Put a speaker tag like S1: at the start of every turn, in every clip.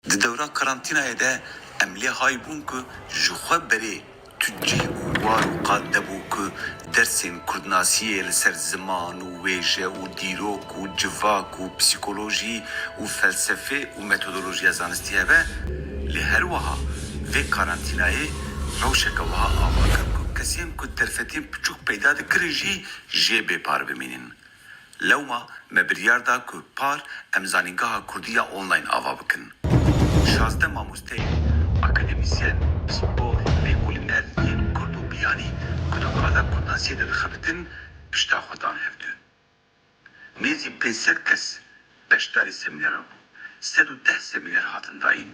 S1: Di dewra karantinayê de em lê haybûn ku ji xwe berê tu cih û war û qad debû ku dersên kurdnasiyê li ser ziman û wêje û dîrok û civak û psîkolojî û felsefê û metodolojiya zanistî hebe, lê her wiha vê karantînayê rewşeke wiha ava kir ku kesên ku derfetên piçûk peyda dikirin jî jê bêpar bimînin. Lewma me biryar da ku par em zanîngeha Kurdî ya online ava bikin. 16 mamosteyê, akademisyen, spor, lêkolîner yên Kurd û biyanî ku di qada kurdnasiyê de dixebitin, pişta xwe dan hevdû. Nêzî 500 kes beşdarî semînera bû. 110 semîner hatin dayîn.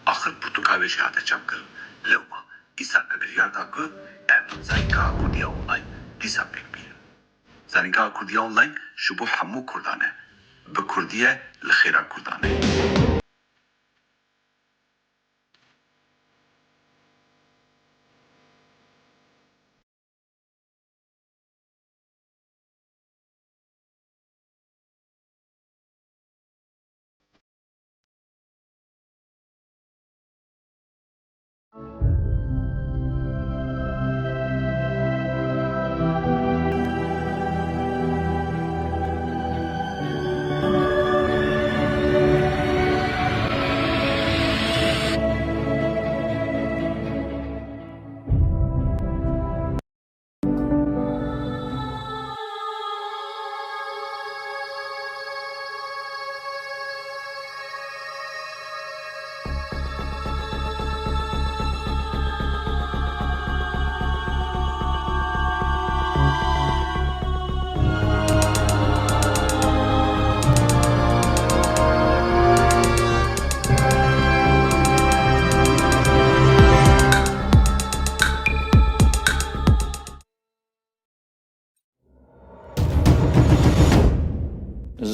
S1: Axir pirtûkavê jî hate çapkirin. Lewma îsal me biryar da ku em zanîngeha Kurdî ya online dîsa pêk bînin. Zanîngeha Kurdî ya online ji bo hemû Kurdan e. Bi Kurdî ye li xêra Kurdan e.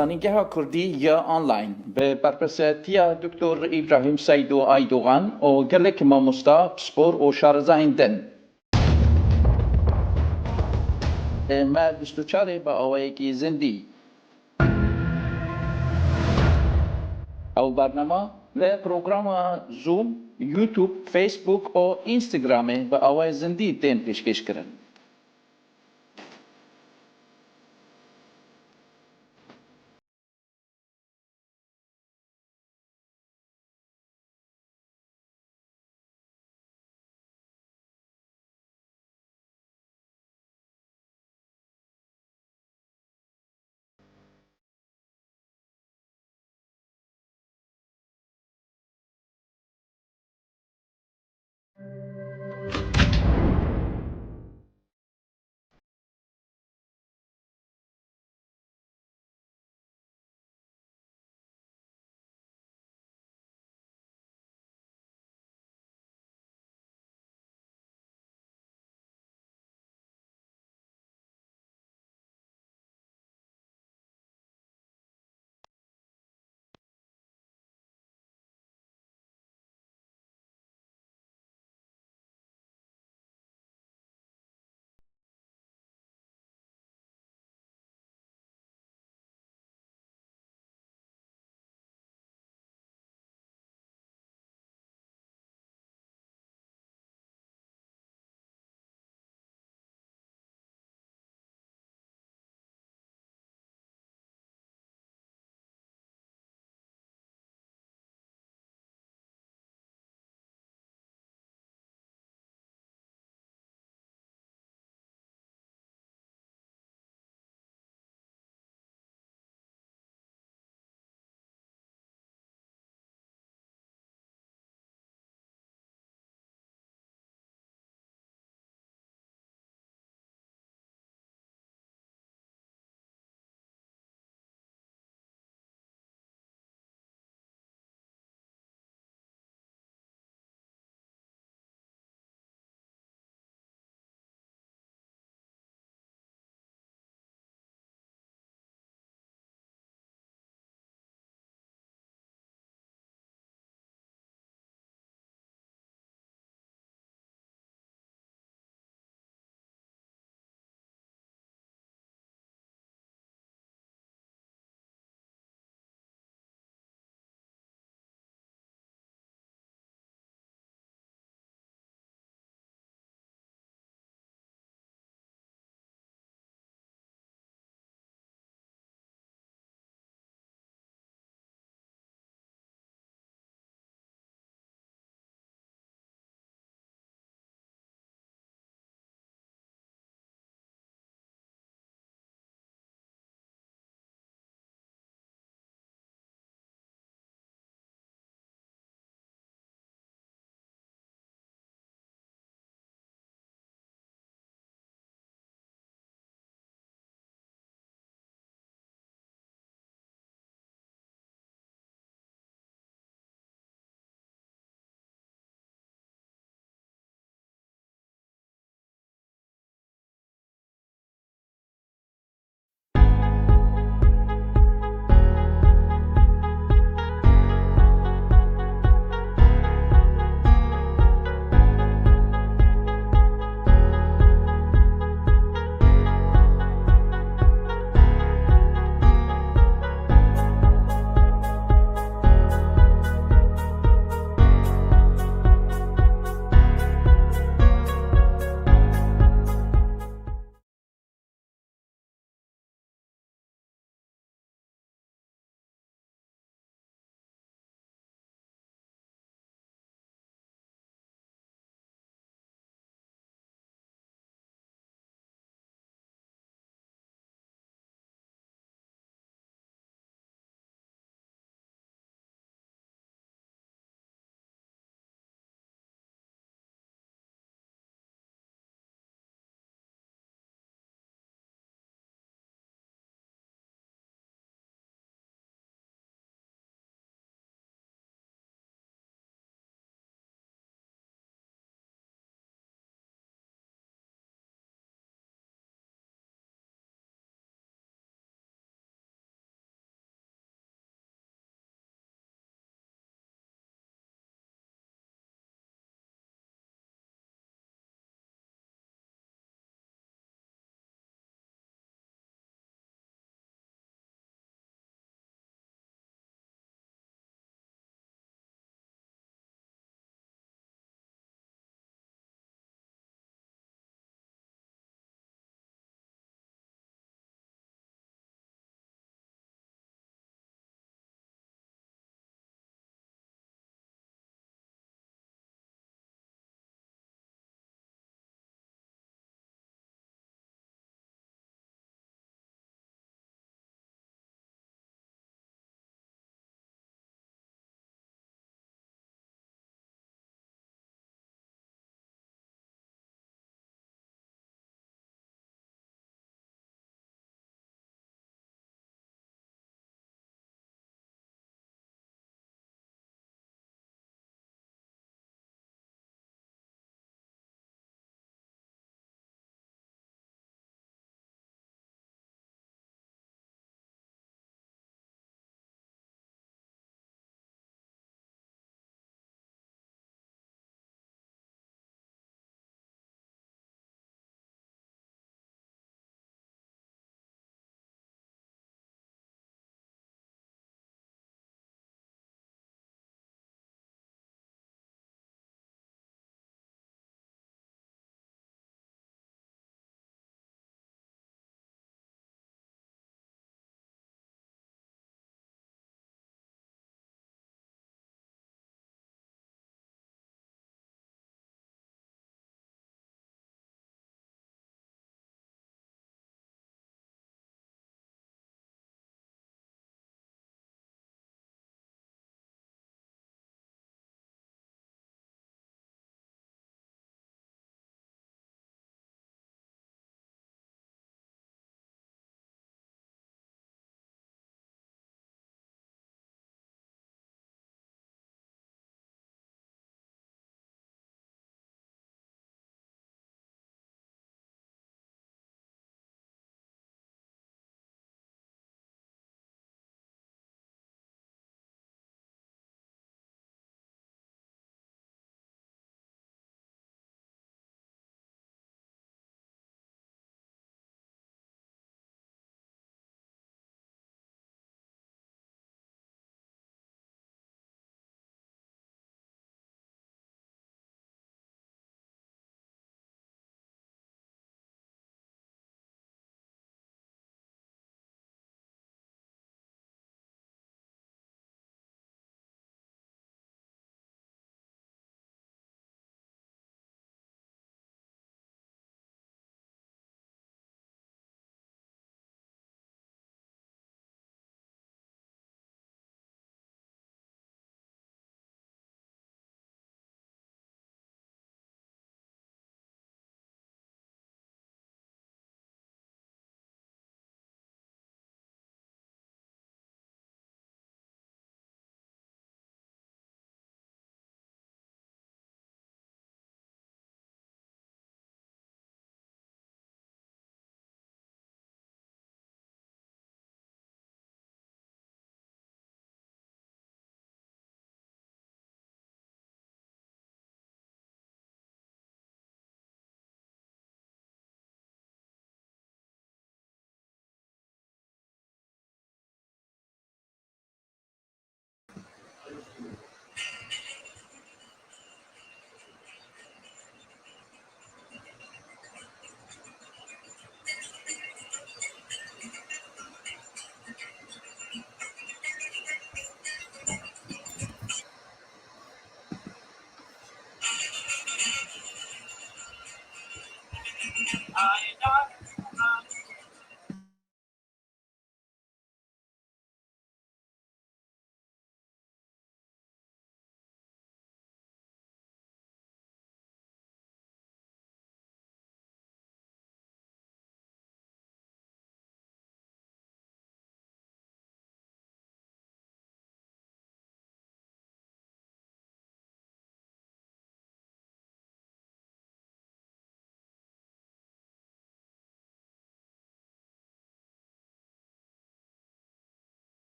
S2: زانینگاه کردی یا آنلاین به برپرسیتی دکتر ابراهیم سیدو ایدوغان و گلک ماموستا سپور و شارزایندن. ما 24 با آوایگی زندی. او برنامه و پروگرام زوم، یوتیوب، فیسبوک و اینستاگرام با آوای زندی تین پیشکش کرن.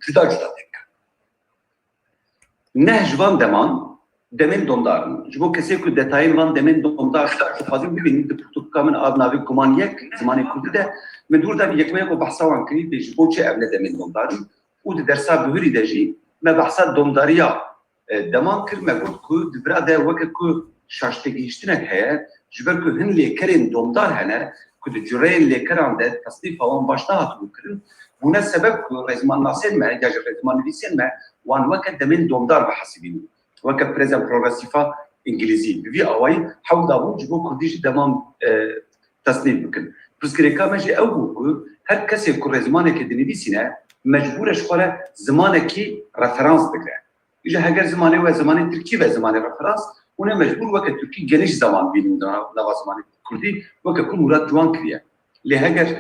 S3: جدا جدا تکر نه جوان demin domdarın. Ji bo kesê ku detayên van demin domdar fazil bibînin di pirtûka min av navê Kumaniyek zimanê Kurdî de min dûr da yekmeyek û behsa wan kirî bê ji bo çi ev ne demin domdarın û di dersa bihûrî de jî me behsa domdariya deman kir me got ku di bira de weke ku şaştegihîştinek heye ji ber ku hin lêkerên domdar hene ku di cüreyên lêkeran de tasnîfa wan başta hatibû kirin bûne sebeb ku rêzmannasên me ya ji rêzmannivîsên me wan weke demin domdar bihesibînin. وقت بريزن بروغراسيفا انجليزي في اواي حول دابو جبو كرديش دمام تصنيف بكن بس كريكا ماجي او هر كسي كل زمانك دنيبي سينا مجبور شخوره زمانك ريفرنس بكره اجا هاجر زمانه و زمانه تركي و زمانه ريفرنس ونه مجبور وقت تركي جنش زمان بينو نوا زمانه كردي وقت كل مراد جوان كريا لهاجر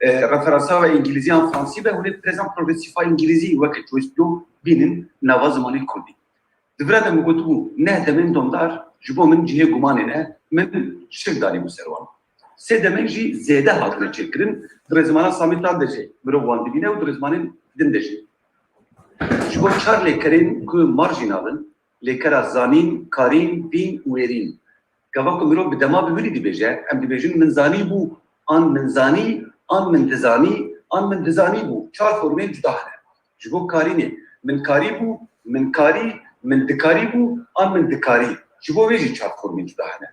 S3: ريفرنسا و انجليزي ان فرنسي به ونه بريزن بروغراسيفا انجليزي وقت جوستو بينن نوا زمانه كردي دفرادم گوتو نه دمن دمدار جبو من جهه گمانه من شک داری بسروان سه دمن جی زیاده حاضر چکرین در زمان سامیتان دجی برو وان دبینه و در زمان دن دجی جبو چار لیکرین کو مارجینالن لیکرا زانین کارین بین ویرین گوا کو مرو بدما بهوری دی بجه ام دی بجن من زانی بو آن من زانی آن من دزانی آن من دزانی بو چار فرمین جدا هنه جبو کارینه من کاری بو من کاری من دکاری بو آن من دکاری جبو ویجی چار فرمین جدا هنه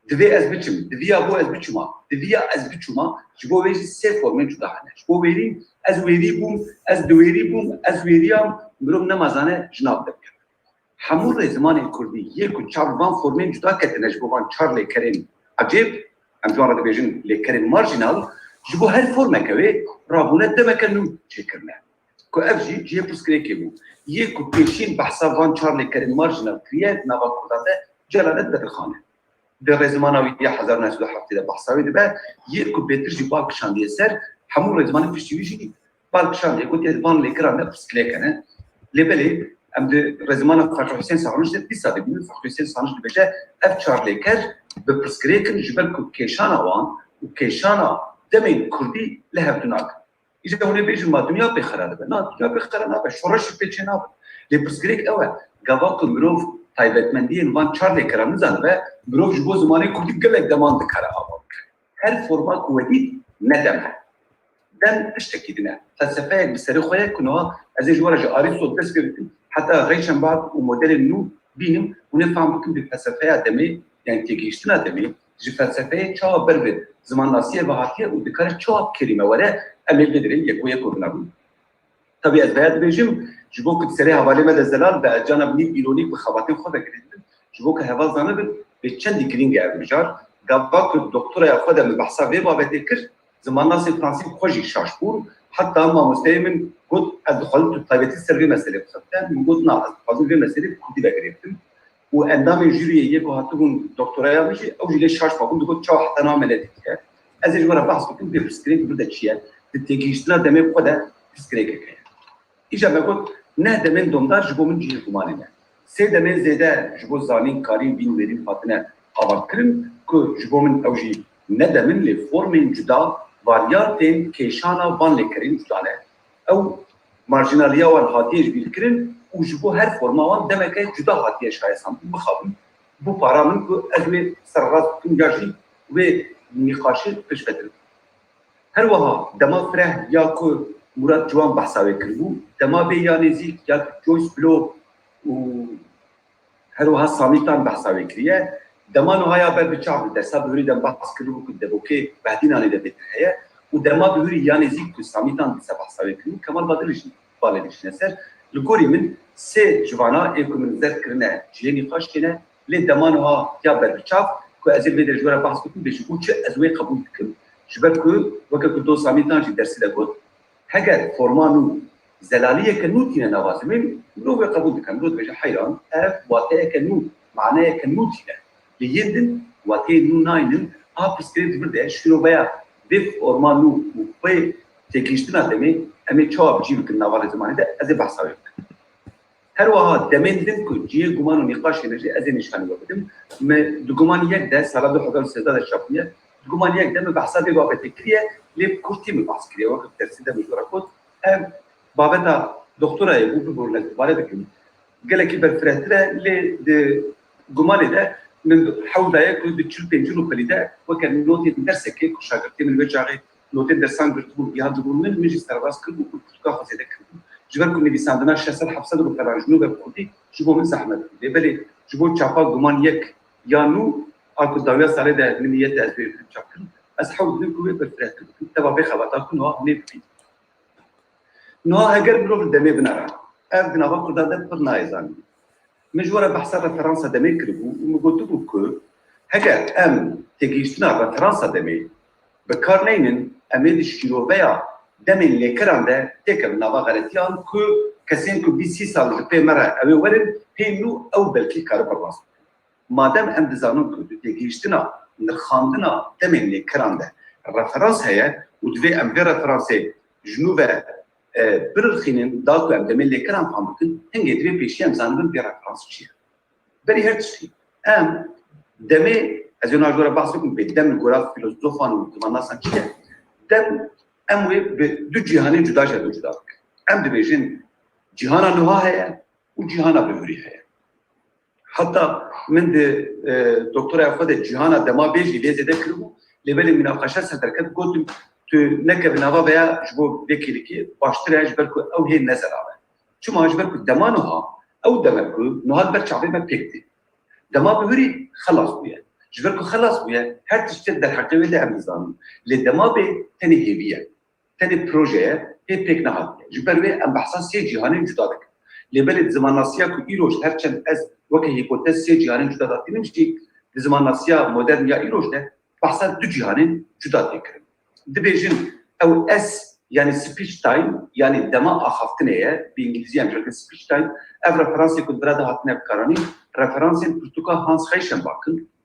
S3: دوی از بچم دویا بو از بچما دویا از بچما جبو ویجی سه فرمین جدا هنه جبو ویرین از ویری بوم از دویری بوم از ویریام مروم نمازانه جناب دکر همون زمان کردی یک و چار وان فرمین جدا کتنه جبو وان چار لیکرین عجیب امتوان را بیجن لیکرین مارجینال جبو هر فرمه که رابونه دمکنو چکرنه که افجی جیه پرسکره که بو یک و پیشین بحثا وان چار لیکرین مارجینال کریه نوا کرداده جلالت بدرخانه در زمانوی 1907 ده بحثاوی ده به یک و بیتر جی بالکشاندیه سر همون زمان پشتیوی جی بالکشاندیه گوتی وان لیکران ده پرسکره کنه لبلی ام ده زمان فتح حسین سانوش ده 20 ساله بینید فتح حسین سانوش ده بجه اف چار لیکر به پرسکره کن جبل که کشانا وان و کشانا دمین کردی لهفتوناک ایجا هونه بیجن ما دنیا بخرانه به نه دنیا بخرانه به شورش پیچه نه لی پرسکره اوه گوا که مروف تایبتمندی وان چار لیکران نزنه و مروف جبو زمانه کردی گلک دمان دکاره آباد هر فرما قوتی ندمه دم اشتكي دنا فلسفه بسري خويا كنا ازيج ورا جاري صوت بس حتى غيشن بعض وموديل النو بينم ونفهم بكم بالفلسفه دمي يعني تيجيشتنا دمي جي فلسفه تشا بربد زمان ناسيه وهاتيه ودكار تشا كلمه ولا امل بدرين يكويا كنا طبيعه بعد بيجم جبوك تسري حواله مد الزلال بجانب ني بيروني بخواتين خود كريد جبوك هوا زانه بچند گرینگ ارجار گاواک دکتر یا خود بحثا به بابت کر زمان ناس فرانسی خوشی شاشپور حتی ما مستمن قد ادخلت طيبتي السريه مساله خدتها من قد نا فاضل في مساله كنت بقريتم واندام جوري يكو هاتون دكتوراه ماشي او جلي شاش فاكون قد شو حتى انا عملت از جوره بحث كنت بسكريك بدا شيء تتيجيشنا دمي قد بسكريك كده اجا بقول نه دمن دومدار جبو من جهه گمانه سه دمن زياده جبو زانين كارين بين ورين فاتنه آورد کرن که جبو من اوجی ندمن لی فرمین جدا واریانتین کشانا وان لکرین جدانه او مارجینالیا وان هاتیش بیل کرن و جبو هر فرما وان دمکه جدا هاتیش خایستان بخوابم بو پارامن که ازوی سرغاز کنجاجی و نقاشی پیش بدرم هر وها دما فره یا که مراد جوان بحثاوی کربو دما بی یا نزیک یا جویس بلو و هر وها سامیتان بحثاوی کریه دمان هایا به بچاب درسا بهوری دم بحث کردو که دبوکه بعدین آنی ده بتره و دما بهوری یعنی زیک تو سامیتان دیسا بحثاوی کردو کمال بالدیش نسر لگوری من سه جوانا ایکو من زد کرنه جیه نقاش کنه لی دمان ها یا به بچاب که ازیل به درجوره بحث کردو بشی بود چه ازوی قبول کن شبه که وکه که دو سامیتان جی درسی ده گود هگر فرمانو زلالیه که نو تینه نوازمین رو به قبول کن رو بشه حیران اف واته که نو معنی که نو تینه ليندن واتي نو ناينن ابسكريت برده شنو بيا بف اورمانو وبي تكيشتنا دمي امي چوب جيب كنا ولا زمان ده از بحثاوي هر وها دمندن كو جي گمان نقاش نجي از نشانه بدم ما دگمان یک ده سلام ده حضور سيدا الشافعيه دگمان یک ده بحثاوي بابت كريه لي كورتي بحث كريه وقت ترسيده مجرد بابتا doktorayı bu burla istibare dikim. Geleki berfretre le de gumane de من حوضايا كل بتشيل بينجلو بليدا وكان نوتي درسك كي شاغرتي من وجهي نوتي درسان قلت يا دبر من ماجستير راس كل كل خاص هذاك جبركم اللي بيساندنا الشاسر حبسه دو كلام جنوب بقولي جبوا من زحمه بالي جبوا تشافا غمان يك يانو اكو داويا سالي ده من نيه تاثير تشاكل اسحب لكم بالفرات تبع بخبطات نوع نبي نوع هاجر بروف دمي بنرا ابنا بقول ده برنايزان مجورة بحثات فرنسا دمي كربو ومقولت لكم هكا ام تجيشنا بفرنسا دمي بكارنين اميد شيروفيا دمي اللي كران ده تكم نافا غلطيان كو كسين كو بيسي سال في مرة اوي ورن هينو او بلكي كار برواز مادام ام دزانون كو تجيشنا نرخاندنا دمي اللي كران ده الرفرنس هي ودفي ام في رفرنسي جنوبا برخينن داكو ام دمي اللي كران فهمتن هنجي دري بيشي ام زانبن بيرا فرنسي بري هرتشي ام دمي ازينا جورا بحثكم بالدم الجراف فيلسوفان وتمنى سانشيا دم ام دو جهاني جدا جدا جدا ام دبيجن جهانا نوها هي وجهانا بهوري هي حتى من دكتور افاد جهانا دما بيجي لازم ذكروا لبل مناقشه سدركت قلت نكب نوا بيا جبو بكيلكي باشتري اجبركو او هي النظر على شو ما اجبركو دمانها او دمكو نهاد برشعبي ما بيكتي دما بهوري خلاص ويا جبركو خلاص ويا هر تشتد الحقيقه اللي عم نظام لدما بي تاني هيبيه تاني بروجي هي بيك نهاد جبروي ام بحثان سي جهاني جدادك لبلد زمان ناسيا كو ايروش هرچن از وكي هيبوتيز سي جهاني جدادات نمشي زمان ناسيا مودرن يا ايروش ده بحثان دو جهاني جداد يكرم دبيجن او اس يعني سبيتش تايم يعني دما اخفتنيه بانجليزي ام جرك سبيتش تايم افر فرنسي كنت براد هاتنا بكاراني ريفرنس برتوكا هانس خيشنباك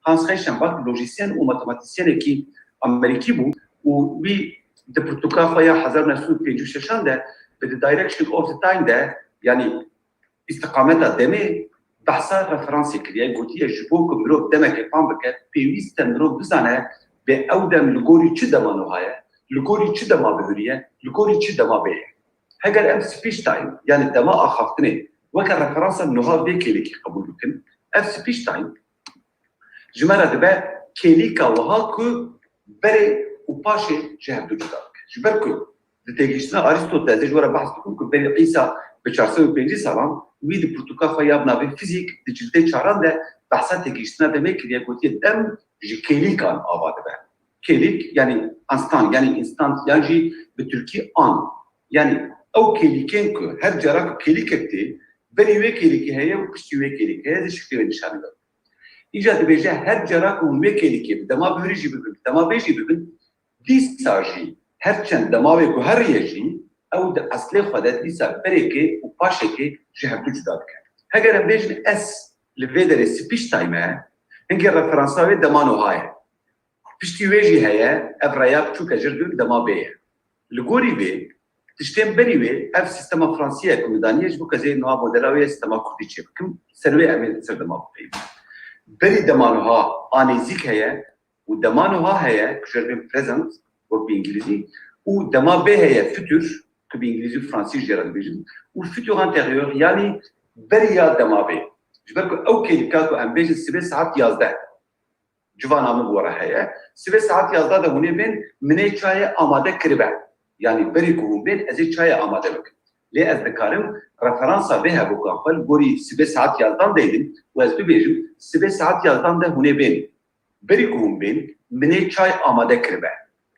S3: هانس خيشنباك لوجيسيان وماتيماتيسيان كي امريكي بو وبي د برتوكا فيا حزر نسو بيجو ششان ده بد دايركشن اوف ذا تايم ده يعني استقامتها دمي بحثا ريفرنسي كريا قلت يا جبوك برو دمك بامبك بيويست مرو بزانه به اودم لگوری چه دمانو هايه لگوری چه دما بهریه لگوری چه دما به هگر ام سپیش تایم یعنی دما اخفتنه وکر رفرانس نوها به کلیکی قبول کن اف سپیش تایم جمره دبه کلیکا وها کو بره و پاشه جهب دو جدا جبر کو دتگیشتنا ارسطوطل جوره بحث کن که بری عیسی به 450 سالان وید پروتوکا فیاب ناوی فیزیک دیجیتال چاران ده بحثا تگیشتنا دمه کلیه گوتی دم كيليكان آباد به كيليك يعني انستان يعني انستانت يعني بتركي ان يعني او كيليكين كو هر جراك كيليكتي بني وي كيليكي هي وكشتي وي كيليكي هذا شكل نشان ده ايجاد بيجا هر جراك وي كيليكي دما بيجي بكن دما بيجي بكن دي ساجي هر چند دما وي كو هر يجي او د اصلي خدات دي سبريكي وباشكي جهه جداد هاجر بيجن اس لفيدر سبيش تايمه هنگی رفرانساوی دمانو های پشتی ویجی هیا افرایا بچوکا جردون دما بیه لگوری بی تشتیم بری بی اف سیستم فرانسیه کمیدانیه جبو که زی نوع مدلاوی سیستم کردی چه بکم سروی امید سر دما بی بری دمانو ها آنیزیک هیا و دمانو ها هیا که جردون پرزنت و بی انگلیزی و دما بی هیا فتور که بی انگلیزی و فرانسی جرد بیجن و فتور انتریور یعنی بری یا دما بی جبركو او كيليكاتو ام بيجي 7 ساعات يازده جوانا مو ورا هي 7 ساعات يازده ده هوني بين مني چاي آماده كربه يعني بريكو بين ازي چاي آماده بك ليه از دكارم رفرانسا بها بوكافل غوري 7 ساعات يازدان ديدم واز بيجم 7 ساعات يازدان ده هوني بين بريكو بين مني چاي آماده كربه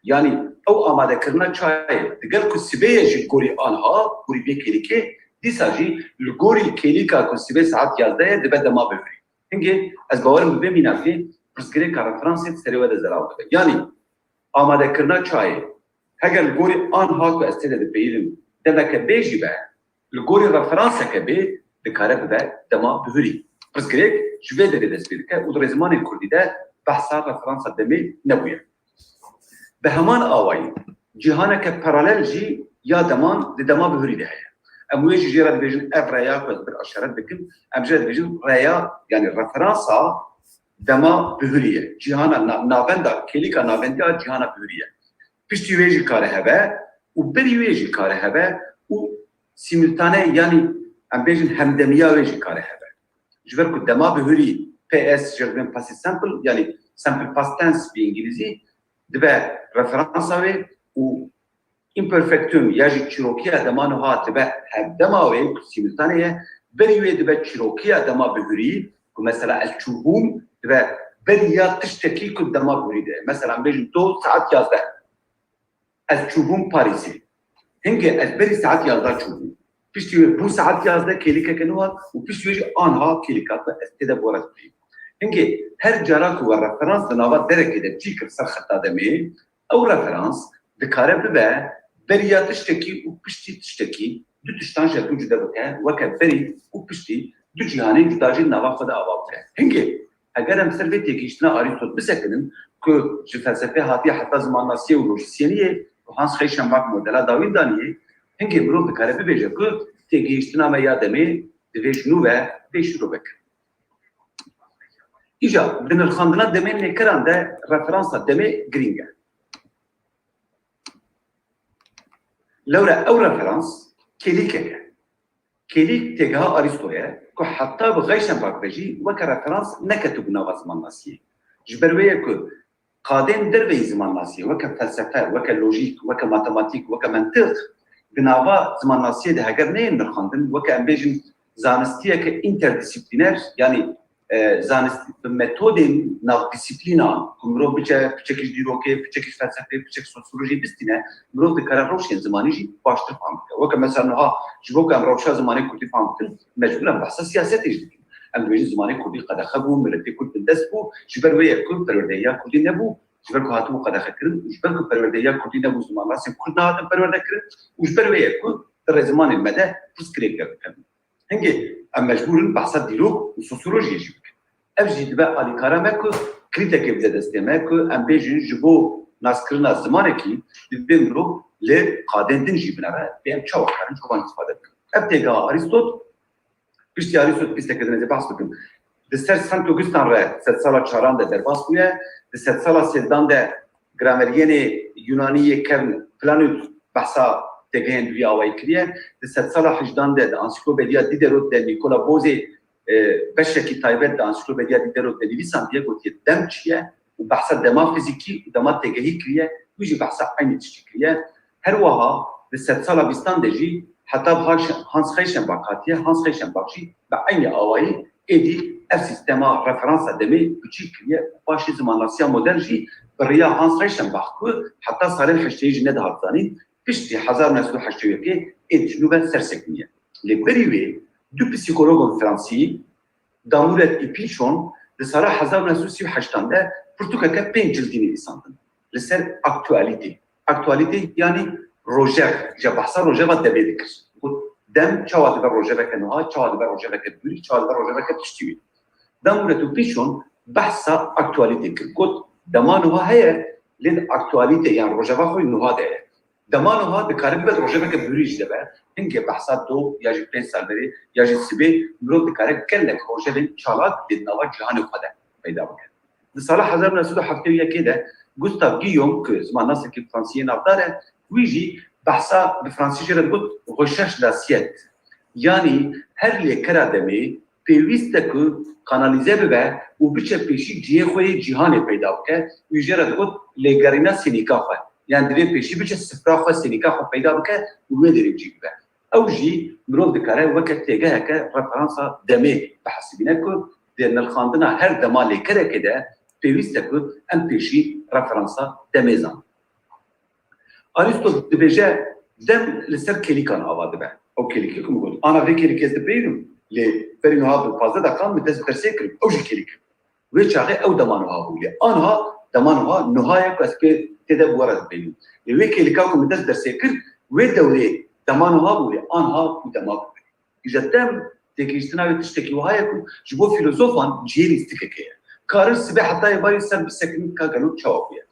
S3: يعني او آماده كرنا چاي دگل كو 7 يجي غوري انها غوري بي كيليكي دیساجی لگوری کلیکا کو 7 ساعت یازده دبه دما بفری هنگی از باورم ببینم که پرسگری کار فرانسه سریوه ده زراو ده یعنی آماده کرنا چای هگر لگوری آنها کو استده ده بیرم دمک بیجی به لگوری رفرانسه که بی دکاره به دما بفری پرسگری جوه ده دست بیده که او در زمان کردی ده بحثا رفرانسه دمی نبویه به همان آوایی جهانه که پرالل جی یا دمان ده دما بفری ده هیا امويج جيرا بيجن افرايا كوز بالاشارات بكم امجد بيجن رايا يعني رفرنسا دما بهريه جهانا نافندا كليكا نافندا جهانا بهريه بيشتي ويجي كاره هبه و بري ويجي كاره هبه و simultane yani em bêjin hemdemiya wê jî kare hebe. Ji ber ku dema bihurî PS ji bin passé simple yani simple past tense bi İngilîzî dibe referansa wê û imperfectum ya jî çîrokiya dema niha dibe hevdema wê ku simultane ye berî wê dibe çîrokiya dema bihurî ku mesela el çûbûm dibe beriya tiştekî ku dema bihurî de. Mesela em bêjin 2 saat 11 ez çûbûm Parîsê. Hingê ez berî saat 11 çûbûm. Piştî wê bû saat 11 kêlîkeke nû hat û piştî wê jî anha kêlîkat ez tê de boraz bihî. Hingê her cara ku we referans di nava derekê de çî kir ser xeta demê, ew referans dikare bibe beriya tiştekî û piştî tiştekî du tiştan ji ku cuda bike weke berî û piştî du cîhanên cuda jî nava xwe de ava bike. Hingê eger em ser vê têgihiştina Arîstot bisekinin ku ji felsefê hatiye heta zimannasiyê û lojîsyeniyê Hans Reichenbach modela dawîn daniyê hingê mirov dikare bibêje ku têgihiştina me ya demê divê ji nû ve bê şîrov bikin. Îja di nirxandina demên nêkiran de referansa demê girîng e. Lewre ew referans kêlîkek e. Kêlîk têgeha Arîsto ye ku heta bi Reichenbach ve jî weke referans neketibû nava zimannasiyê. Ji ber wê ye ku qadên derveyî zimannasiyê weke felsefe, weke lojîk, weke matematîk, weke mentiq di nava zimannasiyê de heger neyên nirxandin weke em bêjin zanistiyeke interdisiplîner yani zanist bi metodên navdîsîplînan ku mirov biçe piçekî ji dîrokê, piçekî ji felsefê, piçekî sosyolojî bistîne mirov dikare rewşên zimanî jî baştir fam bike. Weke mesela niha ji bo ku em rewşa zimanê Kurdî fam bikin mecbûr em behsa siyasetê jî dikin. Em dibêjin zimanê Kurdî qedexe bû, miletê Kurd bi dest bû ji ber wê ye ku perwerdehiya Kurdî nebû ji ber ku hatibû qedexekirin û ji ber ku perwerdehiya Kurdî nebû zimannasên Kurd nehatin perwerdekirin û ji ber wê ye ku di rêzimanên me de pirsgirêkler dikin. Hingê em mecbûrin behsa dîrok û sosyolojiyê jî bikin. Ev jî dibe alîkara me ku krîtekê bize destê me ku em bêjin ji bo naskirina zimanekî dibe mirov lê qadên din jî bineve bê em çawa karin çoban îstîfade bikin. Ev têgeha Arîstot piştî Arîstot pîsteke dinêzê behs bikin. Di ser Sent Augustan re sed sala çaran de derbas bûye, di sed sala sêzdan de grameryênê Yunanî kevn Planut behsa têgehên duyî awayî kiriye, di sed sala hejdan de di Ansiklopediya Diderot de Nikola Bozê beşekî taybet de Ansiklopediya Diderot de nivîsan diye gotiye dem çi ye û behsa dema fîzîkî û dema têgehî kiriye wî jî behsa aynî tiştî kiriye. Her wiha di sed sala bîstan de jî heta Hans Reichenbach hatiye, Hans Reichenbach jî bi aynî awayî êdî ev sistema referansa demê biçî kiriye başî zimannasiya modern jî bi rêya Hans Reichenbach ku heta salên heşteyî jî nedihat zanîn piştî 1981 êdî ji nû ve sersekiniye. Lê berî wê du psîkologon Fransî Damuret û Pichon di sala 1938 de pirtûkeke 5 cildî nivîsandin li ser aktualîtê. Aktualîtê yanî rojev, ji behsa rojeva demê dikir. Dem çawa dibe rojeveke niha, çawa dibe rojeveke dûrî, çawa dibe rojeveke tiştî wî. Damuret û Pichon behsa aktualîtê kir. Got dema niha heye lê aktualîtê yan rojeva xwe niha de ye. Dema niha dikare bibe rojeveke dûrî jî dibe. Hingê behsa 2 ya jî 5 sal berê ya jî sibê mirov dikare gelek rojevên çalak di nava cîhanê xwe de peyda bike. Di sala 1971 de Gustave Guillaume ku zimannasekî Fransiyê navdar e wî jî behsa bi Fransîce re got recherche d'assiette. Yani her lêkera demê pêwîst e ku kanalîze bibe û biçe pêşî ciyê xwe yê cîhanê peyda bike wî jê re digot lêgerîna sênîka xwe. Yani divê pêşî biçe sifra xwe sênîka xwe peyda bike û wê derê cî bibe. Ew jî mirov dikare weke têgeheke referansa demê bihesibîne ku di nirxandina her dema lêkerekê de pêwîst e ku em pêşî referansa demê zanin. Arîstot dibêje dem li ser kêlîkan ava dibe. Ew kêlîkê ku got ana vê kêlîkê ez dibêjim lê berî niha bi 15 deqan min dest dersê kirim ew jî kêlîk. Wê çaxê ew dema niha bû lê anha dema niha nihaya ku ez pê têde bi were dibêjim. Lê wê kêlîka ku min dest dersê kir wê dewrê dema niha bû lê anha û dema bû. Îja dem têgihiştina wê tiştekî wiha ye ku ji bo filozofan cihê lîstikeke ye. Karin sibê heta êvarî ser bisekinin ka gelo çawa bûye.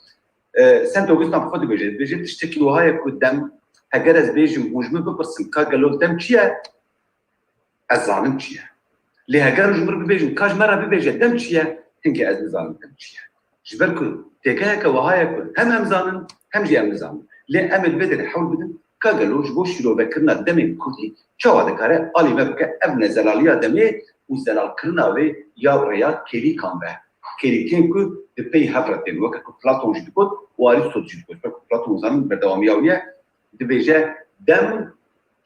S3: Sent Augustan xwe dibêje, dibêje tiştekî wiha ye ku dem heger ez bêjim û ji min bipirsin ka gelo dem çi ye? Ez zanim çi ye. Lê heger ji min bibêjim ka ji me re bibêje dem çi ye? Hingê ez nizanim dem çi ye. Ji ber ku têgeheke wiha ye ku hem em zanin hem jî em nizanin. Lê em ê li vê derê hewl bidin كاغلو جبو شيرو بكرنا دمين كردي چاوا دكاره علي مبكه ابن زلاليا دمي وزلال كرنا وي يا ريا كيري كامبه كيري كينكو دبي هفرتين وكا بلاطون جدكوت وارسطو جدكوت بلاطون زمان بردوامياويه دبيجه دم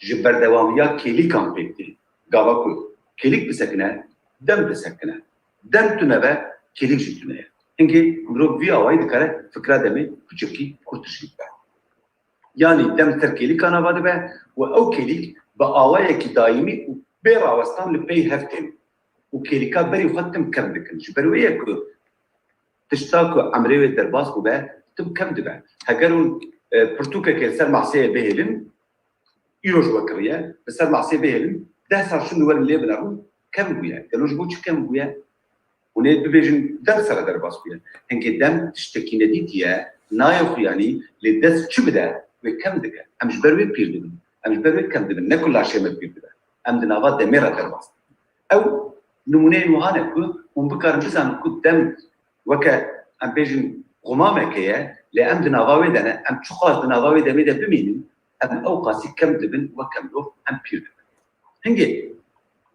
S3: جبردواميا كيلي كامبيتي غاواكو كيليك بسكنه دم بسكنه دم تنبه كيليك جدتنه انكي مرو في اوي دكاره فكره دمي بچكي كورتشي يعني دم تركيلي كان هذا به او كيليك باوايه كي دايمي وبيرا وستان لبي هفتين وكيليكا بري ختم كم دكن جبرويه كو تشتاكو عمريه درباس كو به تم كم دبه هجرون برتوكا كسر معصيه بهلن يروج وكريه بسر معصيه بهلن ده صار شنو ولا اللي بنرو كم ويا قالوا جبوش كم ويا ونيت بيجن درس على درباس ويا هنك دم تشتكي نديتيا نايخ يعني للدس شو بدا وكم دقه امش بروي بيردن امش بروي كم دقه نكل عشان ما بيردن ام دنافات دميره درباس او نمونه وهانكو ومبكر بزان قدام وكا ام بيجن غمامه كيا لام دنافاوي دنا ام تشخاص دنافاوي دميده بمين ام اوقاسي كم دبن وكم دو ام بيردن هنجي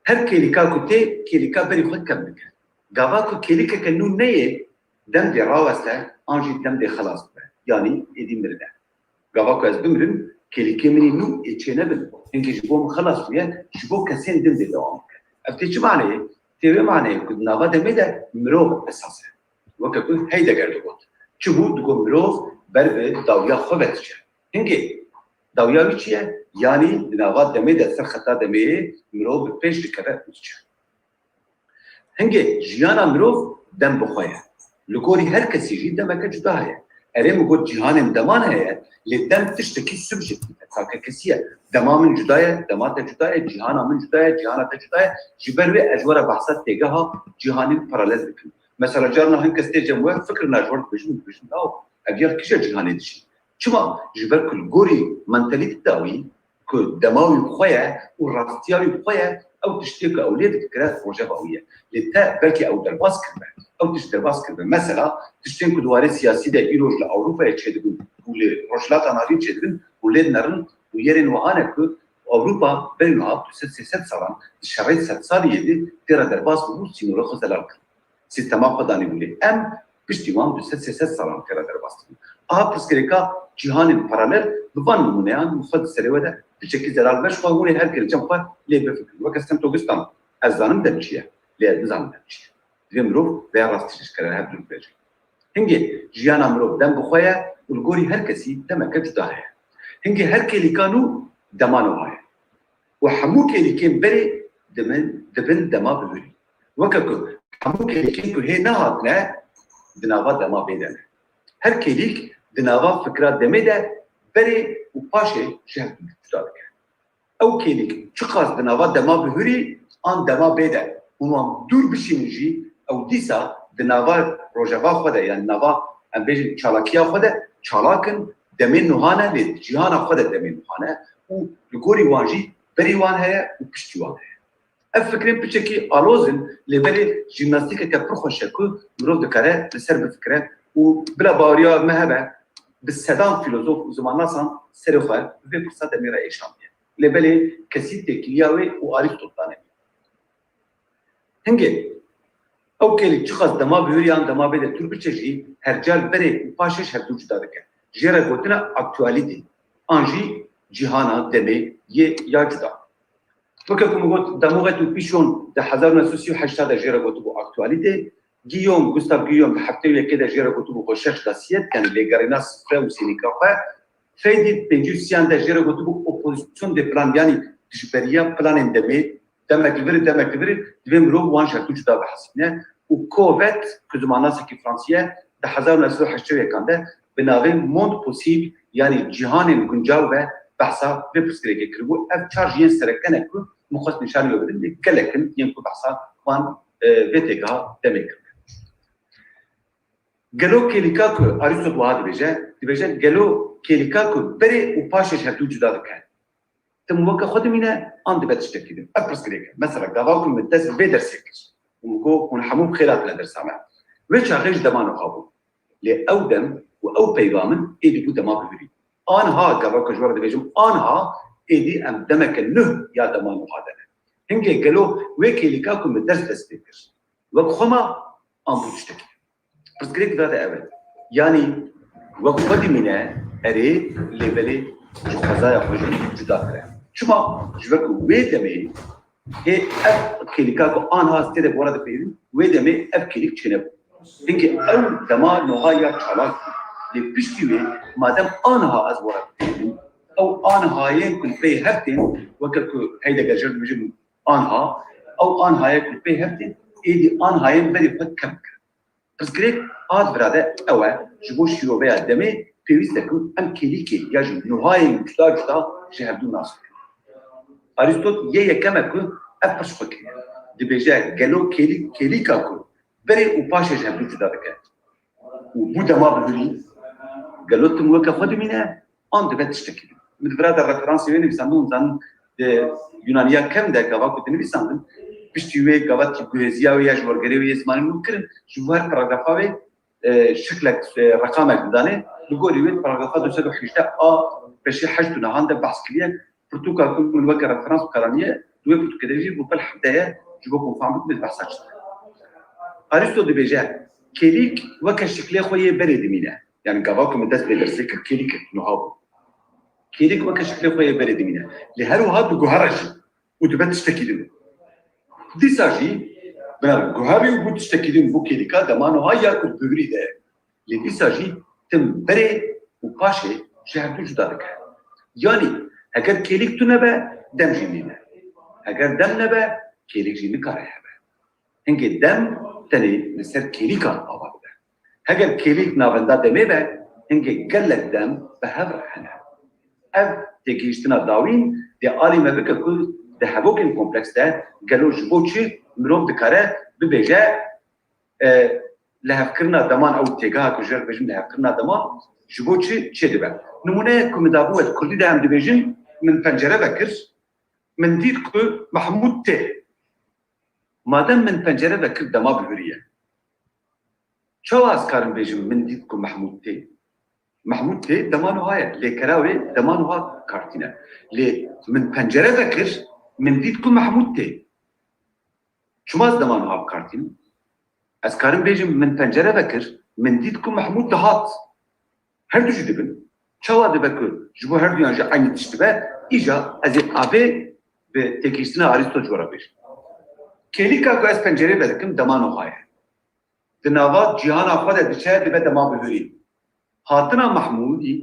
S3: هر كيليكا كوتي كيليكا بري خد كم دقه غافاكو كيليكا كنو نيه دم دي راوسته انجي دم دي خلاص يعني ايدي مرده غافاكو از بمرن كيليكا مني نو اتشينا بل انكي جبوم خلاص ويا جبو كسين دم دي دوام افتي شو معنى تيبي معنى كد نافا دميدا مرو اساسا وكاكو هيدا قردوت چبو دگو مرو بربه داويا خوبتشه هنگي داويا ويچيه يعني نافا دميدا سر خطا دميه مرو بپیش دکره ويچه هنگي جيانا مرو دم بخواه لگوري هر کسی جي دمك جدا هيا اريم قد جهان دمان هيا للدم تشتكي سبجكت ساكا كسيه دما من جدايه دمات جدايه جهانا من جدايه جهانا جدايه جبروي اجوره بحثات تيجاها جهان باراليل بكن مثلا جارنا هنك استجموا فكرنا جورد بجن داو اجير كيش جهان دشي شما جبر كل غوري منتاليتي داوي كو دماوي خويا وراستياوي خويا او تشتكي اولاد فكرات روجاويه لتا بلكي او درباس كبه او تشتري باسكت مثلا تشتين كدواري سياسي دا ايروج لاوروبا يتشدون ولي روشلات اناري يتشدون ولاد نرن ويرين وهانك اوروبا بينو عبد ست صالان الشريط ست صار يدي ترى درباس بو سينو رخص الارك سيستما قداني ولي ام بشتيوان دو ست صالان ترى درباس بسكريكا جهان باراليل بفان نمونيان مخد سريوده بشكل زلال باش خاوني هر كل جنبه لي بفكر وكستم توغستان ازانم دمشيه لي ازانم دمشيه دمرو بيا راستش كره هبدو بيجي هنجي جيانا مرو دم بخويا والغوري هر كسي دمك جداه هنجي هر كلي كانوا دمانو هاي وحمو كلي كان بري دبن دما بوري وككو حمو كلي كان كو هي نهاتنا دناوا دما بيدنا هر كليك دناوا فكرات دمده بري وباشي شهد جداه او كليك شخص دناوا دما بوري ان دما بيدا وما دور بشينجي او ديسا دناوا روجافا خدا يعني نافا ام بيجي چالاكيا خدا چالاكن دمين نوهانا لجهانا خدا دمين نوهانا و لغوري وانجي بري وان هيا و پشتي وان هيا افكرين بچكي الوزن لبري جيمناستيكا كبرخو شكو مروف دكاره لسر بفكره و بلا باوريا مهبه بالسدان فيلوزوف وزمان ناسان سرخه في فرصه ميرا ايشاميه لبلي كسيتي كلياوي و ارسطوطاني هنگي او كلي شخص دما بيوريان دما بده تور بچجي هرجال بري پاشش هر دوج دادك جيرا گوتنا اكtuality انجي جهانا دمي يا جدا فككم قلت دموغت بيشون ده 1980 جيرا گوتو اكtuality جيوم غوستاف جيوم حتى كده جيرا گوتو recherche d'assiette كان لي غاريناس فريو سينيكافا فيدي بنجوسيان ده جيرا گوتو اوبوزيسيون دي بلان يعني جبريا بلان دمي دمك الفري دویم رو وان شرطو جدا بحثينه وكوفيت كزماناسي كي فرنسيه ده 1980 كان ده بناوي موند بوسيبل يعني جهان گنجاو بحثا بيبسكريكي كربو اف تشارجين سركنه كو مخص نشان يوبدن كلكن ينكو بحثا وان فيتيغا دمك گلو كيليكاكو ارسطو وهذا بيجا گلو كيليكاكو بري وباشش هدو جدا دكان تم وقت خود مينا عند بتشتكي ده ابرز كريك مثلا قاواكم مدرس بيدر سيكس ومكو ونحمو خيرات لدر سامع ويش غيش دمانو قابو لأودم وأو بيغامن إيدي بو دما بهري آنها گاوا کجوار دبیجم آنها ایدی ام دمک نه یا دمان مقادنه هنگه گلو وکی لیکا کم درس دست بکر وک خما آن بودشتکی پس گریک داده اول یعنی وک خودی منه اری لیبلی خزای خوشی جدا کرد شما جوک وی دمی هی اف کلیکا کو آنها استده بورد پیرین وی دمی اف کلیک چنه هنگه او دمان نهایا چالاک لبشتي مادام انها ازورا او انها يمكن في هفتين وكل هيدا جرجر بجم انها او انها يمكن في هفتين ايدي انها ينبري فكم بس كريك اد براده او جبوش يوبيا دمي في ويستكون ام كيليكي يجب نهايه مشتاجتا جهدو ناس ارسطوط يي كما كو افش فكر دي بيجا قالو كيليكا كو بري وباشا جهدو جدا دكات وبودا ما بهري قالوا لهم وكا خذ منها انت بتشتكي من فراد الريفرنس وين بيسمون زان يونانيا كم ده كوا كنت بيسمون بيشتوي كوا تيجوزيا ويا جورغري ويا اسمان ممكن جوار باراغرافاوي شكلك رقمك داني لقولي وين باراغرافا دوسه حشتا باش حاجتنا عندها بحث كليه برتوكا من وكا ريفرنس قرانيه دوي كدجي بوفال حدايا جوكم فهمت بالبحثات ارسطو دي بيجا كيليك وكا شكلي خويا بريد مينا يعني قباكم الناس بيدرسك كيليك نهاب كيليك وكا شكلي خويا بريد مينا لهرو هاد جوهرج وتبات تشتكي له دي ساجي بنا جوهري وبت تشتكي له بو كيليكا دمانو هيا كل بغري ده لدي ساجي تم بري وباشي شهدو جدادك يعني اگر كيليك تنبا دم جينينا اگر دم نبا كيليك جيني كاريها هنگي دم تاني لسر كيليكا آباد هجر كيليك نافندا دمي به هنگي قلت دم بهذا حنا اف تيجيشتنا داوين دي آلي ما بك كل ده هبوكين كومبلكس ده قالوا جبوتشي مروم دكاره ببيجا لهفكرنا دمان او تيجاها كجر بجم لهفكرنا دمان جبوتشي تشي دبا نمونه كم دابوت كل ده هم دبيجن من پنجره بكر من ديد كو محمود تي مادام من پنجره بكر دما بهريه شو أذكرن بيجم من ديتكم محمود تي دمانو هاي لكراوي دمانو ها كارتينا لي من بنجرة ذكر من ديتكم محمود تي شو ما دمانو ها كارتين أذكرن بيجم من بنجرة ذكر من ديتكم محمود دهات هردو جدبن شو هذا بكر جبو هردو يعني عين تشتبه إجا أزي أبي بتكيستنا أرسطو جورا بيش كيليكا كو أس بنجرة بذكم دمانو هاي دناوات جهان آخوده بچه دبه دما بهوری هاتنا محمودی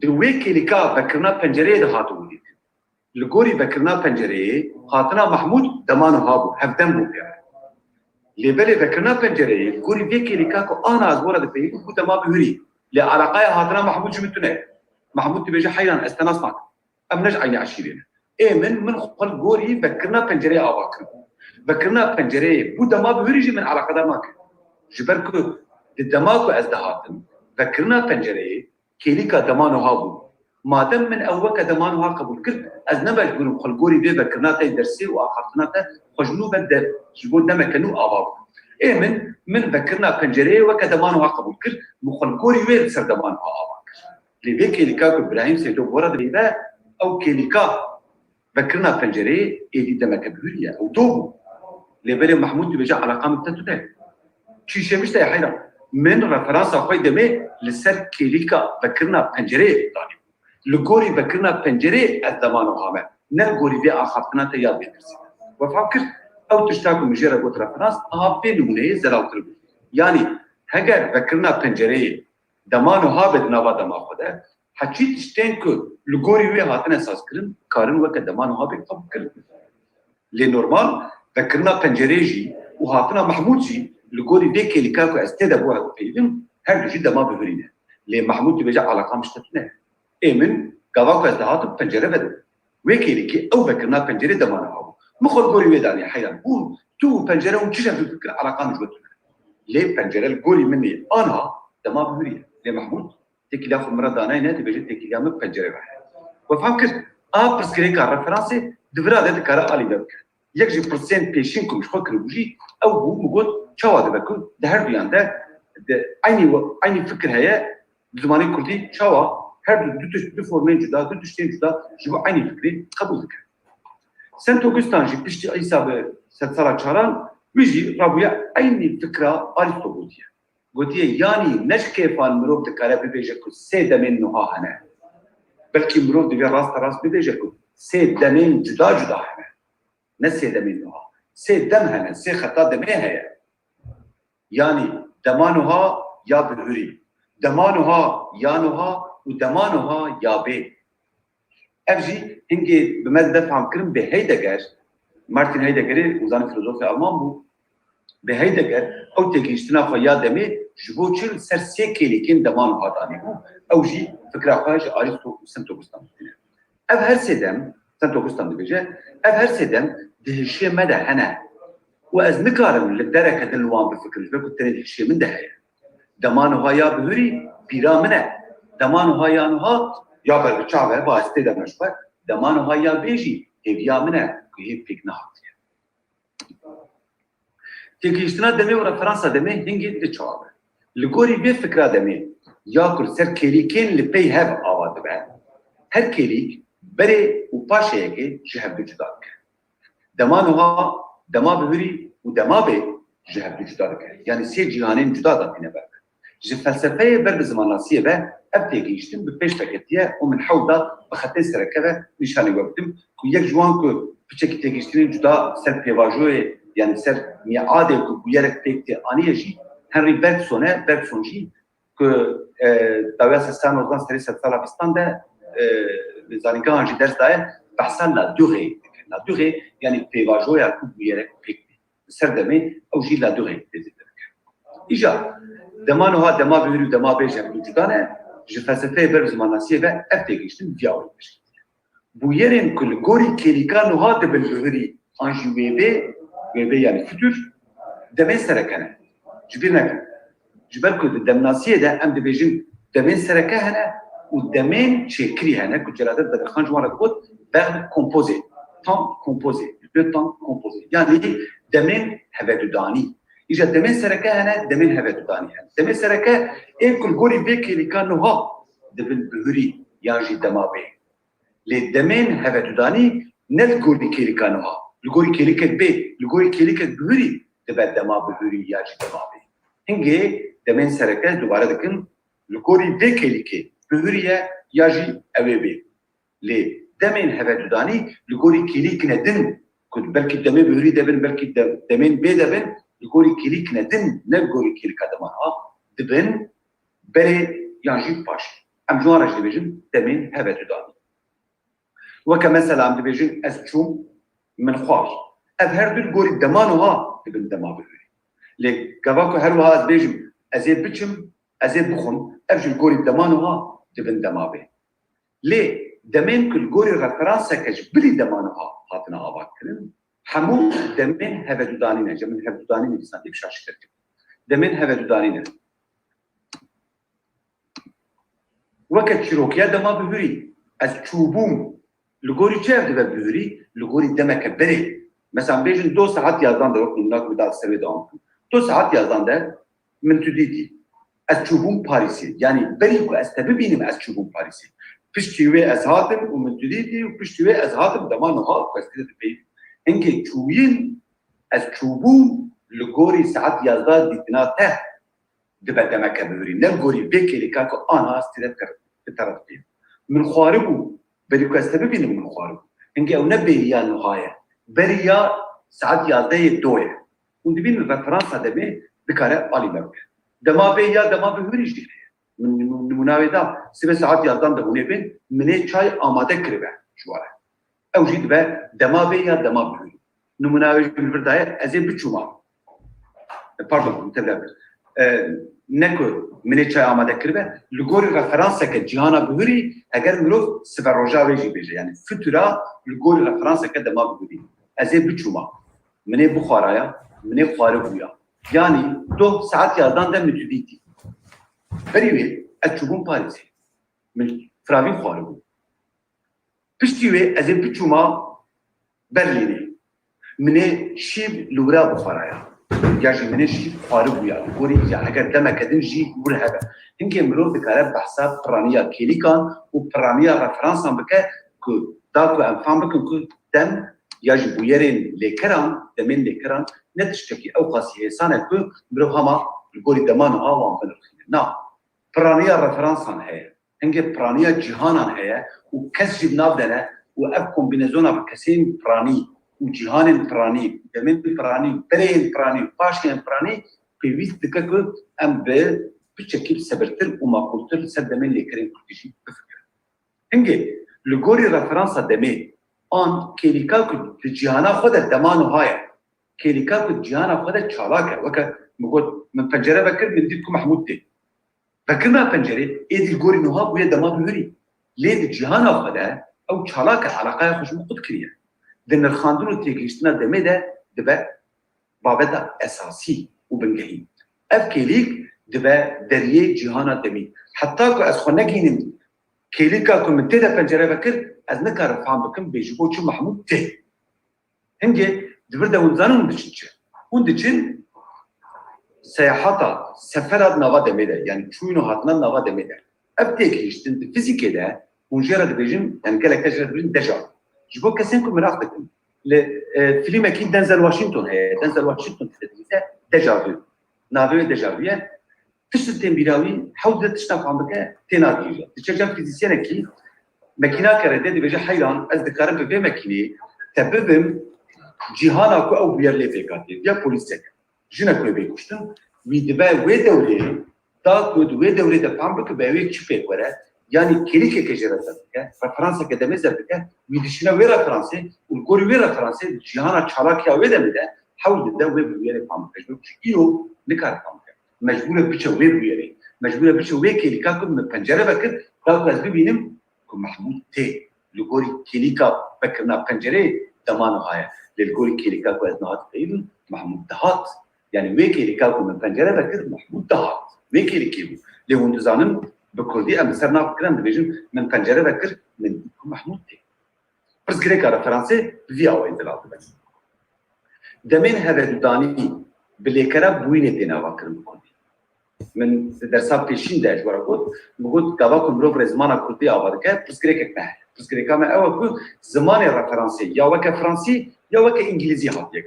S3: دوی کلیکا بکرنا پنجره ده هاتو بودید لگوری بکرنا پنجره هاتنا محمود دمانو هابو هفدن بو بیاره لیبلی بکرنا پنجره گوری بی کلیکا کو آنا از ورد پیگو بو دما بهوری لعلاقای هاتنا محمود جمتونه محمود تبیجه حیران استناس معك ام نج عینی عشیرین من خل گوری بکرنا پنجره آواکر بکرنا پنجره بو دما بهوری جی من علاقه دار ماکر جبركو الدماغ ازدهاتن فكرنا بنجري كيليكا دمانو هابو ما دام من اوكا دمانو ها قبول كرت ازنبا جبرو خلقوري بي بكرنا تاي درسي واخرتنا تا خجنو بدل جبو دما كانو اباب من بكرنا بنجري وكا دمانو ها قبول كرت مخلقوري ويل سر دمانو ها اباك لي بي كيليكا ابراهيم سيدو ورد ريبا او كيليكا بكرنا بنجري ايدي دما كبيريا او دوبو لي بري محمود بيجا على قام التتو شي شمشت يا حيران من رفرنسا خوي دمي لسر كيليكا بكرنا بنجري داني لغوري بكرنا بنجري الزمان وهامه نغوري بي اخرتنا تياد بيدرسي وفكر او تشتاكو مجرى قلت رفرنس في نمونه زراوتر يعني هجر بكرنا بنجري دمان وهابد نوا دما خوده حكي تشتنكو لغوري وي هاتنا اساس كرن كارن وك دمان وهابد قبل كرن لي نورمال بكرنا بنجري جي وهاتنا محمود جي لقولي ديك اللي كاكو استدى بوها فيلم هل جدا ما بفرينه ليه محمود تبجع على قام شتتنا من كاكو ازدهات بنجره بدل ويكي لكي او بكرنا بنجره دمانا هاو مخل قولي ويداني حيران قول تو بنجره وكيش بفكر على قام جوتنا ليه بنجره القولي مني انا دما بفرينه ليه محمود تيكي لاخو مرة داناينه تبجع تيكي لامك بنجره واحد وفكر برسكريكا رفرانسي دفرا ده كارا علي دبك يكجي برسنت بيشينكم مش فاكر بوجي او هو مقول شو دبكو ده هر بيان ده عيني فكر هي زماني كردي شو her du formen cuda, du tiştên cuda ji bo aynı fikrê qebûl dike. Sent Augustan jî piştî İsa bi sed sala çaran wî jî rabûya aynı fikra Aristo gotiye. Gotiye yanî ne ji kêfan mirov dikare bibêje ku sê demên niha hene. Belkî mirov divê rasta rast bibêje ku sê demên cuda cuda hene. Ne sê demên niha. Sê dem hene, sê xeta demê heye. Yani dema niha ya bihûrî. Dema niha ya niha û dema niha ya bê. Ev jî hingê bi me defam kirin bi Heidegger, Martin Heideggerê uzanî filozofê Alman bû. Bi Heidegger ew têgihiştina xwe ya demê ji bo çil ser sê kêlîkên dema niha danî bû. Ew jî fikra xwe ji Aristo û Sent Augustan dîne. Ev her sê dem, Sent Augustan dibêje, ev her sê dem di hişê me de hene. û ez nikarim li dereke din li wan bifikirim ve ku tenê hişê min de heye. Dema niha ya bihûrî pîra min e. Dema niha ya niha ya berbiçave bastê de meşxwe. Dema niha ya bê jî hêviya min e ku hêv pêk nehatiye. Têgihiştina demê û referansa demê hingê di çawe. Li gorî vê fikra demê ya ku ser kêlîkên li pey hev ava dibe. Her kêlîk berê û paşeyekê ji hev de cuda dike. Dema niha, dema bihûrî û dema bê ji hev de cuda dike. Yani sê cîhanên cuda datîne ber. Ji felsefeyê ber bi zimanasiyê ve ev têgihiştin bi pêş veketiye û min hewl da bi xetê sereke ve nîşanî we bidim ku yek ji wan ku piçekî têgihiştinên cuda ser pêvajoyê yani ser miadê ku bûyerek pêk tê aniye jî Henry Bergson jî ku dawiya sestan ozdan serê sed sala bîstan de li zanîngehan jî ders daye behsa la durée dike. La durée yani pêvajoya ku bûyerek pêk tê. Ser demê ew jî la durée têzî dike. İja dema niha, dema bihûrî û dema bê ji hev de cuda ne ji felsefeyê ber bi zimanasiyê ve ev têgihiştin viya wê pêş. Bûyerên ku li gorî kêlîka niha dibin bihûrî an jî wê yani fütür demên sereke ne. Ji bîr nekin. Ji ber ku di demnasiyê de em dibêjin demên sereke hene û demên çêkirî hene ku Celadet Bedirxan ji wan re got ber kompozê. Tam kompozê. Le tam kompozê. Yani demên hevedûdanî. İja demên sereke hene, demên hevedûdanî hene. Demên sereke ên ku li gorî vê kêlîka niha dibin bihûrî yan jî dema bê. Lê demên hevedûdanî ne li gorî kêlîka niha. Li gorî kêlîkek bê, li gorî kêlîkek bihûrî dibe dema bihûrî ya jî dema bê. Hingê demên sereke dubare dikin li gorî vê kêlîkê bihûrî ye ya jî ew ê bê. Lê demên hevedûdanî li gorî kêlîkine din ku belkî demê bihûrî debin, belkî demên bê debin li gorî kêlîkine din ne li gorî kêlîka dema niha dibin berê yan jî paş. Em ji wan re jî dibêjin demên hevedûdanî. Weke mesela em dibêjin ez çûm min xwar. Ev her du gorî dema niha dibin dema bihûrî. Lê gava ku her wiha ez bêjim ez ê biçim, ez ê bixwim, ev ji gorî dema niha dibin dema bê. Lê demên ku li gorî referanseke ji bilî dema niha hatine ava kirin, hemû demên hevedûdanî ne. Demên hevedûdanî nivîsan tê bişaşî derkim. Demên hevedûdanî ne. Weke çîrokiya dema bihûrî. Ez çûbûm. Li gorî çi ev dibe bihûrî? Li gorî demeke berê. Mesela bêjin 2 saat yazdan da yok nûnak bir daha servê devam kirin. 2 saat yazdan de min tu dîtî. Ez çûbûm Parîsê. Yani berî ku ez te bibînim ez çûbûm Parîsê. Piştî wê ez hatim û min tu dîtî û piştî wê ez hatim dema niha ku ez tê dibînim. Hingê çûyîn ez çûbûm li gorî saat yazda dîtina te dibe demeke bihûrî. Ne gorî vê kêlîka ku ana ez tê de bi teref bînim. Min xwaribû berî ku ez te bibînim min xwaribû. Hingê ew ne bêriya niha ye. Beriya saat yazdayê doye. Û dibîn referansa demê dikare alî beke. Dema bê ya dema bihûrî jî heye. Nimûna wê da sibê saat yazdan de hûnê bin minê çay amade kiribe ji wan re. Ew jî dibe dema bê ya dema bihûrî. Nimûna wê ji vir daye ez ê biçûma. Pardon, tevle bir. Ne ku minê çay amade kiribe li gorî referanseke cîhana bihûrî eger mirov siber roja wê jî bêje. Yani fütura li gorî referanseke dema bihûrî. Ez ê biçûma. Minê bixwaraya, minê xwaribûya. Yani 2 saat yazdan de min tu dîtî. Berî wê ez çûbûm Parîsê. Min firavî xwaribû. Piştî wê ez ê biçûma Berlînê. Minê şîv li wira bixwaraya. Ya jî minê şîv xwaribûya. Gorî ya eger demeke din jî wir hebe. هنگی مرو دکاره بحثا پرانیا کلیکان و پرانیا رفرانسان بکه که دا که انفام بکن که دم یا جبویرین لیکران دمین لیکران نتشتکی او قاسی حسانه که مرو هما لگوری دمان آوان بنرخینه نه پرانیا رفرانسان هیا هنگی پرانیا جهانان هیا و کس جب ناف دنه و اف کومبینزونا بکسین پرانی و جهان پرانی دمین پرانی برین پرانی پاشین پرانی پیوست دکه که ام به بشكل سبرتر ومعقولتر سد من اللي كريم كرتيجي بفكر هنجي لغوري رفرنسا دمي ان كيليكاكو الجهانا خد الدمان هاي كيليكاكو الجهانا خد تشالاكا وكا مقول من بنجره بكر من ديكو محمود دي بكرنا بنجره ايدي الغوري نوها ويا دمان هوري ليه الجهانا خدها او تشالاكا علاقه خوش مقد كريا دن الخاندون تيكيشتنا دمي ده دبا بابدا اساسي وبنجهي اف كيليك دبا دريه جهانا دمي حتى كو از خنگينم كيليكا كو من تدا پنجره بكر از نكار فهم بكم بيجبو چو محمود ته هنگي دبرده ونزانون دچنچه اون دچن سياحتا سفرات نوا دميده يعني چوينو هاتنا نوا دميده ابتيك هيشتن فيزيكي ده ونجرد بيجم يعني كلا كجرد بيجم دجا جبو كسنكم مراقبكم فيلم اكيد دنزل واشنطن هي دنزل واشنطن تدريسه دجا ناوي دجا تشتن بيراوي حاول تشتغل عم بك تنادي تشجع فيزيسيان كي ماكينه كرده دي بيجي حيران از دكارم به ماكينه تببم جهانا كو او بير لي فيكاتي يا بوليسك جنا كو بيكشتن ويدبا وي دوري دا كو وي دوري ده فهم بك باوي تشفي ورا يعني كليكه كجراتك فرنسا كدمه زبك ويدشنا ويرا فرنسا والكوري ويرا فرنسا جهانا تشالاك يا ودا بدا حاول ده وي بير فهم بك يو لكار فهم مجبوره بچوي بيري مجبوره بچوي كليكا كو من پنجره بكر دا بس ببينم كو محمود تي لغوري كليكا بكرنا پنجره دمانو هاي للغوري كليكا كو ازنات قيل محمود دهات يعني وي كليكا كو من پنجره بكر محمود دهات وي كليكيو لهون زانم بكردي ام سرنا بكرم بيجن من پنجره بكر من محمود تي بس غريكا فرنسي فياو انتلال بس دمين هذا داني بليكرا بوينه تنا واكرم بكردي من درسا پیشین داشت ورا بود گاوا کمرو رزمانا کردی آورد که پسکریک نه پسکریک ما اول کو زمان رفرانسی یا وک فرانسی یا وک انگلیسی هات یک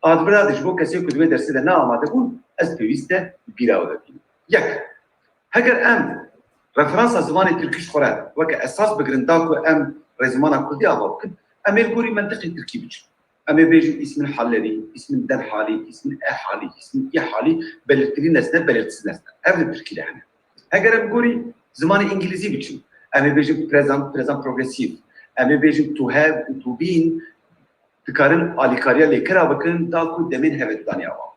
S3: آد برادش بو کسی کو دوی درس ده نه آماده بود از پیوسته بیراو دادیم یک اگر ام رفرانس زمان ترکیش خورد وک اساس بگرندا کو ام رزمانا کردی آورد که امیر گوری منطقی ترکی بچ أما بيجي اسم الحلري، اسم الدن حالي، اسم الأ حالي، اسم الإ حالي، بلغتري نسنة بلغتس نسنة، هذا التركي لحنا. هكذا بقولي زمان إنجليزي بتشو، أما بيجي present progressive، أما بيجي to have و to be، تكارن عليكاريا لكرا بكن تاكو دمين هذا الدنيا واو.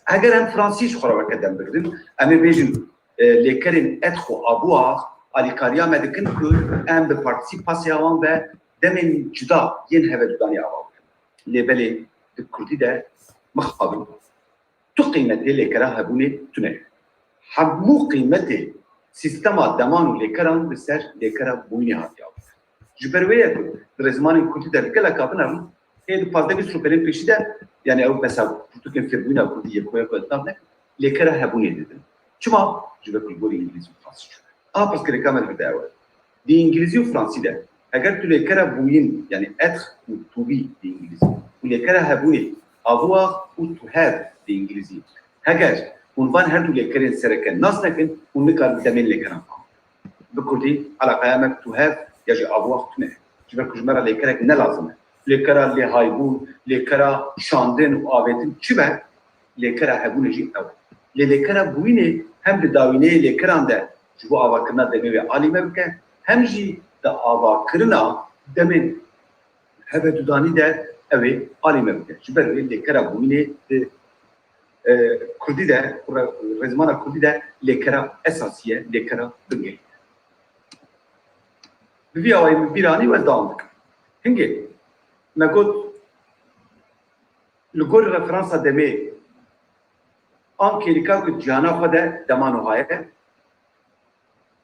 S3: هكذا هم فرنسيش خرا بكدم بردن، أما بيجي لكرن أدخو أبوه عليكاريا ما دكن كل أم بparticipation و دمين جدا ين هذا الدنيا واو. لبلي الكردي ده مخابل تو قيمته لكرا هبوني تنه حمو قيمته سيستما دمانو لكرا بسر لكرا بويني هاتيا جبرويه كو درزمان الكردي ده كلا كابنا هي دو فازده بيسرو بلين بيشي ده يعني او مثلا تو كان في بوينه كردي يكويا كو لكرا هبوني ددن چما جبر البوري انجليزي وفرنسي بس كده كامل بدايه دي انجليزي وفرنسي ده اگر تو لكرا بوين يعني اتخ تو بي دي انجليزي ولكرا هبوني avoir ou to have دي انجليزي هاجر ونفان هردو لكرين سركن ناس لكن ونكر دمين لكرا بكردي على قيامك to have يجي avoir تنه جبر كجمرة لكرا نلازمه لكرا اللي هايبون لكرا شاندن وآبتن شبه لكرا هبوني جي أول لكرا بوينه هم بداوينه لكرا ده جبو آواكرنا دمي عالمه بك هم جي دا آواكرنا دمين هبه دوداني ده اوه عالمه بك جبر لكرا بوينه كردي ده رزمان كردي ده لكرا اساسيه لكرا بنجي بفي اوه بيراني والدامك هنجي ما قلت لقول رفرانسا دمي آن كيليكا كو جهانا خدا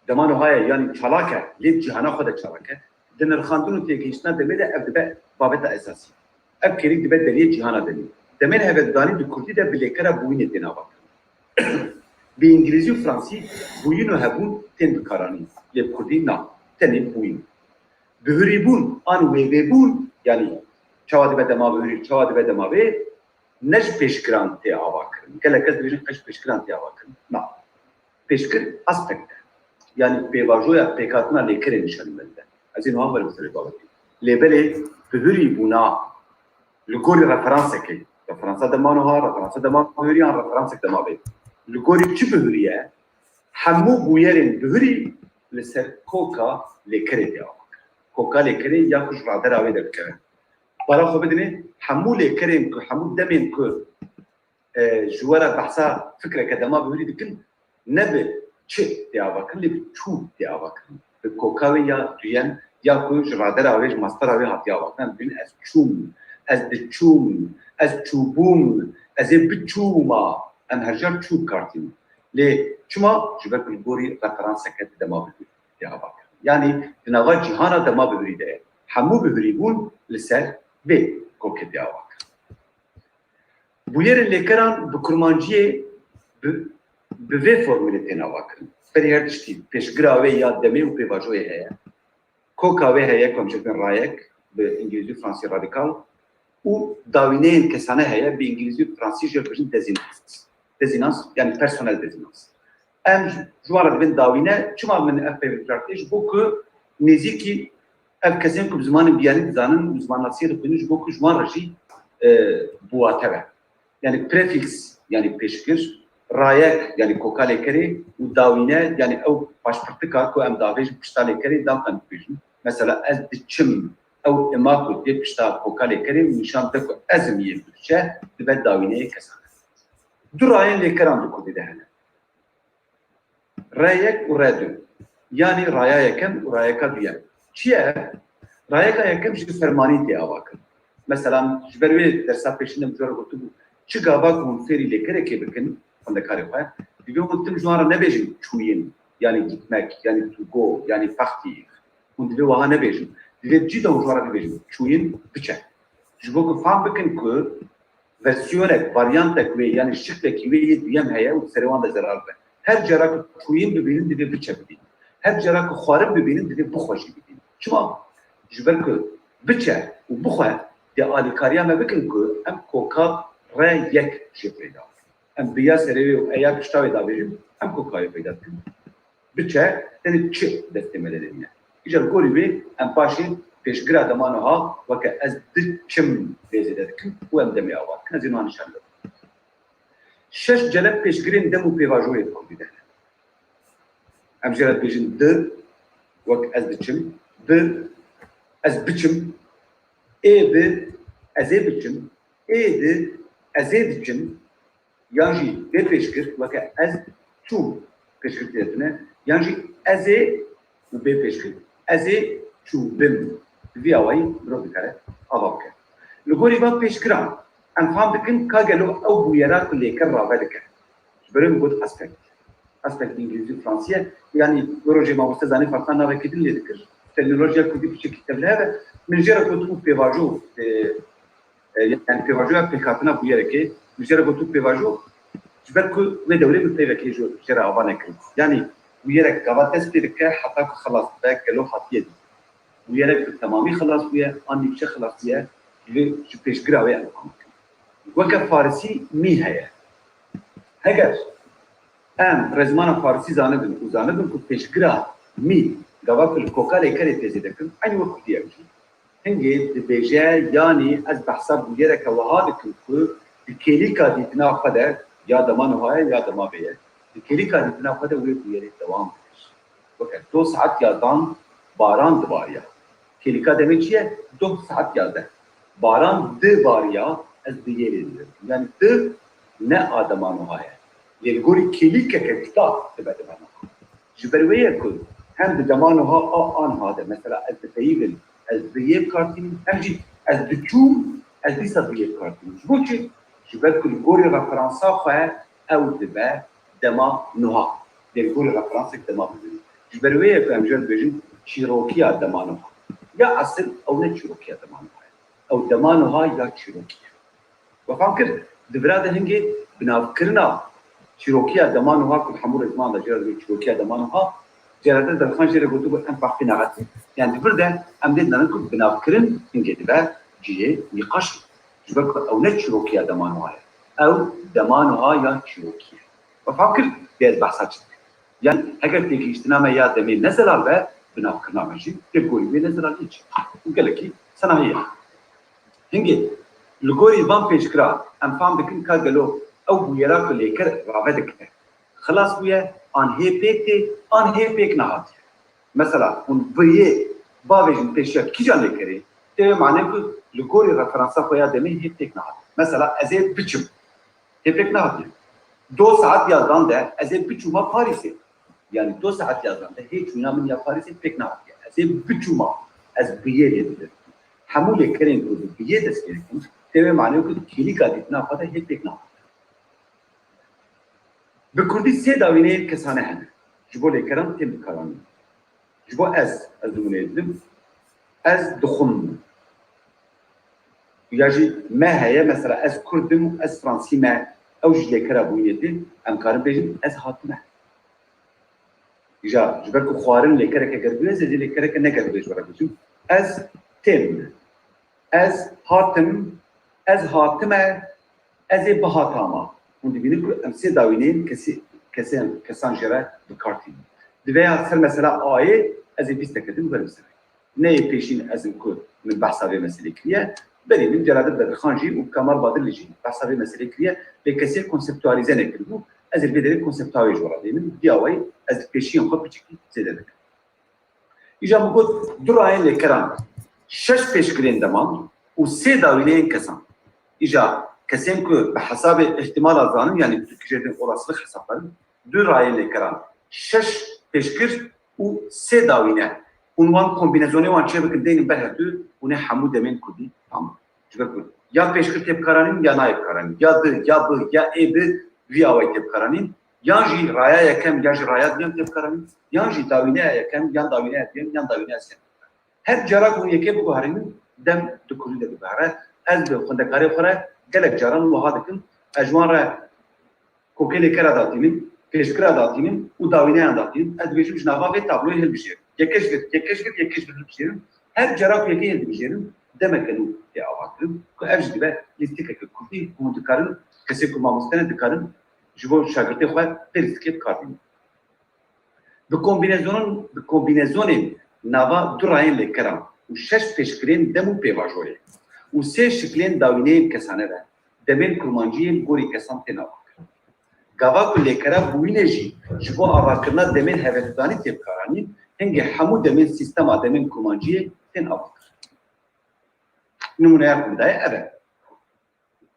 S3: دمانو هاي يعني چالاكه ليه جهانا خدا چالاكه دن الخاندون تيكيشنا دمي ده ابدبا بابتا اساسي اب كيليك دبا دليه جهانا دمي دمين هبه داني دو كردي ده بليكرا بوينه دينا بإنجليزي وفرنسي بوين وهبون تين بكاراني لبكردي نا تنين بوين بهريبون آن ويبون يعني شوادي بدا ما بهري شوادي بدا ما بي نج بيشكران تي آواكرن كلا كز بيجن قش بيشكران تي آواكرن نا بيشكر أسبكت يعني بيواجويا بيكاتنا لكرن نشان بلده أزين هم بالمثل بابتي لبلي بهريبونا لغوري رفرانسكي رفرانسا دمانوها رفرانسا دمان بهريان رفرانسك دما بي لغوري چی بهریه همو بویرین بهری لسر کوکا لکره دیا کوکا لکره یا کش رادر آوی دکره برای خو بدنی همو لکرین که همو دمین که جوارا بحثا فکر کدما بهری دکن نبه چه دیا وکن لب چوب دیا وکن به کوکا یا دوین یا کش رادر آویج ماستر آوی هاتیا وکن بین از چوم از دچوم از چوبوم از بچوما ام هرجار چوب کارتیم لی چما جبر الگوری رفرانس کت دما بهری یا باک یعنی نوا جهان دما بهری ده همو بهری بون لسر و کوکت یا باک بویر لیکران بکرمانجی به فرموله تنا باکن پریار تشتی پیشگراوی یا دمی و پیواجوی هیا کوکاوی هیا کمشتن رایک به انگلیسی فرانسی رادیکال و داوینه کسانه هیا به انگلیسی فرانسی جبرین دزینانس yani personel dezинans. Em jwara dibin dawîne çima min ev peyvîrartê ji bo ku nêzîkî ev kesên ku bi zimanên biyanî dizanin zimanasiyê dixwînin ji bo ku ji wan re jî buwate be. Yani prefix yani pêşkir, rayek yani koka lêkerê û dawîne yani ew paşpirtika ku em davêjin pişta lêkerê dam em dibêjin. Mesela ez diçim ew ema ku dê pişta koka lêkerê û nîşan de ku ez im yê biçe dibe dawîneyê kesan. دو رایان لیکران دو کدی دهنه رای یک و رای دو یعنی رای یکم و رای یک دویم چیه؟ رای یکم جی فرمانی دی آوا کن مثلا جبروی درسا پیشنده مجرد گفتو بود چی گاوا کن فری لیکره که بکن خندکاری خواه دیگه گفتم جوارا نبیجیم چوین یعنی گitmek yani to go yani fakti und دیگه وها نبیجیم دیگه جیدا جوارا نبیجیم چوین بچه جبو که فهم بکن که versiyonek, varyantek ve yani şıkdaki ve diyem heye u servan da zarar be. Her carak kuyun bibinin dibe biçe bidin. Her carak xwarib bibinin dibe buxoşi bidin. Çima jiber ku biçe u buxe de alikariya me bikin ku em koka re yek şey peyda. Em biya serevi u eya piştavi da verim em kokayı peyda kin. Biçe yani çi destemelerine. İcar gori ve em paşi پیشگرا دمانو ها وکه از دچم بیزیده دکن و ام دمی آواد کنه زینوان نشان داد شش جلب پیشگرین دمو پیواجوی کردی ده ام جلب بیجن د وک از دچم ب از بچم ای ب از ای بچم ای د از ای دچم یانجی به پیشگر وکه از تو پیشگر دیدنه یانجی از ای و به پیشگر از ای تو بم ویاوی برو بکره آواب کرد. لگوری با پیشگران انفهم دکن که گلو او بویرا کلی کر راوه دکن. بریم بود اسپکت انگلیسی فرانسیه یعنی روزی ما مستزانی فرسان ناوه کدیل لیدکر. تکنولوژیا کدی پیش کتاب لهه من جرا گفتم پیواجو yani پیواجو اپلیکاتنا بویره که من جرا گفتم پیواجو جبر کو و دوله متفق کیجو جرا آبانه کرد. yani بویره کاواتس پیرکه حتی خلاص ده کلو حتیه ويرك بالتمامي خلاص ويا اني بشي خلاص ويا جو بيشغرا ويا وكا فارسي مي هيا هكذا ام رزمان فارسي زاندن وزاندن كو بيشغرا مي غواك الكوكا ليكري تزيدكم اني وقت ديالجي هنجي دبيجا يعني از بحسب ويرك وهادك كو بكيليكا ديتنا قدر يا دمان هاي يا دما بيه بكيليكا ديتنا قدر ويرك دوام وكا 2 ساعات يا دان باران دواريا کلیکا demek چیه؟ 2 saat geldi. Baran de var ya az diye edilir. Yani de ne adamanu haya. Yelgori kelika kekta tebede bana. Jiberveye kul. Hem de zamanu ha an hada. Mesela az teyibin az diye kartın hem de az düşum az disa diye kartın. Bu ki jiber kul gori referansa ha ev tebe dema nuha. Yelgori referansa dema. Jiberveye kul amjad bejin çirokiya demanu. یا اصل او نه چروکیه دمانوها او دمانوها یا چروکیه و فهم کرد دبرا ده هنگی بناو کرنا چیروکیا دمانوها که همون زمان داشت چیروکیا دمانوها جرأت در خان جرأت گفتو ام فقط نقطی یعنی برده ام دید نرن که بنافکرین اینجا دیگر جیه نقاش جبر او نه چیروکیا دمانوها او دمانوها یا چیروکیا و فکر بیاد بحثات yani eğer ki iştiname ya demeyi nezalar ve bınafkırna mecid tepkoyu ve nezalar hiç. Gel ki sanayiye. Hingi lugori van peşkira em fam dikin ka gelo ev bu yera ku leker rave dikne. Xalas bu ye an hepek nahat. Mesela un biye bavejin peşya kijan lekeri te mane ku lugori referansa koya demeyi hepek nahat. Mesela ezet biçim hepek nahat. 2 saat yazdan da ezet biçuma Paris'e yani 2 saat yazdan da hiç uyanamın ya Paris'e pek nahat. Ezet biçuma ez biye edilir. همون لیکرین رو بیه دست گرفتیم تیمه معنی که کلی کادیت نافده هیچ یک نافده. به کردی سه داوینه کسانه هنه. جبو لیکران تیم بکارانی. جبو از نمونه edeyim. از دخون. یاجی ما هیا مثلا از کردم از فرانسی ما اوج لیکرا بوینیتی امکان بیشتر از هاتمه. یا جبر کو خوارن لیکره که گردونه زدی لیکره که نگرد بیشتر بچیم. از تیم. از هاتمه از بهاتاما اون دیگه امسی داوینین کسان جرا بکارتیم دوی اصل مثلا آیه از بیست کدیم برسه نه پیشین از این کو من بحثای مسئله کلیه بریم جرادت در خانجی و کمال بادر لیجی بحثای مسئله کلیه به کسی کنسپتوالیزه نکردو از البدری کنسپتواری جورا دیم دیاوی از پیشین خود بچکی زیاده ایجا میگه دو راه لکران 6 پیشگیرین دمان و 3 داوینه کسان. ایجا کسیم که به حساب احتمال ازانم یعنی تکیجن olasılık hesapları 2 rayeli karan 6 پیشگیر و 3 داوینه. Unvan kombinasyonu var çe bakın deyin beherdü bunu hamu demen kudi tamam. Çünkü ya پیشگیر tep karanin ya naib karanin ya d ya b ya e b via tep karanin ya ji raya yakem ya ji raya diyen tep karanin ya ji davine yakem ya davine diyen ya davine sen. Her jarak bu yeke bu harinin dem dukulu de bahara az de xondakari xora gelek jaran bu hadikin ajwara kokele kara datinin peşkira datinin u davine datinin az bejim jnava ve tabloyu helbişir helbişir her jarak yeke helbişir demek ki ya avakın ku evj dibe listik ki kurdi muntikarin kese ku mamustene dikarin jibo şagirte xwa periskep kardin bu kombinasyonun nava durayın lekram u 6 peşkirin demu pevajoye u 3 şeklin davine kesane ve demen kurmancıyın gori kesan tenava gava ku lekra bu ineji jibo avakırna demen hevetdani tepkarani henge hamu demen sistema demen kurmancıye tenava numune yapın da evet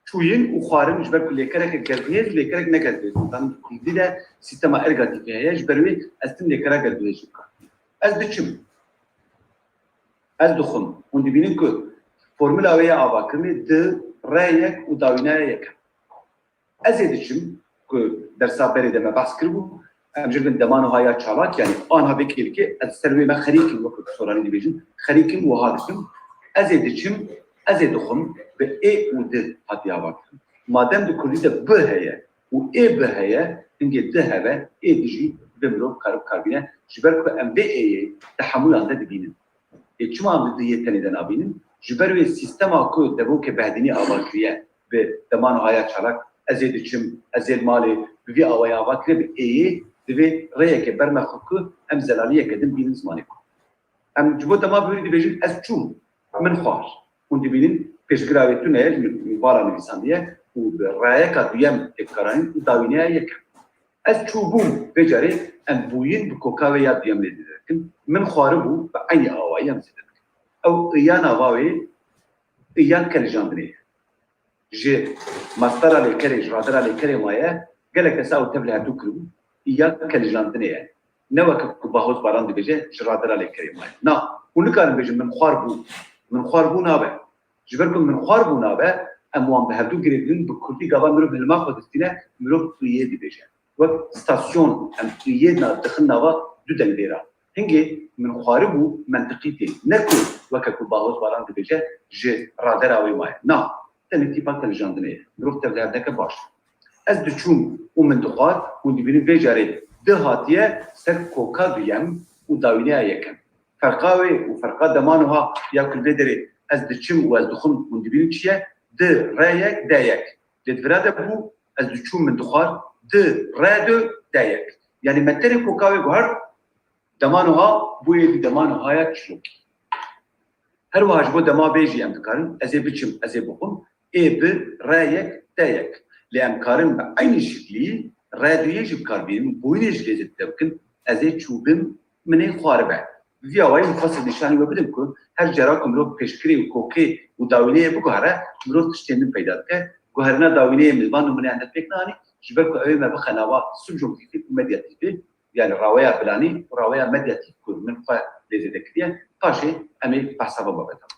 S3: çuyun u xarin jber ku lekra ke geldiye lekra ne geldiye dan kuldi de sistema ergati ya jberwi astin lekra geldiye az biçim az dukhun und binin ku formula ve avakını de rayek u davinayek az edişim ku dersa beri deme baskırbu amjirden damanu haya çalak yani ana bekir ki az serve me kharikim vakit sorani dibijin kharikim u hadisim az edişim az dukhun ve e u de hadi avak madem de kulli de b heye u e b heye inge de heve e diji bemro karab karbine jiber ku em be e tahammül anda dibinin چما مدیه تنیدن آبینیم جبر و سیستم آکو دبو که بعدینی آواکیه به دمان آیا چالک ازید چم ازید مالی بی آوای آواکیه به ایه دوی ریه که برم خکو ام زلالیه کدیم بینیم زمانی کو ام جبو دما بوری بیشین از چون من خوار اون دیبینیم پیشگراوی نه والا نویسندیه و به ریه کدیم افکارانی داوینه یک از چوبون بجاری ام بوین بکوکاوی یاد دیم لیدیده من خواربو به عین آوایی هم زیده او ایان آواوی ایان کلیجاندنی جه مستر علی کلی جرادر علی کلی مایه گله کسا او تبله دو کرو ایان کلیجاندنیه نه وقت باهوز باران دیگه جرادر علی کلی مایه نه اون کار بیچه من خواربو نابه جبرکم من خواربو نابه اموان به هر دو گریدن به کردی گاوا مرو بلما خودستینه مرو تویه دیگه وقت استاسیون ام تویه نا دخل نوا دو دنبیرا هنگی من خواربو منطقیتی نکو وقت باهوز باران دیگه جه رادر آوی مایه نه تنی تیپا کلیجاندنیه مرو تبله دکه باش از دچوم و من دخواد و دبینی بجاری ده هاتیه سر کوکا دویم و داوینه یکم فرقاوی و فرقا دمانوها یا کل بدری از دچم و از دخون و دبینی چیه ده رایک ده یک لدفراده بو از دچوم من دخواد ده رادو ده یک یعنی متری کوکاوی گوهر دمانوها بوی دمانوها یک چلوکی هر واحد بود دما بیجی امکارن ازی بچم ازی بخون به رایک دایک لامکارن به عین شکلی رادیوی جب کاربیم بوینش لذت دبکن ازی چوبم منی خواربه ویاوی مفصل نشانی و بدم که هر جراکم رو پیشکری و کوکی و داوینه بگوهره مرو تشتیم پیدا که گوهرنا داوینه مزبان من عندك بکنانی جبر که اوی ما بخناوا سبجکتیف مدیاتیف yani ravaya bilani ravaya medyatif kur min fa lezedekriye paşe emek bahsaba babetam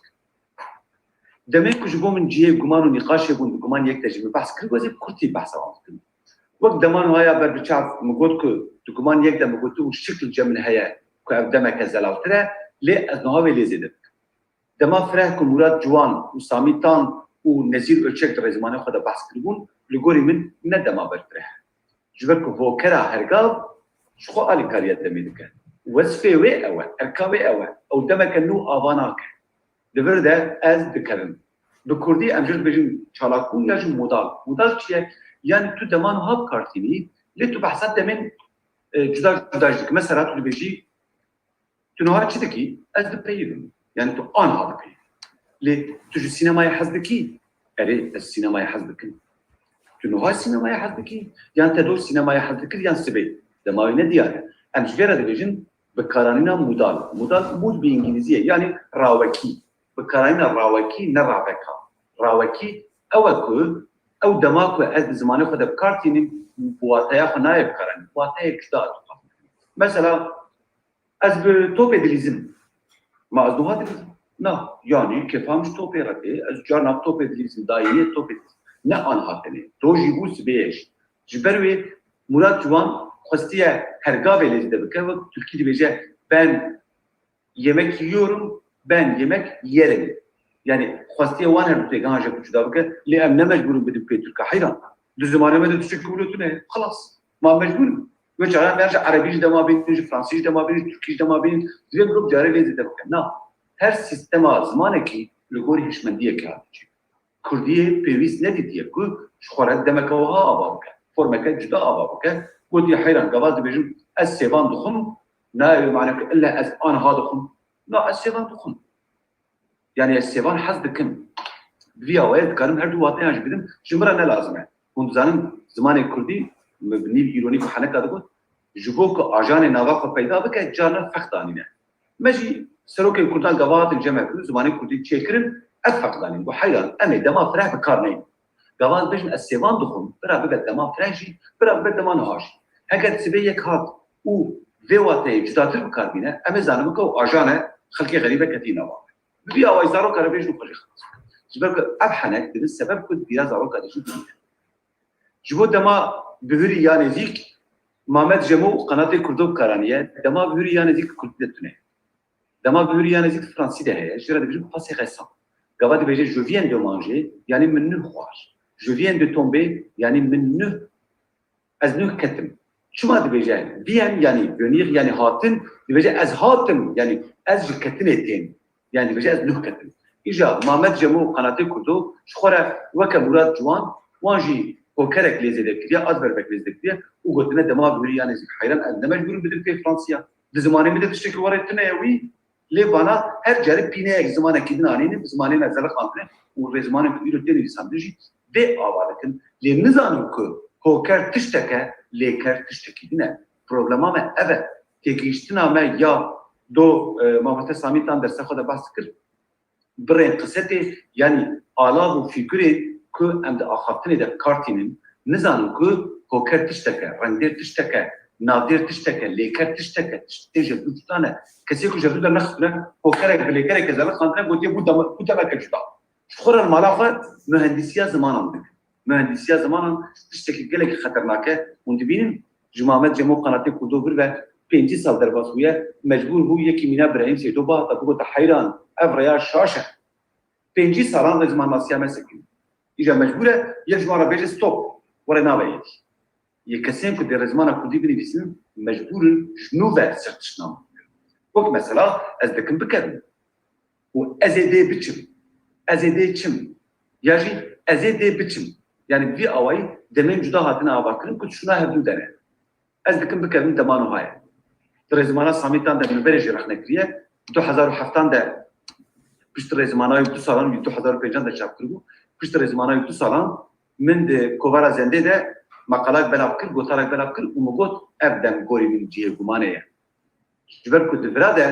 S3: demek ki bu min ciye guman و نقاش bun guman yek tecrübe bahs kır gozi kurti bahsaba mümkün وقت دمان هایا بر بچاف مگود که دکمان یک دم مگود تو شکل جمع هیا که ابدمه کزلالتره لی از نهاوی لیزیده دما فرح که مراد جوان و سامیتان و نزیر ölçek در زمانه خود بحث کردون لگوری من نه دما بر فرح جبر که وکرا هرگاو شخو آلی کاریت دمیده که وصفه وی اوه ارکاوی اوه او دمک نو آوانا که دور ده از دکرم به کردی امجد بجن چالاکون یا جن مودال چیه؟ یعنی تو دمان هاب کارتینی لی تو بحثات دمین جدا جداجدک مثلا تو بجی تو نوها چی دکی؟ از دپیدم یعنی تو آنها دکی لی تو جو سینمای حز دکی اره از سینمای حز دکن تو نوها سینمای حز دکی یعنی تا دو سینمای حز دکر یعنی سبی دماغی ندیاره امجگره دیویژن به کارانینا مودال مود به انگلیزیه یعنی راوکی به کارانینا راوکی نه راوکی او دماغ از زمانه خود بکارتینیم بواتایا خو نایب کارن بواتایا کشتا مثلا از به توپ دلیزم ما از دوها دلیزم نه یعنی که فهمش توپی رده از جانا توپ دلیزم داییه توپ دلیزم نه آنها کنه تو جیبوس بیش جبروی مراد جوان خواستیه هرگاه لیزده بکر و ترکی بیجه ben yemek yiyorum ben yemek yerim yani خواستیه وان هر دوتای گاهاجه کچدا بکر لی ام نمجبورم بدیم که ترکا حیران دو زمانه مده تشکر بلوتونه خلاص ما مجبورم و چرا برجع عربیش دما بینید فرانسیش دما بینید ترکیش دما بینید دیگه گروپ جاری لیزده بکر نه هر سیستم زمانه کی لگوری هشمندیه که هاتیچی کردیه پیویست ندیدیه که شخورت دمکه وها آبا بکر فرمکه جدا آبا بکر قلت يا حيران قبض بيجم السيفان ضخم لا معنى الا از انا ضخم لا السيفان ضخم يعني السيفان حسب كم فيا ويد كانوا هردو واطيان جبدم جمره انا لازمه كنت زانم زمان الكردي مبني الايروني وحنكه دغ جبوك اجان نواق پیدا بك جانا فقدانينه ماشي سروك الكردان قبات الجمع زمان الكردي تشكرن افقدانين وحيران انا دما فرح بكارني قبات بيجن السيفان ضخم برا بقى دما فرحجي برا بقى دما نهاجي اگر سبی یک هات او ویواته جداتر بکاربینه اما زنم که آجانه خلقی غریبه کتی نوام بیا آواز دارو کاره بیش نخوشی خلاص جبر که ابحنک دل سبب کد بیرا زارو کاره شد جبو دما بهوری یا نزیک محمد جمو قنات کردو کارانیه دما بهوری یا نزیک کردتونه دما بهوری یا نزیک فرانسی ده هست جرا دیجم پاسی خیسان گواد بیجه جو وین دو مانجه یعنی من نه خواهش جو وین دو تومبه یعنی من نه از نه کتم شما دبیجه بیان یعنی بنیر یعنی هاتن دبیجه از هاتم یعنی از کتنتین یعنی دبیجه از نه کتن ایجا محمد جمو قناته کردو شخوره وکه مراد جوان وانجی وکرک لیزده کریه از بربک لیزده کریه او گوتنه دماغ بری یعنی زی حیران از نمجبور بدل پی فرانسیا ده زمانه میده تشکل وارتنه یوی لی بانا هر جاری پینه یک زمانه کدن آنینه زمانه نزل خانده و به زمانه ایرو تیری سامدجی به آوالکن لی نزانم که هوکر تشتکه لیکر تشتکی دینه پروبلما ما اوه تکیشتنا ما یا دو محمد سامیتان درس خود بحث کرد برین قصته یعنی آلاب و فیگوری که ام ده آخافتنی ده کارتینن نزانو که هوکر تشتکه رنگدیر تشتکه نادر تشتکه لیکر تشتکه تشتیجه دوستانه کسی که جدو در نخستونه هوکرک بلیکرک ازاله خاندنه گوتیه بوده بکه جدا شخور الملاقه مهندسیه زمان آمده مهندسیه زمانان تشتکی گله خطرناکه اون دبینیم جماعت جمع قناتی کردو بر و 5 سال در واسویه مجبور هو یکی مینا ابراهیم سیدو با تا بگو تا حیران افریا شاشه 5 سالان زمان ناسیه مسکین ایجا مجبوره یک جمعه بیش استوب ولا نابي يكسين كده رزمانا كودي بني بيسن مجبور جنوبه سرتشنام وقت مثلا أزدكم بكذا وأزيدي بتشم أزيدي تشم يجي أزيدي بتشم يعني في أوي دمين جدا هاتنا أباكرين كنت شنا هبدو دنا أزدكم بكذا دمانو هاي رزمانا ساميتان ده من بريج رح نكريه 2007 ده پشت رزمانا 2 سالان 2005 ده چاپ کردو پشت رزمانا 2 سالان من ده کوبارا زنده ده مقالات بلاب کرد گوتارک بلاب کرد و مگوت ابدم گوری من جیه گمانه جبر کد فراده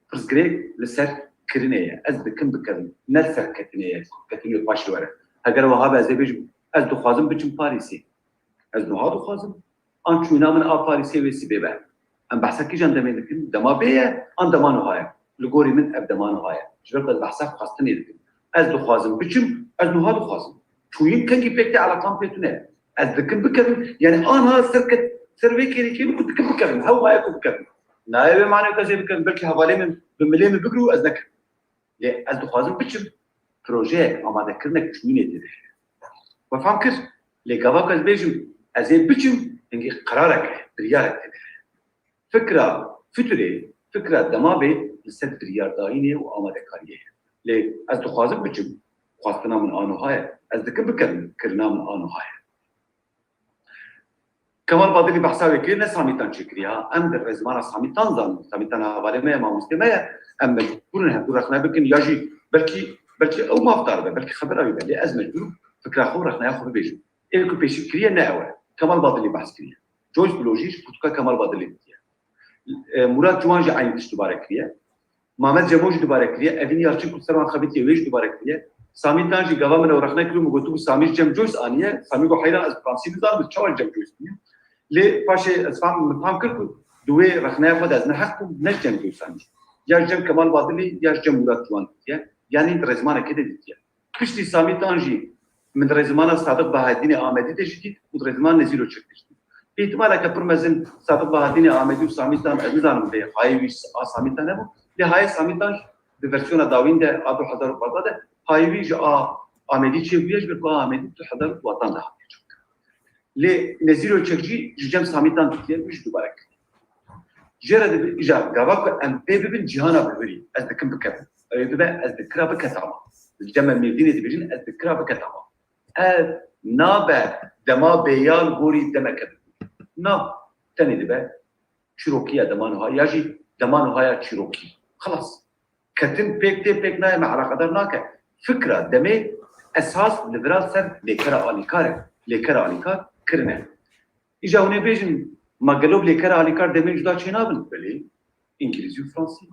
S3: پرسگری لسر کرینه از دکم بکردم نلسر کتنه کتنه باش وره اگر وهاب از بیج از دو خوازم بچم پاریسی از نو ها دو خوازم آن چونا من آ پاریسی و سی ببر ام بحثا کی جان دمین دکم دما بیه آن دمانو های لگوری من ابدمانو های جبر کد بحثا خواستنی دکم از دو خوازم بچم از نو ها دو خوازم چوین کنگی پکت على کامپیتونه از دکم بکردم یعنی آنها سروی کری که بکن دکم بکردم هوا یکو بکردم نایب معنی کسی بکردم بلکه حوالی من بملی من بگرو از نکردم لی از دو خوازم بچم پروژه آماده کرنه چوینه دیده و فهم کرد لی گاوا کس بیجم از این بچم هنگی قرارک بریارک دیده فکره فکره دماغی لسر بریارداینه و آماده کاریه لی از دو خوازم بچم خواستنا من آنو های از دکم بکردم کرنا من آنو های كمال باضلي بحسابي كي ساميتان شكريها ام در رزمانا ساميتان زان ساميتان هوالي ما مستمع ام مجبور نهدو رخنا بكن ياجي بلكي او ما افطار بلكي خبر ابي بالي ازمه مجبور فكره خو رخنا ياخذ بيجي ايكو بيشي كريا ناوى كمال باضلي بحث كريا جوج بلوجيش بوتكا كمال باضلي مراد جوانجي عين تشتبارك كريا محمد جموج دوباره كريا افين يارچي كسران خبيتي ويش دوباره كريا ساميتان جي غوا من ورخنا كلو مغوتو سامي جمجوز انيه سامي جو حيران از فرانسي نظام بتشاول جمجوز لي باشي فهم كركو دوي رخنا خد از نحكم نجم جوسان يا جم كمال باطلي يا جم مراد جوان يعني رزمانه كده ديتيا كشتي سامي تانجي من رزمانه صادق بهادين احمدي دجدي ورزمان نزيلو تشكتي احتمال كبرمزن صادق بهادين احمدي وسامي تان ازان به هاي ويس سامي تان ابو لي هاي سامي تان بفيرسيون داوين ده ابو حضر بغداد هاي ويج احمدي تشيبيج بقى احمدي حضر وطن ده لي نزيلو تشكجي جم ساميتان تكير مش دوبارك جرد اجا غابك ام بيبن جهانا بوري از دكم بكم يبقى از دكرا بكتاما الجمع مدينه دبيجن از دكرا بكتاما نابا دما بيان غوري دمك نا تاني دبا شروكيا دمانها ياجي دمانها شروكي خلاص كتم بيك ناي مع قدرناك فكره دمي اساس ليبرال سر لكرا اليكار كرنا اجا هنا بيجن ما قالوا لي كرا اليكار دمين جدا تشينابل بلي انجليزي وفرنسي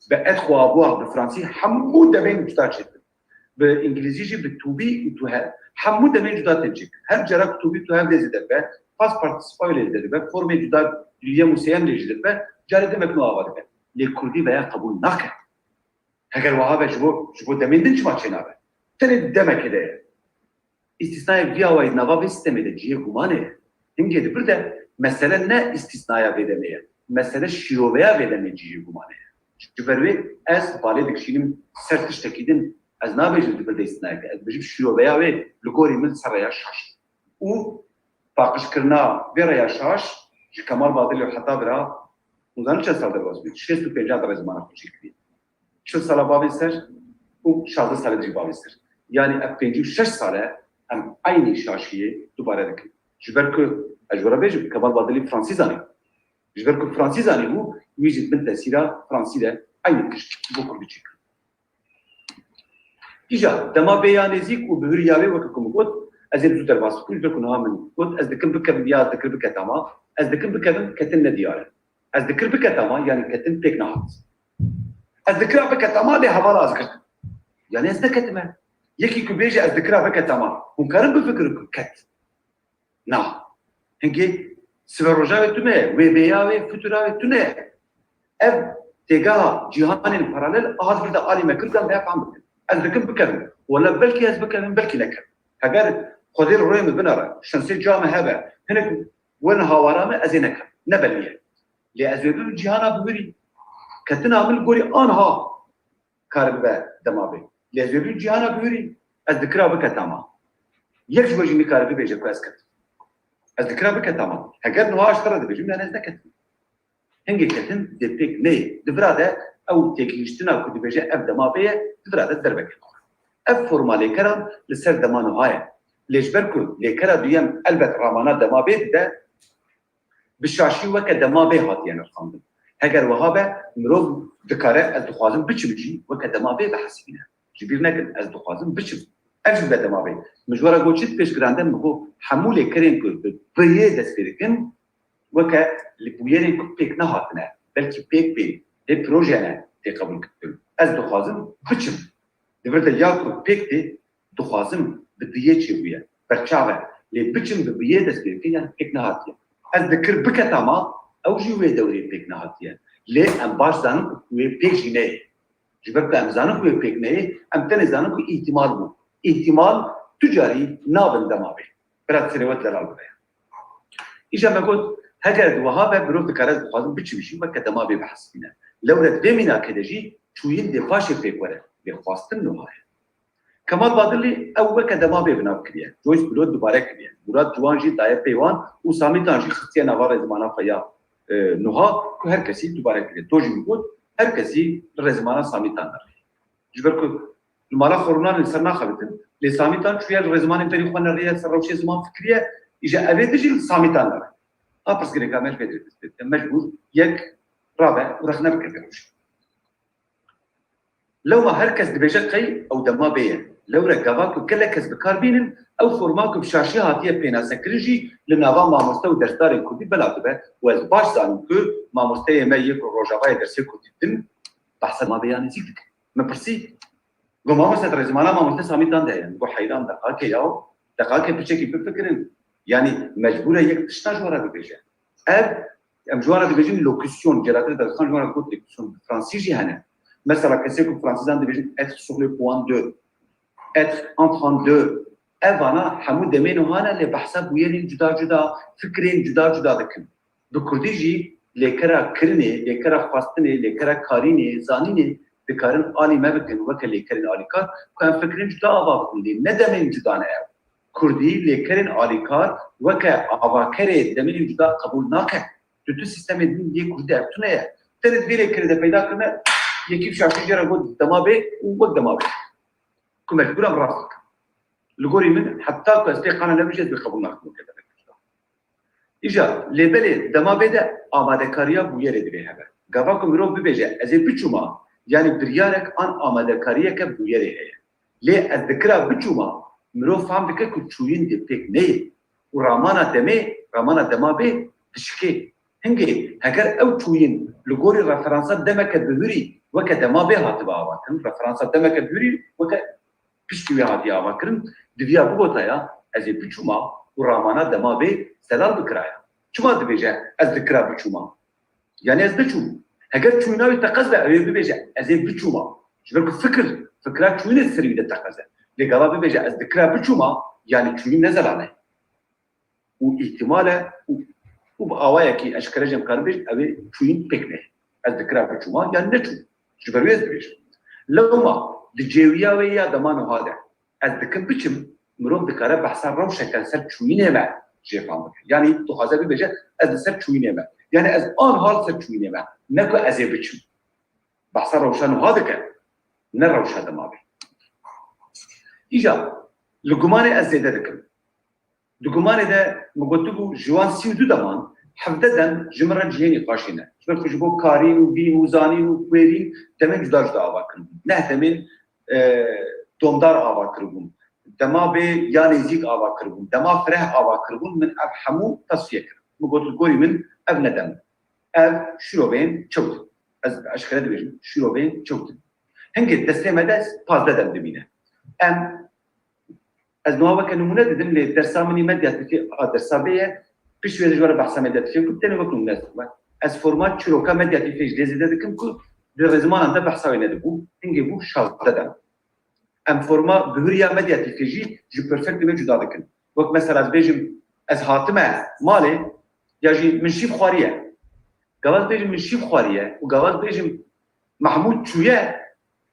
S3: بقت خو ابوار بالفرنسي حمود دمين جدا تشينابل بالانجليزي جي بالتوبي وتوها حمود دمين جدا تجيك هل جرك توبي توها دي دبا باس بارتيسيباي لي دبا فورمي جدا ليا مسيام لي دبا جارد مكنو اوار لي كردي بقى قبول ناك هاجر وهابه جبو دمين دنج ما تشينابل تاني دمك كده استثناء فيها وايد نظام سيستم الجيه كمانه هنجي دبرده مثلا نا استثناء بدميه مثلا شيوبيا بدميه جيه كمانه جبروي اس بالي دكشينم سرتش تكيدن از نابج دبرده استثناء از بجيب شيوبيا و لغوري من سريا شاش و باقش كرنا بيريا شاش كمال باطل حتى برا وزنش صدر واسبي 65 درجه زمان خوشي كدي شو سال بابي سر و 16 سال دي بابي سر يعني 56 ساله هم aynı şaşiye dubare dikin. Jberku ajora bej kabal badeli Fransızani. Jberku Fransızani bu müzik bin tesira Fransızda aynı kış bu kurbiçik. İja dema beyanezik u bihriyavi ve kukumut azil zu derbas kul bekun hamen kut az dikim bikam ya dikir bikatama az dikim bikam katin nadiyare. Az dikir bikatama yani katin teknahat. Az dikir bikatama de havala azkır. Yani ez dekatma يكي كبيجي الذكرى بك تمام ممكن بفكرك كت نا هنجي سفروجاوي تونه وبياوي فوتوراوي تونه اف تجاه جهان الباراليل هذا بدا عالي ما كل كان بيفهم الذكر بكذا ولا بلكي از بكذا بلكي لك هجر قدير رويم بنرا شمسي جامع هبه هناك وين هاورامه ازينك نبليه لازوي جهان بوري كتنا عمل غوري انها كاربه دمابي لازم جهانا بوري الذكرى بكتاما يكش وجه مكاربي بيجي كويس كت از دکرا بکه تمام اگر نوها اشترا دبیجم یعنی از نکتن هنگی کتن دپیک نه دبراده او تکیشتنا کو دبیجه اف دما بیه دبراده دربک اف فرمالی کرام لسر دما نوهای لجبر کو لیکرا دویم البت رامانا دما بیه ده بشاشی وک دما بیه هاتی یعنی خواندن اگر وهابه مرو دکاره از دخوازم بچی بچی وک دما بیه بحسبینه جبیر نکن از دخوازم بچی اجل به دما بیه مجوره گوچیت پیش گرانده مگو حموله کرین کو بیه دست بیرکن وکه لبویری کو پیک نه هاتنه بلکه پیک بی لی پروژه نه تی قبول کردن از دخوازم بچم دبرده یا کو پیک دی دخوازم بدیه چی بویه برچاوه لی بچم بیه دست بیرکن یعنی پیک نه هاتیه از دکر بکتاما او جوی دوری پیک نه هاتیه لی ام باش زنم کوی پیک جینه جبر که ام زنم کوی پیک نه ام تنه زنم کوی احتمال بو احتمال تجاری نابن دماغی برات سریوت دلال بده ایجا مگود هگر دوها به برو دکارت بخوازم بچی بشیم و کدما به بحث بینه لورد بمینا کدجی چوین دفاش پیک وره بخواستن نوهای کمال بادلی او کدما به بناب کریه جویس برو دوباره کریه مراد جوان جی دایه پیوان و سامی تانجی خطیه نوار زمانا فیا نوها که هر کسی دوباره کریه توجی میگود هر کسی رزمانا سامی تان داره جبر که المالا خورونا لسر ناخبتن لسامی تان چویا رزمان پری خوان ریه سر روشی زمان فکریه ایجا اوه دجی سامی تان داره پس گره کامل پیدا است. مجبور یک رابع ورخنا بکردیمش. لو ما هر کس دبیجه قی او دما بیه. لو رجعوا كل کس بکار بینن او فرماك بشاشي هاتيه بينا سكرجي لنوا ماموستا و درسدار كودي بلاتبه و از باش زانم که ماموستا ما یک روجاوای درس كودي دن بحث ما بیان زیدک. مپرسی گو ماموستا رزمانا ماموستا سامیتان ده گو حیران دقیقه بچکی بفکرن یعنی مجبوره یک تشنا جوارا ببیجه ام جوارا ببیجن لوکسیون جلاته در خان جوارا گفت لوکسیون فرانسیزی هنه مثلا کسی که فرانسیزان ببیجن être sur le point 2 être en 32 اوانا همو دمینو هانا لبحثا بویرین جدا فکرین جدا دکن دو کردیجی لیکرا کرنه لیکرا خواستنه لیکرا کارینه زانینه بکارن آلی مبکن وکه لیکرین آلی کار که هم فکرین جدا آوا بکنده ندمین جدا نه کردی لیکرین آلی کار وکه آوا کره دمین جدا قبول ناکه تو سیستم دین یک کردی ارتونه ترد بیره کرده پیدا کنه یکی شاشی جرا گود دمابه و گود دمابه که مجبورم راست کن لغوري من حتى كاستيقانا نبجد بقبول ناخذ كذا اجا لبل دما بدا آماده کاریا بویر دی هبه گاوا کو مرو ببجه از بچوما یعنی بریارک ان آماده کاریا که بویر هي لی الذکر بچوما مرو فهم دک کو چوین دی پک نه و رامانا دما به تشکی هنگي اگر او چوین لغوري رفرانسات دمک بهوري وک دما به هاتبا وکن رفرانسات دمک بهوري وک پشتی هاتی آوا کرن دویا بگوتایا از بچوما و رامانا دما به سلال بکرایا چما دبیجه از دکرا بچوما یعنی از بچوم اگر چویناوی تقصده اوی ببیجه از بچوما جبرک فکرات چوینه سری ده تقصده لگاوا ببیجه از دکرا بچوما یعنی چوین نزلانه و احتماله و با آوایا کی اشکرجم کاربیج اوی چوین پکنه از دکرا بچوما یعنی نچو جبرویز ببیجه لو ما دجاویا ويا دمان هذا الذكر بچم مروم دكاره بحث روشه كان سر چوينه ما جيفام يعني تو هذا بيجا از سر چوينه ما يعني از ان حال سر چوينه ما نكو از بچم بحث روشن هذا كان نروش هذا ما بي اجا لغمان از زياده دكم لغمان ده مغتبو جوان 32 دمان حفددن جمره جيني قاشينه شبه خجبو كارين وبين وزانين وكويرين تمن جدا آواكن نه تمن دومدار آوا کربون دما به یا نزیک آوا کربون دما فرح آوا کربون من اب همو تصفیه کرد مگوتل گوری من اب ندم اب شروبین چوت از اشکره دبیجم شروبین چوت هنگی دسته مدس پاز دادم دمینه از نوابه که نمونه دادم لی درسا منی مدیاتیفی درسا بیه پیش ویده جوار بحثا مدیاتیفی کن تنو بکنم نزد از فرمات چروکا مدیاتیفیش دیزیده دکم که در زمان انده بحثاوی ندبو هنگی بو شاز دادم ام فرما بهوريا مدياتيفيجي جو بيرفكت من جدا دكن وقت مثلا از بيجم از هاتمه مالي ياجي من شيف خواريه قواز بيجم من شيف خواريه وقواز بيجم محمود شويه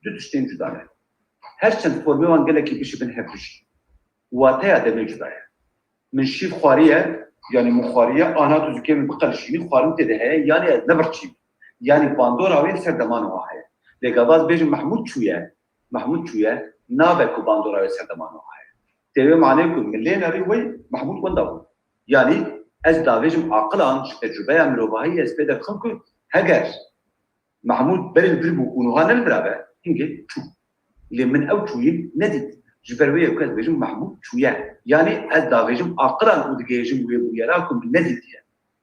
S3: دو تشتين جدا نه هر چند فرمه وان قال لك بيش بن هفش واتيا دمي جدا من شيف خواريه yani muxariye ana tuzke min bqalşini xarin tede heye yani ez neberçim yani bandora ve serdeman o heye legabaz bejim Mahmud çuye nabe ku bandora ve serdeman o heye teve mane ku millenari ve Mahmud wanda yani ez davejim aqlan tecrübe amrobahi ez peder khunku heger Mahmud beril birbu unuhanel beraber hinge çu lemin ev çuyim nedit jiberwe yekaz bejim Mahmud çuye yani ez davejim aqlan udgejim ve bu yarakum nedit ya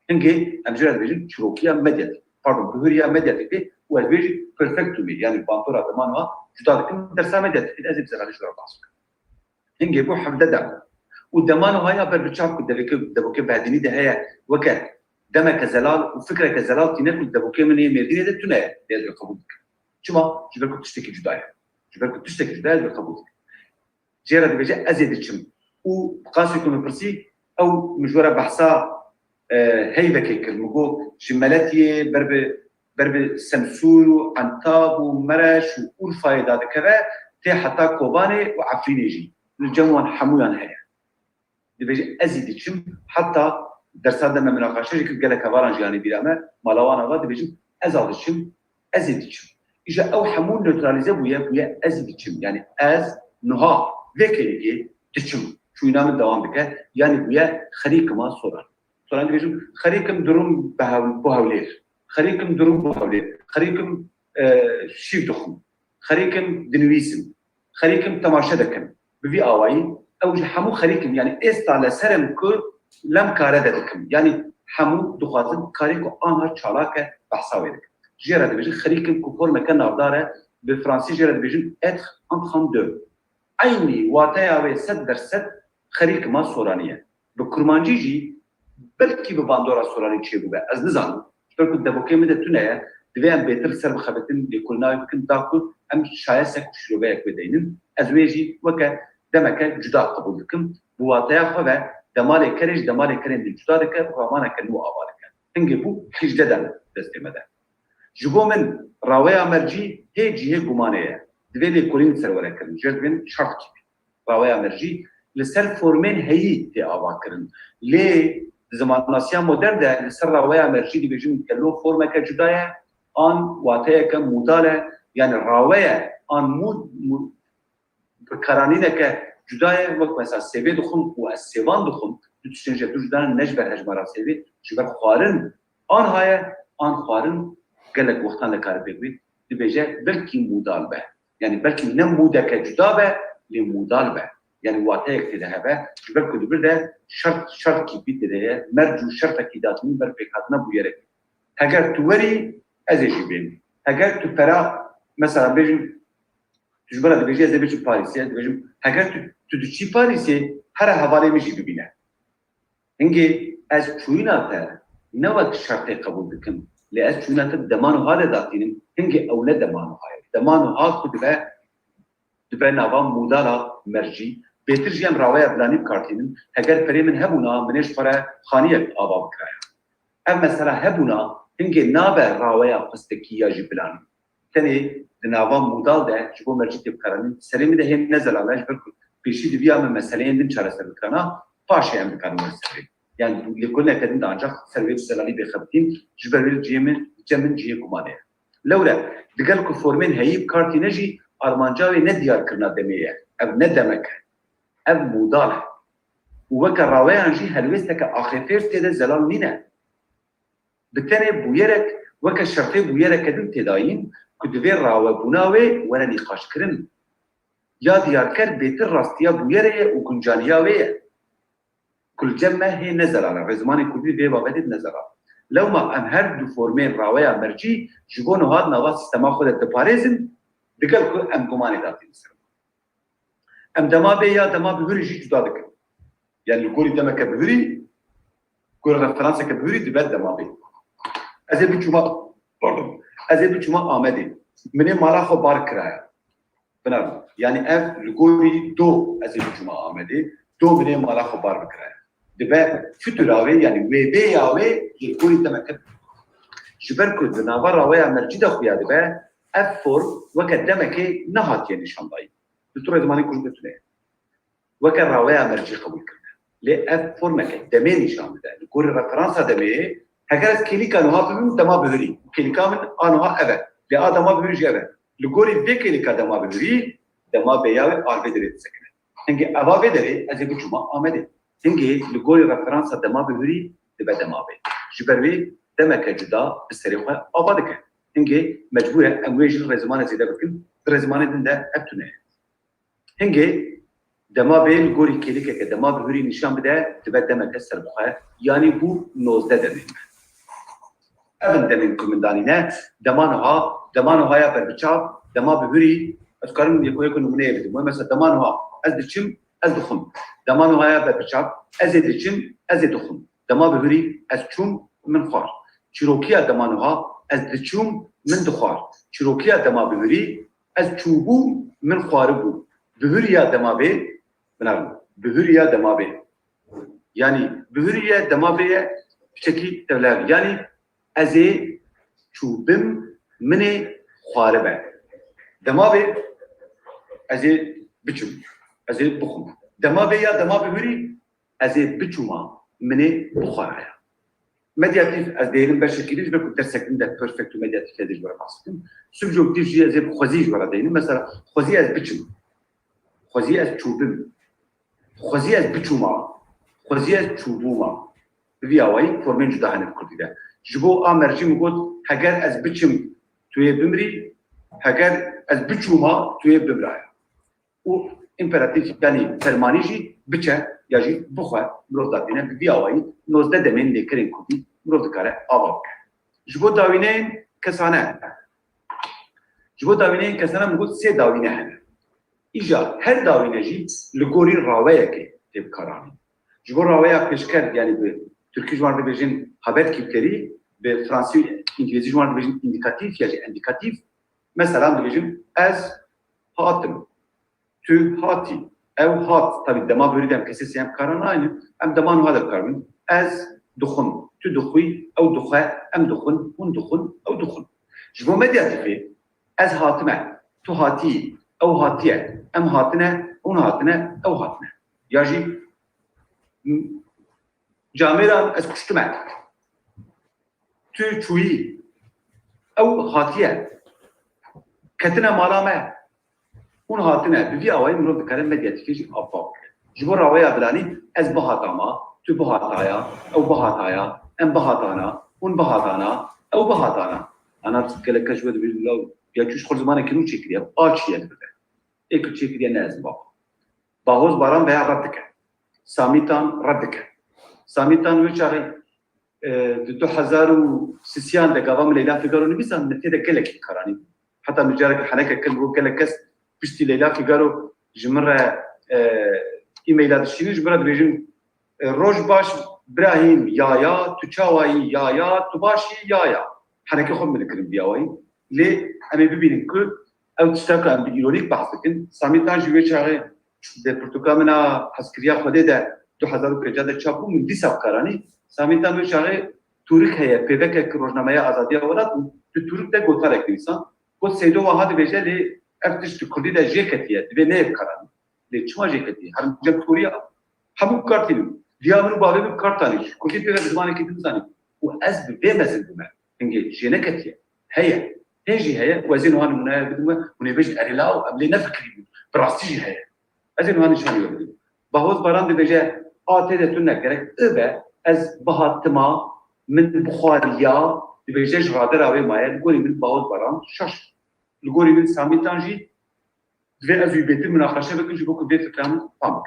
S3: hinge amjad bejim çurokiya medyatik pardon bhuriya medyatik ve ez bejim perfectumi yani bantora zamanha judadıkım dersa medyatik ez bizara şura basık hinge bu havdada والدمان هاي بربتشاف دبوكي بعديني ده هي وكا دمك زلال وفكرك زلال تنقل دبوكي من هي مدينه ده تنايا لازم قبولك شما جبركم تشتكي جدايا بالقبول جيرا دي بيجي ازيد تشم وقاسكم برسي او مجوره بحثا هيبه كيكل مغو جمالاتي برب سمسور وعنتاب ومرش وورفايدا دكبه تي حتى كوباني وعفرينيجي الجموان حمويان هي دبيجي ازيد تشم حتى درسات دم مناقشه كيف قال لك فارنج يعني بيرامه مالوانا غاد دبيجي ازاد تشم ازيد تشم اجا او حمول نيوتراليزه ويا ازيد تشم يعني از نها vekeliği تشم شو ينام الدوام بك يعني ويا خريق ما صورا دبيجي خريقم دروم بهولير خريقم دروم بهولير خريقم شيف دخم خريقم دنويسم خريقم تماشدكم بفي اواي او حمو خريكم يعني استعلا سرم كو لم كاره دكم يعني حمو دخازن كاريكو انها چالاكه بحثاويدك جيرا دبيجي خريكم كو فورما كان نافداره بالفرنسي جيرا دبيجي اتر ان 32 عيني واتايا و 100% خريك ما سورانيه بكرمانجي جي بلكي بباندورا سوراني تشي بو از نزان بلكو دبوكي مده تنايا دوام بيتر سر بخبتن لكلنا يمكن تاكل ام شايسك شروبيك بدينن ازويجي وكا demek ki cüda kabul dikim. Bu vataya xwe ve demalê kerên dî cüda dike û ramaneke nû ava dike. Hingê bû hîjdeden destê me de. Ji bo min raweya mercî hê cihê gumanê ye. Divê lêkolîn serwere kirin. Jê dibên şart kî. Raweya mercî li ser formên heyî tê ava kirin. Lê di zamanasiya modern de li ser raweya mercî dibêjin gelo formeke cüda ye an wateyeke mûdal e yani raweya an mûd karanîneke cuda ye wek mesela sevê dixwim û ez sêvan dixwim du tiştên ji du judan ne ji ber hejmara sevê ji ber xwarin an haye an xwarin gelek wextan li kar bêbî dibêje belkî mûdal be yani belkî ne mûdeke cuda be lê mûdal be yani wateyek tê de hebe ji ber ku dibir de şert kîpî tê de ye merc û şertekî datînî ber pêkhatina bû yerek heger tu werî ez ê jî bêjim heger tu pera mesela bêjim تجبر دبیجی از دبیج پاریسیه دبیجم اگر تو دچی پاریسی هر حواله میشی ببینه. هنگی از چویناته نه وقت شرطی قبول بکن. لی از چویناته دمانو حال داتینم هنگی اول دمانو های. دمانو حال خود دبی نوام مودالا مرجی. بهتر جیم راوی ابلانی کارتینم. اگر پریمن هبونا منش فرا خانیه آبا بکرایا. ام مثلا هبونا هنگی نابه راوی قصدکیه جبلانی. تنی دناوام مودال ده جبو مرجی تب کارنی سرمی ده هم نزل علاج برکو پیشی دیویا من مسئله اندم چاره سر بکرنا پاشه هم بکارم سری yani لكل نكدين ancak servis selali بخبتين جبر جمن جيه كمانه لولا دقال كو فورمين هيب كارتي نجي ارمانجاوي نديار كرنا دميه اب ندمك اب مودال ووكا راويان جي هلوستك اخفير تيدا زلال نينا بالتالي بويرك وكا الشرطي بويرك كدن تداين كدوير راوي بناوي ولا نقاش كرن يا دياركر بيتر راستيا بويره وكنجانيا ويه كل جمع هي نزل على رزماني كل دي بابدت نزل لو ما ام هر دو فورمين راويا مرجي جبونو هاد نوا سيستما خود الدباريزم دقل كو ام كوماني داتي نسر ام دما بيا دما بهوري جي جدا دك يعني الكوري دما كبهوري كوري رفرانسا كبهوري دبات دما بي ازي بيجوما pardon از bir cuma آمدیم منی مالا خو بار کرایا بنام yani ev lugori do az bir cuma آمدی do منی مالا خو بار بکرایا دبه فتوراوی yani وی بی یاوی lugori demek جبر کد ناور راوی مرجی دخویا دبه ev for وقت demek نهات yani şandayı دکتور زمانی کجا بتونه وقت راوی مرجی قبول کرد لی اف فرمک دمی نشان بده لگوری رفرانسا دمی هگر از کلیکا نها ببین دما بهری کلیکا من آنها اوه لی آدما بهری جوه لگوری وی کلیکا دما بهری دما بیاوی آربه دارید سکنه هنگی اوا بداره از یک جمعه آمده هنگی لگوری رفرانسا دما بهری دبا دما بی جبروی دمک جدا بسریخه آباد که هنگی مجبوره امویج رزمان زیده بکن رزمان دنده ابتونه هنگی دما به لگوری کلیکه که دما بهری نشان بده دبا دمک سر بخواه یعنی بو 19 دمین اون دمین کمندانینه دمانها یا بربچاب دما بهری از کارم یکو نمونه بدیم مثلا دمانها از دچم از دخم دمانها یا بربچاب از دچم از دخم دما بهری از چوم من خوار چیروکیا دمانها از دچم من دخوار چیروکیا دما بهری از چوبو من خواربو بهریا دما به بنام بهریا دما به یعنی بهریا دما به شکی تبلاغ یعنی از چوبم من خواربه دما به از بچم از بخم دما به یا دما بهری از بچوما من بخواره مدیاتیف از دیرم باشه کلیش بکن در سکن در پرفکت مدیاتیف دیش برای باسکن سوبژکتیف جی از خوزیج برای دینم مثلا خوزی از بچم خوزی از چوبم خوزی از بچوما خوزی از چوبوما بیاوی فرمین جدا هنر کردیده جبو آمرجی میگود هگر از بچم توی بمری هگر از بچوما توی بمرای و امپراتیف یعنی فرمانیجی بچه یا جی بخواه مروز دادینه بیاوی 19 دمین لیکرین کردی مروز دکاره آباد جبو داوینه کسانه میگود 3 داوینه هنه ایجا هر داوینه جی لگوری راویه که تیب کارانی جبو راویه پیشکر یعنی به ترکی جوانده بیشین haber kipleri ve Fransız İngilizce جوانده بیشین indikatif ya indikatif mesela بیشین از hatım tu hati ev hat tabi dema böyle dem kesesi hem karan aynı hem deman hada karın az dukhun tu dukhi ev dukha em dukhun hun dukhun ev dukhun jbo medyatif az hatime tu hati ev hatiye em hatine un hatine ev hatine yaji جامران از کشتمه تو چویی او هاتیه کتنه مالامه اون هاتنه بوی آوایی مرو بکرم مدیاتیکیجی آباب جبو راوی بلانی از بهاتاما تو بهاتایا او بهاتایا ام بهاتانا اون بهاتانا او بهاتانا انا تسکلکش ود بیلو یا چوش خور زمانه کنو چکریه آچیه بده ایکو چکریه نازم باب باهوز باران بیا رد که سامیتان رد که سامیتان وچاری 2003 دقیقاً لیلا فیگارو نمیسان نتیجه کلکی کارانی حتی مجرد حنکه کل رو کلکس پشتی لیلا فیگارو جمره ایمیلات شینی جمره بیشتر روز باش براهیم یا تو چاوایی یا تو باشی یا حنکه خود می‌کنیم بیاوی لی امی ببینیم که او تشتاق ام بیرونیک بحث کن سامیتان جوی چاره در پرتوکامنا حسکریا خوده ده 2015 چاپو من دیساب کارانی سامیتان به شاغه تورک هیا پیوک که روزنامه آزادی اولاد تو تورک ده گوتار اکتیسان گوت سیدو واحد بیشه لی افتش تو کردی ده جکتیه دوی نیب کارانی لی چما جکتیه هر جک توریا همو کارتیم دیامنو باوی به کارتانیش کردی پیوک زمانی که دیزانی و از به مزن بومه هنگی جنکتیه هیا هنجی هیا وزین وان منای بدومه منی بیش اریلاو ابلی نفکری براستیجی هیا ازین وان شانی بدومه باهوز باران بیشه آتیده تو نگرک اوه از بهاتما من بخاریا بیشه جراده راوی مایه لگوری من باهوز باران شش لگوری من سامیتان جی دوی از وی بیتر مناقشه بکن جی بکن بیت فکرم پامک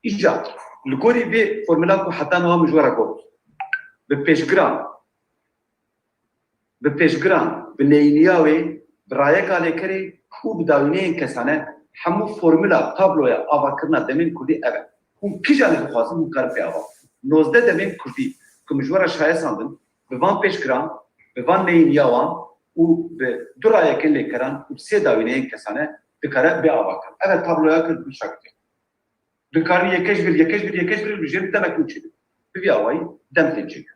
S3: ایجا لگوری بی فرمولا کو حتی نوها مجوره گفت به پیشگران به نینیاوی برای کاله کری خوب داوینه این کسانه همو فرمولا تابلویا آوا کرنا دمین کردی اوه اون کی جانب خواستم اون کار پیاوا 19 دمین کردی که مجبور شایع ساندن به وان پیشگران به وان نینیاوان و به دو رای کلی کران و 3 داوینه این کسانه بکاره بی آوا کرد اوه تابلویا کرد بشکتی بکاری یکش بیر بجیم دمک نوچیدی بی آوایی دم تنچید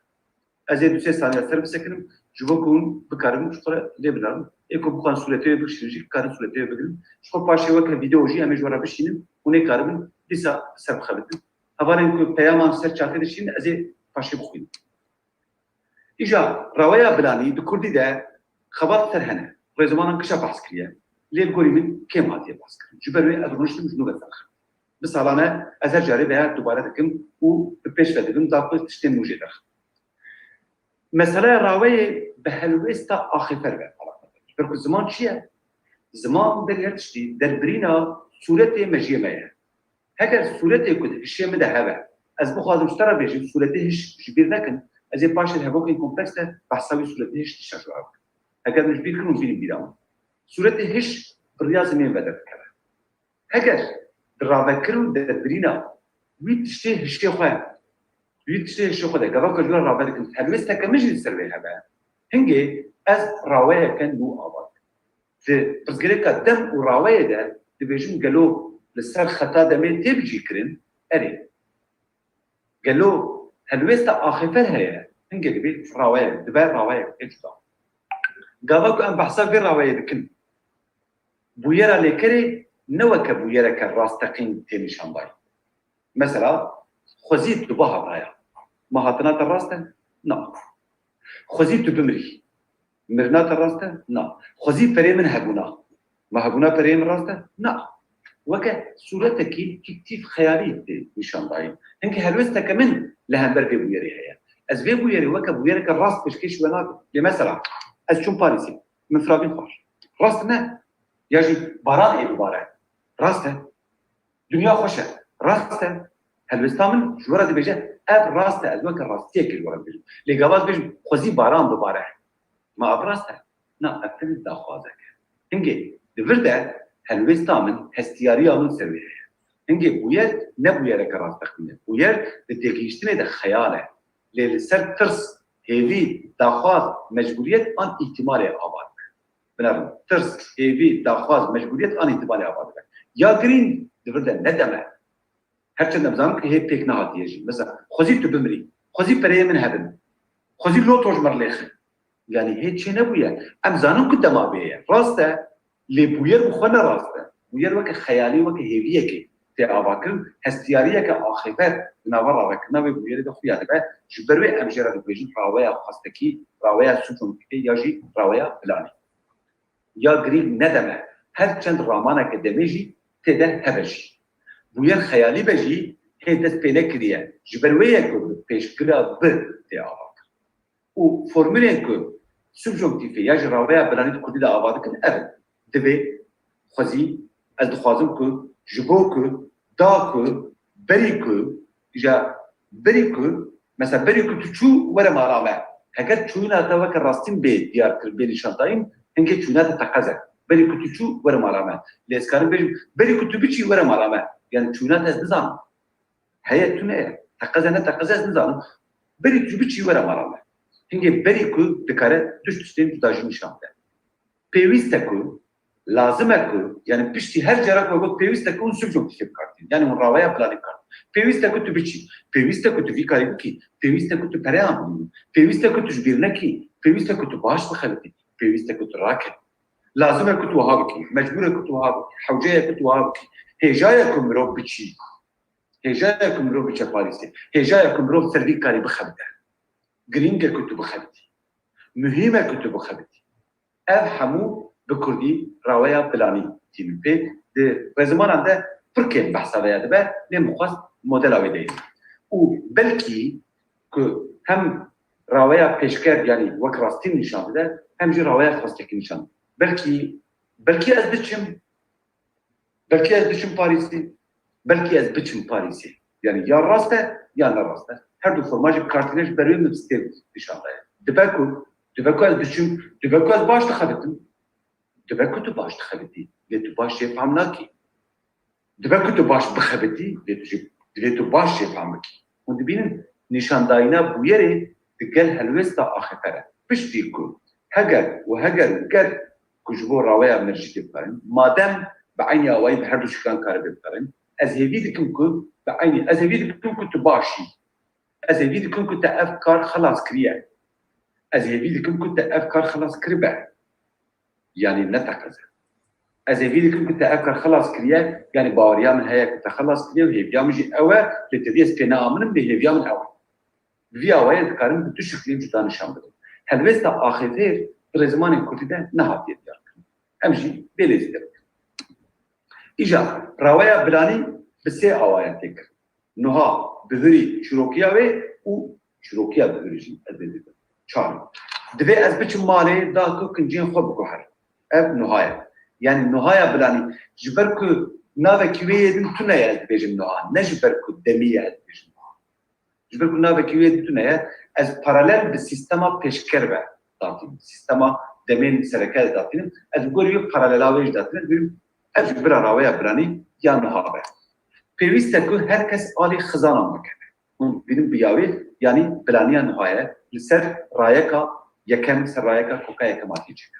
S3: از 2-3 ثانیه سر بسکنم جواب کن بکارم شکر لیبرام ایکو بخوان صورتی بخشیدی کار صورتی بگیرم شکر پاشه وقت ویدیویی همه جوره بشینیم اونه کارم دیسا سر بخوابیم هوارن که پیامان سر چاته دشین از پاشی بخوین ایجا روایه بلانی دو کردی ده خبر ترهنه رزمانان کشا بحث کریه لیل گوری من کم هاتیه بحث کرد جبروی ادرونشتم جنوب الزرخ مثالانه از هر جاری به دوباره دکم و پیش بدیم داخل تشتیم موجه درخ مثلا روایه به هلوستا آخفر به فرق زمان چیه؟ زمان در هرچی در برینا صورت مجیه میه هگر صورت کد هشیه مده هوا از بخوادم شترا بیشیم صورت هش جبیر نکن از این پاشل هوا که کمپلکس ده بحثاوی صورت هش تشجع آب هگر نجبیر کنم بینیم بیرام صورت هش بریاز میم بدر کرده هگر رابطکرون در برینا وی تشتی هشتی خواه وی تشتی هشتی خواه ده گواه کجور رابطه کن هلوست که مجید سر به هوا هنگه از راویه کن نو آباد بس گره که دم و راویه ده دبیجون گلو لسر خطا دمه تبجی کرن اری گلو هلوست آخفر هیا هنگه دبی راویه دبی راویه اجدا گاوا که ام بحثا بی راویه دکن بویرا لیکری نو که بویرا که راستقین تیمیشان بای مثلا خوزید دو باها بایا مهاتنات راسته؟ نه خوزید تو بمری مرنات راسته؟ نه خوزید پری من هبونا ما هبونا پری من راسته؟ نه وكا صورتك كيف خيالي نشان ضايم هنك هلوستك من لهمبر في بويري هي از في بويري وكا بويري الراس باش كيش وناك مثلا از شون باريسي من فراغين خوش راستنا يجي باران اي باران راسته دنيا خوشه راسته هلوستا من جورا دي بيجا اب راسته از وكا راستيك الورا بيجا لي غواز بيج خوزي باران بباره ما اب راسته نا اكتب دا خوازك هنگي دفرده هلوستا من هستياريا من سرويه هنگي بوير نبوير كراس تخمين بوير دتيجيشتنه ده خياله للسر ترس هيفي داخواز مجبوريت ان احتمال آباد بنرم ترس هيفي داخواز مجبوريت ان احتمال آباد يا جرين دفرده ندمه هرچند نبزانم که هی پیک نهاتیه جی مثلا خوزی تو بمری خوزی پره من هبن خوزی لو توش مرلیخ يعني هي شيء نبويا ام زانم كنت ما بيه راسته لي بوير بخونه راسته بوير وك خيالي وك هيفيه كي تي اباكل هستياريه كاخفات نورا ركنا بوير ده خويا تبع جبروي ام جرا بيجي راويا خاصتكي راويا سوتون يجي راويا بلاني يا غريب ندمه هر چند رامانا كدمجي تده هبجي بوير خيالي بجي هي دست بينكريه جبروي كو بيش كلا ب تي اباك و فرمولين كو سوبجكتيف يجي راويا بلاني كودي دا اباك ابد دبي خوزي از دخوازم كو جبوكو داكو بريكو جا بريكو مثلا بريكو تشو ورا مارامه هكذا تشونا توك الراستين بيت ديار تربيلي شانتاين هنك تشونا تتقزا بريكو تشو ورا مارامه ليسكار بريكو تبيشي ورا مارامه يعني تشونا تزان هي تونه تقزا تقزا نزان بريكو تبيشي ورا مارامه هنك بريكو دكاره تشتين تداجي نشانده بيويستكو لازم اكو يعني بيشتي هر جرا وقت بيويستكو سوبجكتيف كارتين يعني من راويا بلاني كارت بيويستكو تبيشي بيويستكو تفي كاريكي بيويستكو تبريام بيويستكو تجبيرنكي بيويستكو تباش بخلتي بيويستكو تراكب لازم اكو توهابكي مجبور اكو توهابكي حوجيه اكو توهابكي هجايكم رو بيشي هجايكم رو بيشي باريسي هجايكم رو سردي كاري بخبده جرينجا كنت بخبتي مهمه كنت بخبتي افهموا بكردي روايه بلاني تيم بي دي زمان عنده فركين بحثا ويا دبا لمخص موديل اويدي وبلكي كو هم روايه بيشكر يعني وكراستين نشان ده هم جي روايه خاصتك نشان بلكي از بچم باريسي بلكي از بچم باريسي يعني يا راسته يا لا راسته هر دو فرماج كارتينج بري مستيل نشان ده دباكو از بچم دباكو از باش تخبتم دباكو تو باش تخبتي لتو باش يفهمناكي دباكو تو باش بخبتي لتو باش يفهمكي ودبين نشان داينا بويري تقال هلوستا اخفره بشتيكو هجر وهجر كجبو روايا مرجي بقرن مادام بعيني اواي بهردو شكان كارب بقرن از هيفيدكم كو بعيني از هيفيدكم كنت باشي از هيفيدكم كنت افكار خلاص كريا از هيفيدكم كنت افكار خلاص كربا يعني نتقزه از ویدیو که تأکر خلاص کریه یعنی باوریا من هیا که خلاص کریه و هیویا من جی اوه لتدیس پینا آمنم به هیویا من اوه وی اوه دکارم به دو شکلی جدا نشان بدم هلوستا آخر رزمان کردی ده نهادیه دیار امجی بلیزی ده ایجا راویا بلانی بسه آوایت تکر نها بهری شروکیا و شروکیا بهری جی ادیده چهار دوی از بچه مالی دا که کنجین خوب بگوهر اب نهایه یعنی نهایه بلانی جبر که ناوه کیویه دن تو نهایه از بیجم نها نه جبر که دمیه از بیجم نها جبر که ناوه کیویه دن تو نهایه از پارالل به سیستما پیشکر به داتیم سیستما دمین سرکت داتیم از گوریو پارالل آویج داتیم بریم از جبر راویه بلانی یا نها به پیوسته که هر کس آلی خزانه مکنه اون بیدیم بیاوی یعنی بلانی نهایه لسر رایکا یکم سر رایکا کوکا یکماتی چکر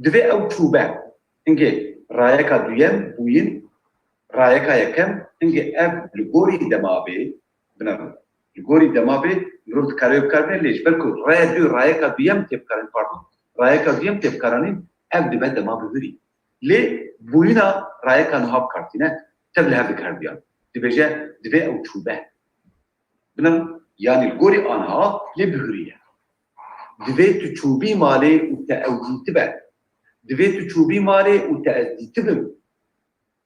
S3: دوی او چوبه اینگه رایکا دویم بوین رایکا یکم اینگه اب لگوری دمابه بنابرای لگوری دمابه مرد کاریو کرده لیش بلکو رایکا دویم تیب کرن پاردون رایکا دویم تیب کرنیم اب دوی دمابه بری لی بوینا رایکا نهاب کردینه تبله هفته کردیان دوی او چوبه بنابرای yani gori anha le bihuriye. Divê tu çûbî malê û te ewdî be. Divê tu çûbî malê û te ez dîtibim.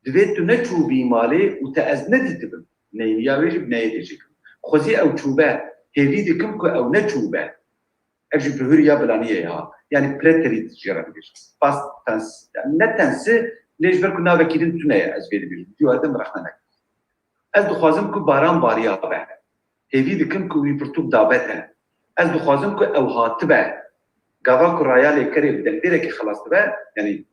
S3: Divê tu ne çûbî malê û te ez nedîtibim. Neyniya wê jî neyê dêjîkim. Xwezî ew çûbe hêvî dikim ku ew ne çûbe. Ev jî bihuriya bilaniyê ya. Yani preterit jîra bigir. Past tense. Ne tensi lê ji ber ku navekî din tu neye ez vê dibêjim. Dî werde mirexne neke. Ez dixwazim ku baran bariya be. هیوی دکم که وی پرتوب دابته. از بخوازم که او هاتبه. گاوا که رایالی کری بدنگیره که خلاص به یعنی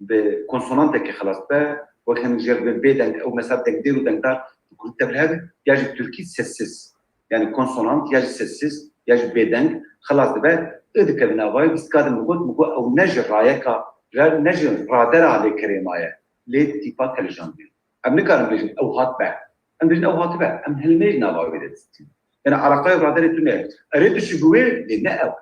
S3: به کنسونانته که خلاص به وقتی هنجر به بدنگ او مثلا دنگدیر و دنگدار بکن تبله یاجی ترکی سسیز یعنی کنسونانت یاجی سسیز یاجی بدنگ خلاص به ادکه بناوای بسکاد مگو او نجر رایکا نجر رادر علی کری مایه لیت تیپا تلجان بید. ام نکارم بیشتر او هاتبه. ام بيجن او هاتبه ام هلميج ناوا بيدت يعني علاقه برادر تونه اريد شغوي لنا او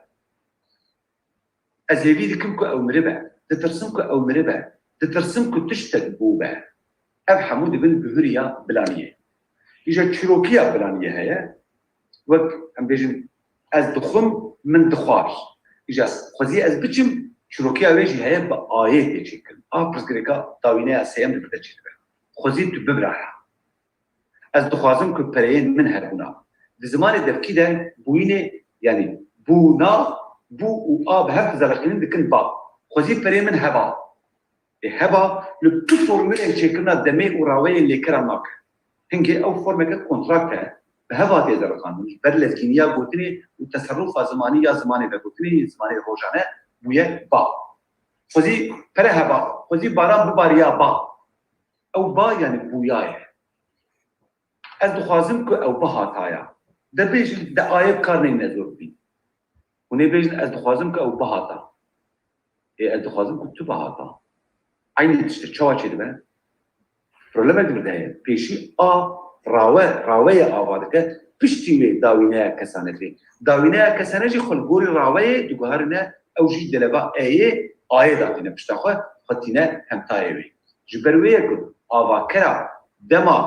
S3: ازيبي دكمكو او مربع تترسمكو او مربع تترسمكو تشتت بوبه اب حمود بن بهريا بلانيه يجا تشروكيا بلانيه هي وك ام بيجن از دخم من دخار يجا خوزي از بچم تشروكيا ويجي هي بايه تشكل برزغريكا داوينه اسيم بتچيبه خوزي تببرها از دخوازم که پرین من هربونا. در زمان دفکی ده بوینه یعنی بونا بو و آب هفت زلقینن دکن با. خوزی پرین من هوا. هوا لطو فرموله چکرنا دمی و راوی لیکران ناک. هنگه او فرمه که کنترکت به هوا دی زلقان. بر لزگینیا گوتنی و تصرف زمانی یا زمانی به گوتنی زمانی روزانه بویه با. خوزی پر هوا. خوزی باران بباریا با. او با یعنی بویاه. از دخوازم که او بهاتایا. در بیشتر دعایب کار نمی‌نزور بی. اونی بیشتر از دخوازم که او بهاتا. از دخوازم که تو بهاتا. aynı işte çava çedime. Problem edildi. Peşi راوی آواده که پشتی داوینه کسانتی. داوینه کسانتی خل گوری راوی دوگهرنه اوجی دلبا آیه داتینه پشتاخو خطینه همتایوی. جبرویه که آواکرا دما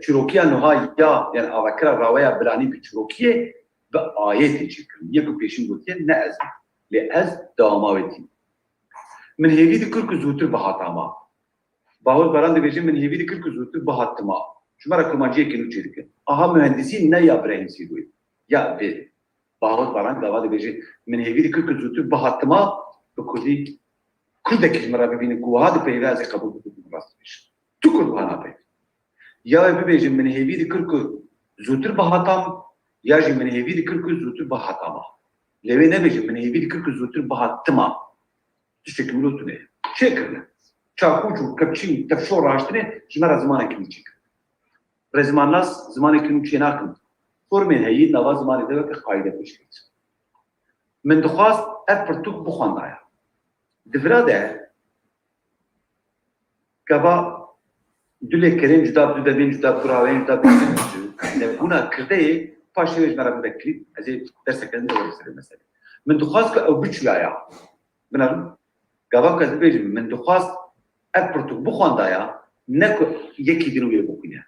S3: چروکیا نهای یا یعنی آواکرا راوی بلانی به چروکیه به آیه چکن. یکو پیشین گوتیه نه از لی از داماویتی. من هیوی دکر که زودتر بهاتاما. باور بران دیگه من هیوی دکر که زودتر بهاتما. شما را کلمانجیه کنو چیزی که آها مهندسی نه یا برهنسی دوی یا به باور بران داوا دیگه من هیوی دکر که زودتر بهاتما به کلی کل کلمه را ببینه کوهاد پیواز قبول بکنه راست میشه. تو کل بهانا پی. یا ببینیم من هیوی دکر که زودتر بهاتام یا جی من هیوی دکر که زودتر بهاتما. لیوی نبیجیم من هیوی دکر که زودتر بهاتما. تشتكي ملوتني شكرنا شاكوجو كبشين تفشور راشتني جمرة زمانك نيجيك رزمان ناس زمانك نيجيناكم فورمين هي نواز زمانك دوك قاعدة بشكل من دخواست أبرتوك بخواندايا دفراده كبا دوله كريم جدا بين جدا براوين جدا بين هنا كردي باشويش مرة بكلي أزي درس كلام ده ولا مثلا من دخواست أو بتشويا بنعم گاوا که بيجي من دخواست اپرتو بخواندایا نکو یکی دنوی بخونه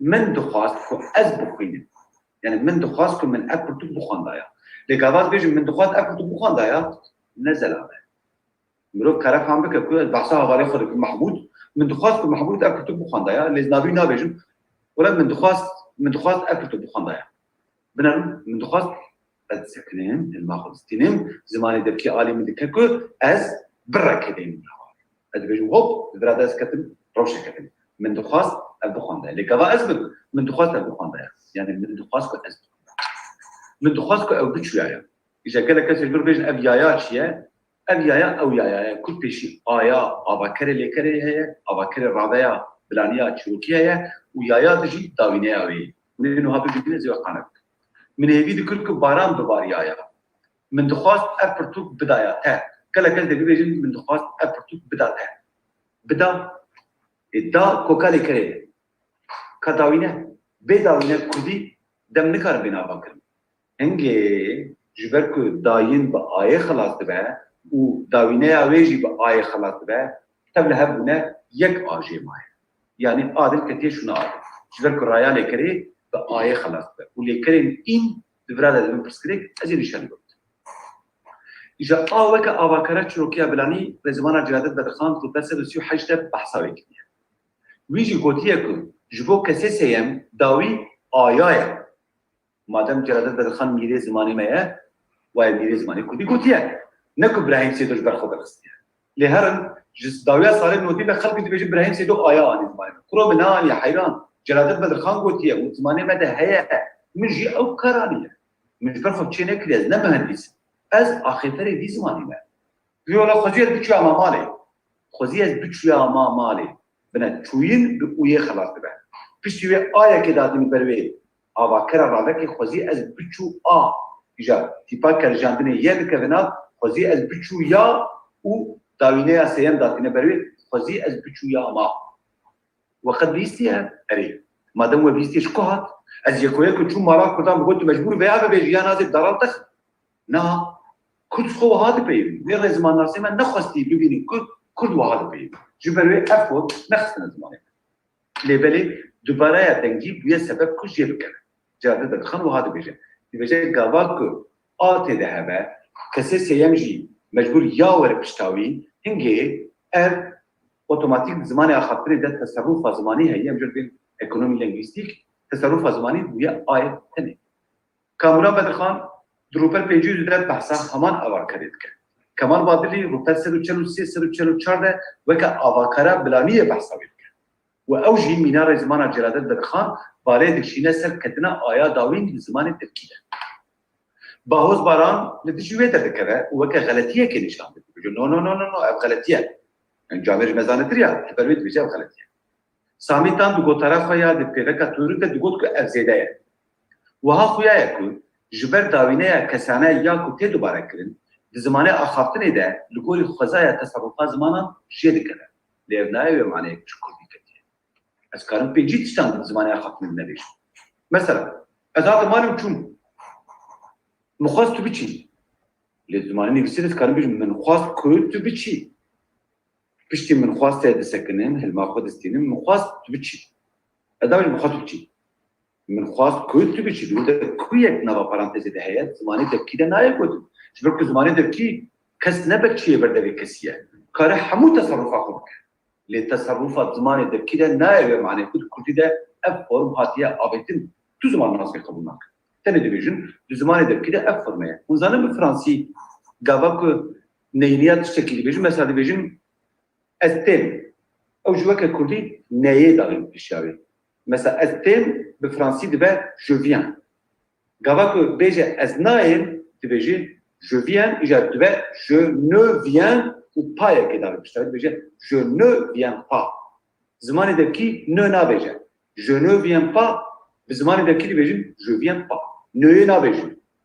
S3: من دخواست کو از بخونه يعني من دخواست کو من اپرتو بخواندایا لگاواز بيجي من دخواست اپرتو بخواندایا نزل آمد مروف كارف هم بك كل بحثها غالي خلق محمود من دخواست محمود اپرتو بخواندایا لزنابي نابجم ولا من دخواست اپرتو بخواندایا بنرم من دخواست السكنين الماخذ ستينم زمان دبكي عالي من دككو از بركدين از بيجو هوب دراداس كتم روشه كتم من دخواست البخواندایا لگاوا از من دخواست البخواندایا يعني من دخواست از من دخواست او بچويا اذا قال لك سيجور بيجن ابيايا شيء ابيايا او يايا كل بشي ايا اباكر لكري هي اباكر رابيا بلانيا تشوكي هي ويايا تجي داوينيا وي منو هابي بيجن زي قنك من هيفي ذكرك باران بباريايا من دخواست ابرتوك بداياتها قال لك بيجن من دخواست ابرتوك بداياتها بدا ادا كوكالي كري كداوينه بداوينه كردي دم نكار بنا باكر هنگه جبركو داين بآيه خلاص دبا و داوينه اويجي بآيه خلاص دبا تبل هبونه يك آجي ماي يعني عادل كتير شنو عادل جبركو رايا لكري بآيه خلاص دبا و لكرين إن دفرادا دبا برسكريك أزي نشان قلت إجا آوك آواكرا چروكيا بلاني رزمانا جرادت بدخان تو بس دوسيو حجته بحثاوي كنيا ويجي قوتيه كو جبو كسي سيم داوي آيايا مادام جرادت بدخان میره زمانی مایه و میره زمانی کدی گوتیه نکو ابراهیم سیدوش برخو برستیه لهرن جس داویا صالح نوتی به خلق دیوش ابراهیم سیدو آیا آنی زمانی کرو منان یا حیران جرادت بدخان گوتیه و زمانی مده هیا من جی او کارانیه من برخو چه نکری از نمهندیس از آخرتر دی زمانی ما بیولا خوزی از بچوی اما مالی خوزی از بچوی اما مالی بنا چوین به اویه خلاص ببه پیشوی آیا که دادمی بروی آواکرا رابطه خوزی از بچو ایجا تیپا کرجاندنه یه بکوینا خوزی از بچو یا او داوینه سیم داتینه بروی خوزی از بچو یا ما وقت بیستیه اری مادم و بیستیش که از یکویه که چون مارا کردم بگو تو مجبور بیا ببیج یا نازل دارال تخ نه کرد خو هاد بیم وی رزمان ناسی من نخواستی ببینی کرد و هاد بیم جو بروی افو نخستن زمانه لیبلی دوباره دنگی بویه سبب کش یه بکنه جرادت بدخان و هاد بیجه بیجه گاوا که آتی ده همه کسی سیم جی مجبور یا ور پشتاوی هنگه اوتوماتیک زمان آخرین ده تصرف زمانی هایی همجور بین اکونومی لنگویستیک تصرف زمانی بویه آیت تنه کامرا بدخان دروپر پیجوی ده بحثا همان آواکرید که کمان بادلی روپر 143 144 ده وکا آواکرا بلانیه بحثا بید و اوجی مینار زمان جرادت بدخان بالای دکشینه سر کتنا آیا داوین زمان ترکیده باهوز باران لدیجویه تذکره و وکا غلطیه که نشان بده بجو نو اب غلطیه جامعه مزانه تریا تبروید بیجه اب غلطیه سامیتان دو طرفه یا دپیوکا توروکا دو گوت که افزیده و ها خویه که جبر داوینه کسانه یا که تی دوباره کرن زمان آخافتنه ده لگوری خوزای تصرفات زمانا جید کنه لیونای و معنی چکردی از کارم پیجی تشتن زمانی خاطر نبیش مثلا از هذا مالم چون مخواست تو بچی لزمانی نویسید از کارم بیش من خواست کود تو بچی پشتی من خواست دسکنن هل خود استینم من خواست تو بچی ادامه من خواست بچی من خواست کود تو بچی دوده کوی یک نوا پرانتز دهیت زمانی دبکی ده نایه کود چون که زمانی دبکی کس نبکچیه برده کسیه کار همو تصرفا خود لتصرفات زمان دبكيده نائب معناه كل ده افورم هاتيه ابيتن تو زمان ناس قبول نك تاني ديفيجن زمان دبكيده افورمه ونزانه بالفرنسي غابك نينيات شكل ديفيجن مثلا ديفيجن استيم او جوك كردي نايه داغين بالشاوي مثلا استيم بالفرنسي دبا جو فيان غابك بيجي ازنايل ديفيجن جو فيان اجا دبا جو نو فيان ou pas que dans le pêcheur, je ne viens pas. Zmane de qui ne n'a pas. Je ne viens pas. Zmane de qui je viens pas. Ne n'a pas.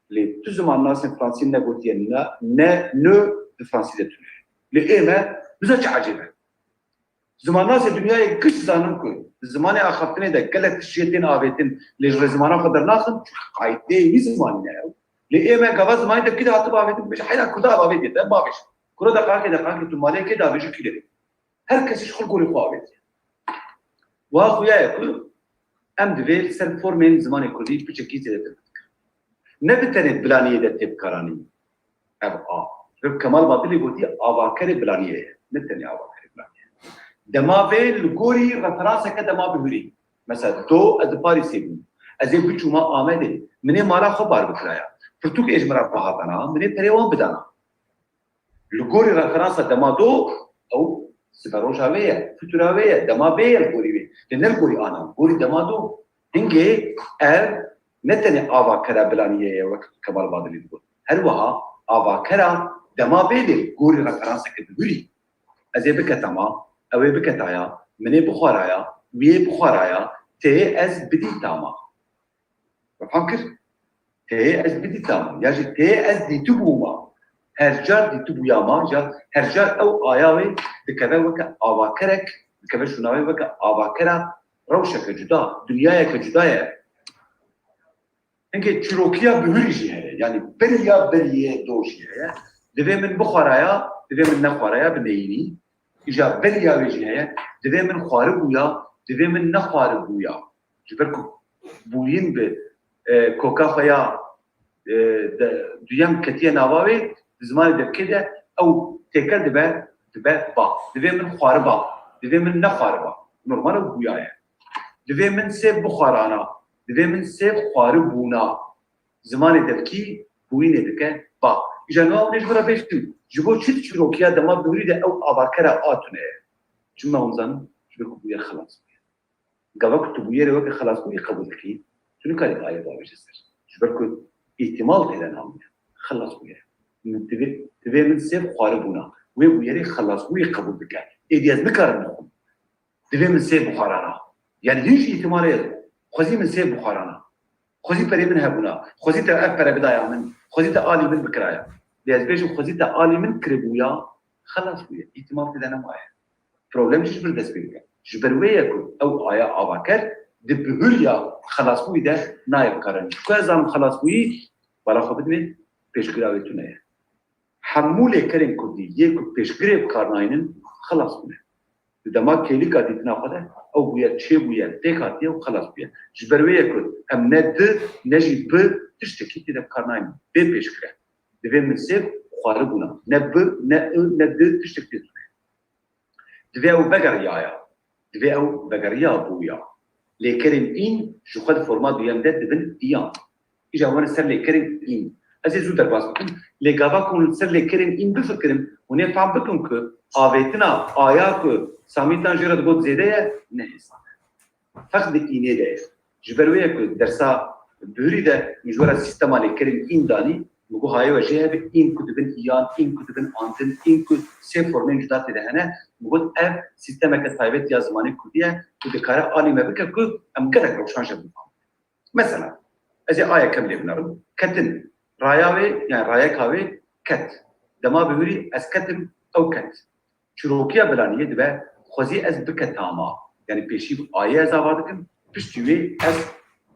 S3: Les deux zmanes en français négociés ne de français de tout. Les éma nous a changé. Zmane c'est dunia est que zanon que. Zmane a خطني ده كلت شيتين آبتين les zmane خدر ناخن قايدة زمانه. Les éma كذا زمانه ده كده هتبقى آبتين مش حيلا كذا آبتين ده ما بيش. كل دقائق تمالي كده بيجي كده herkes iş kul golü faavet wa خویا yakı em divê ser formên zimanê Kurdî piçekî zêde ne bi tenê bilaniyê de têp karanî ev a ve Kemal Badilî gotî avakerê bilaniyê ye ne tenê avakerê bilaniyê dema vê li gorî referanseke dema bihûrî mesela do ez di Parîsê bûm ez ê biçûma Amedê minê mala xwe bar bikiraya pirtûk êjmera bihatana minê perê wan bidana li gorî referansa dema do ew سفروش هویه فطور هویه دما بیل گوری بی لنر گوری آنام گوری دما دو هنگه نتنی آوا کرا بلانیه وقت کمال بادلی دو هر وها آوا کرا دما بیل گوری رفرانسه که بگوری ازی بکتما اوی بکتایا منی بخورایا وی بخورایا تی از بدی تاما بفهم کر تی از بدی تاما یعنی تی از دی تو بوما her car di tu buyama ja her car ew ayawe dikeve weke avakerek dikeve şunavê weke avakera rewşeke cuda dunyayeke cuda ye hingê çîrokiya bihûrî jî heye yani beriya beriyê do jî heye divê min bixwaraya divê min nexwaraya bi neyînî îja beriya wê jî heye divê min xwarî bûya divê min nexwarî bûya ji ber ku bûyîn bi koka xwe ya duyem ketiye nava wê زمان دکده او تکل دبه با دوی من خوار با دوی من نخوار با نورمال بویایه دوی من سه بخورانا دوی من سه خوار بونا زمان دکی بوی ندکه با جناب نجبر بیشتیم جبو چیت چروکیا دما بوری ده او آواکرا آتونه چون ما اونزان جبر بویا خلاص گاوا تو بویره وقت خلاص بوی قبول کی چون کاری آیه باویش سر جبر کو احتمال دیدن هم خلاص بویره تبي من سيف خاربونا ويري خلاص ويقبل بك ايدياز بكرنا تبي من سيف بخارانا يعني هيج احتمالات خوزي من سيف بخارانا خوزي بري من هبونا خوزي تا افر بدايه من خوزي تا الي من بكرايا ليز بيجو خوزي تا الي من كربويا خلاص ويا احتمال كده انا معايا بروبلم مش بالدس بيك جبرويكو او ايا افكر دبهريا خلاص وي ده نايب كارن كازام خلاص وي ولا خبدني بيشكراويتونه حموله کریم کردی یک پیشگیری کارناینن خلاص کنه. دما کلی کادی تناقضه او بیا چه بیا تکاتی او خلاص بیا. جبرویه کرد ام ند نجیب تشتکی تیده کارناین به پیشگیری. دوی مسیب خاربونا ند تشتکی تونه. دوی او بگریایا دوی او بگریا بویا. لیکریم این جو خد فرمات بیام داد دبن ایام. ایجا وان سر لیکریم این. ازي زود درباس بكم لغاوا كون سر لكرين ان بفكرم وني فهم بكم ك اويتنا آيا ك ساميتان جرد بود زيده نه حساب فقط اینه ده جبرويه ك درسا بوري ده مجورا سيستم لكرين ان داني مگو هاي وجه به ان كتبن ايان ان كتبن انتن ان ك سي فورمين جدات ده هنا مگو اف سيستم ك تايبت يا زماني كوديه كدكاره عالي ما بك ك ام كده روشان شد مثلا ازي آية كامله بنرم كتن راياوي يعني رايا كاوي كت دما بيوري از كتم او كت شروكيا بلانيه دبا خوزي از بكتاما يعني بيشي آيه زاوادكم بشتوي از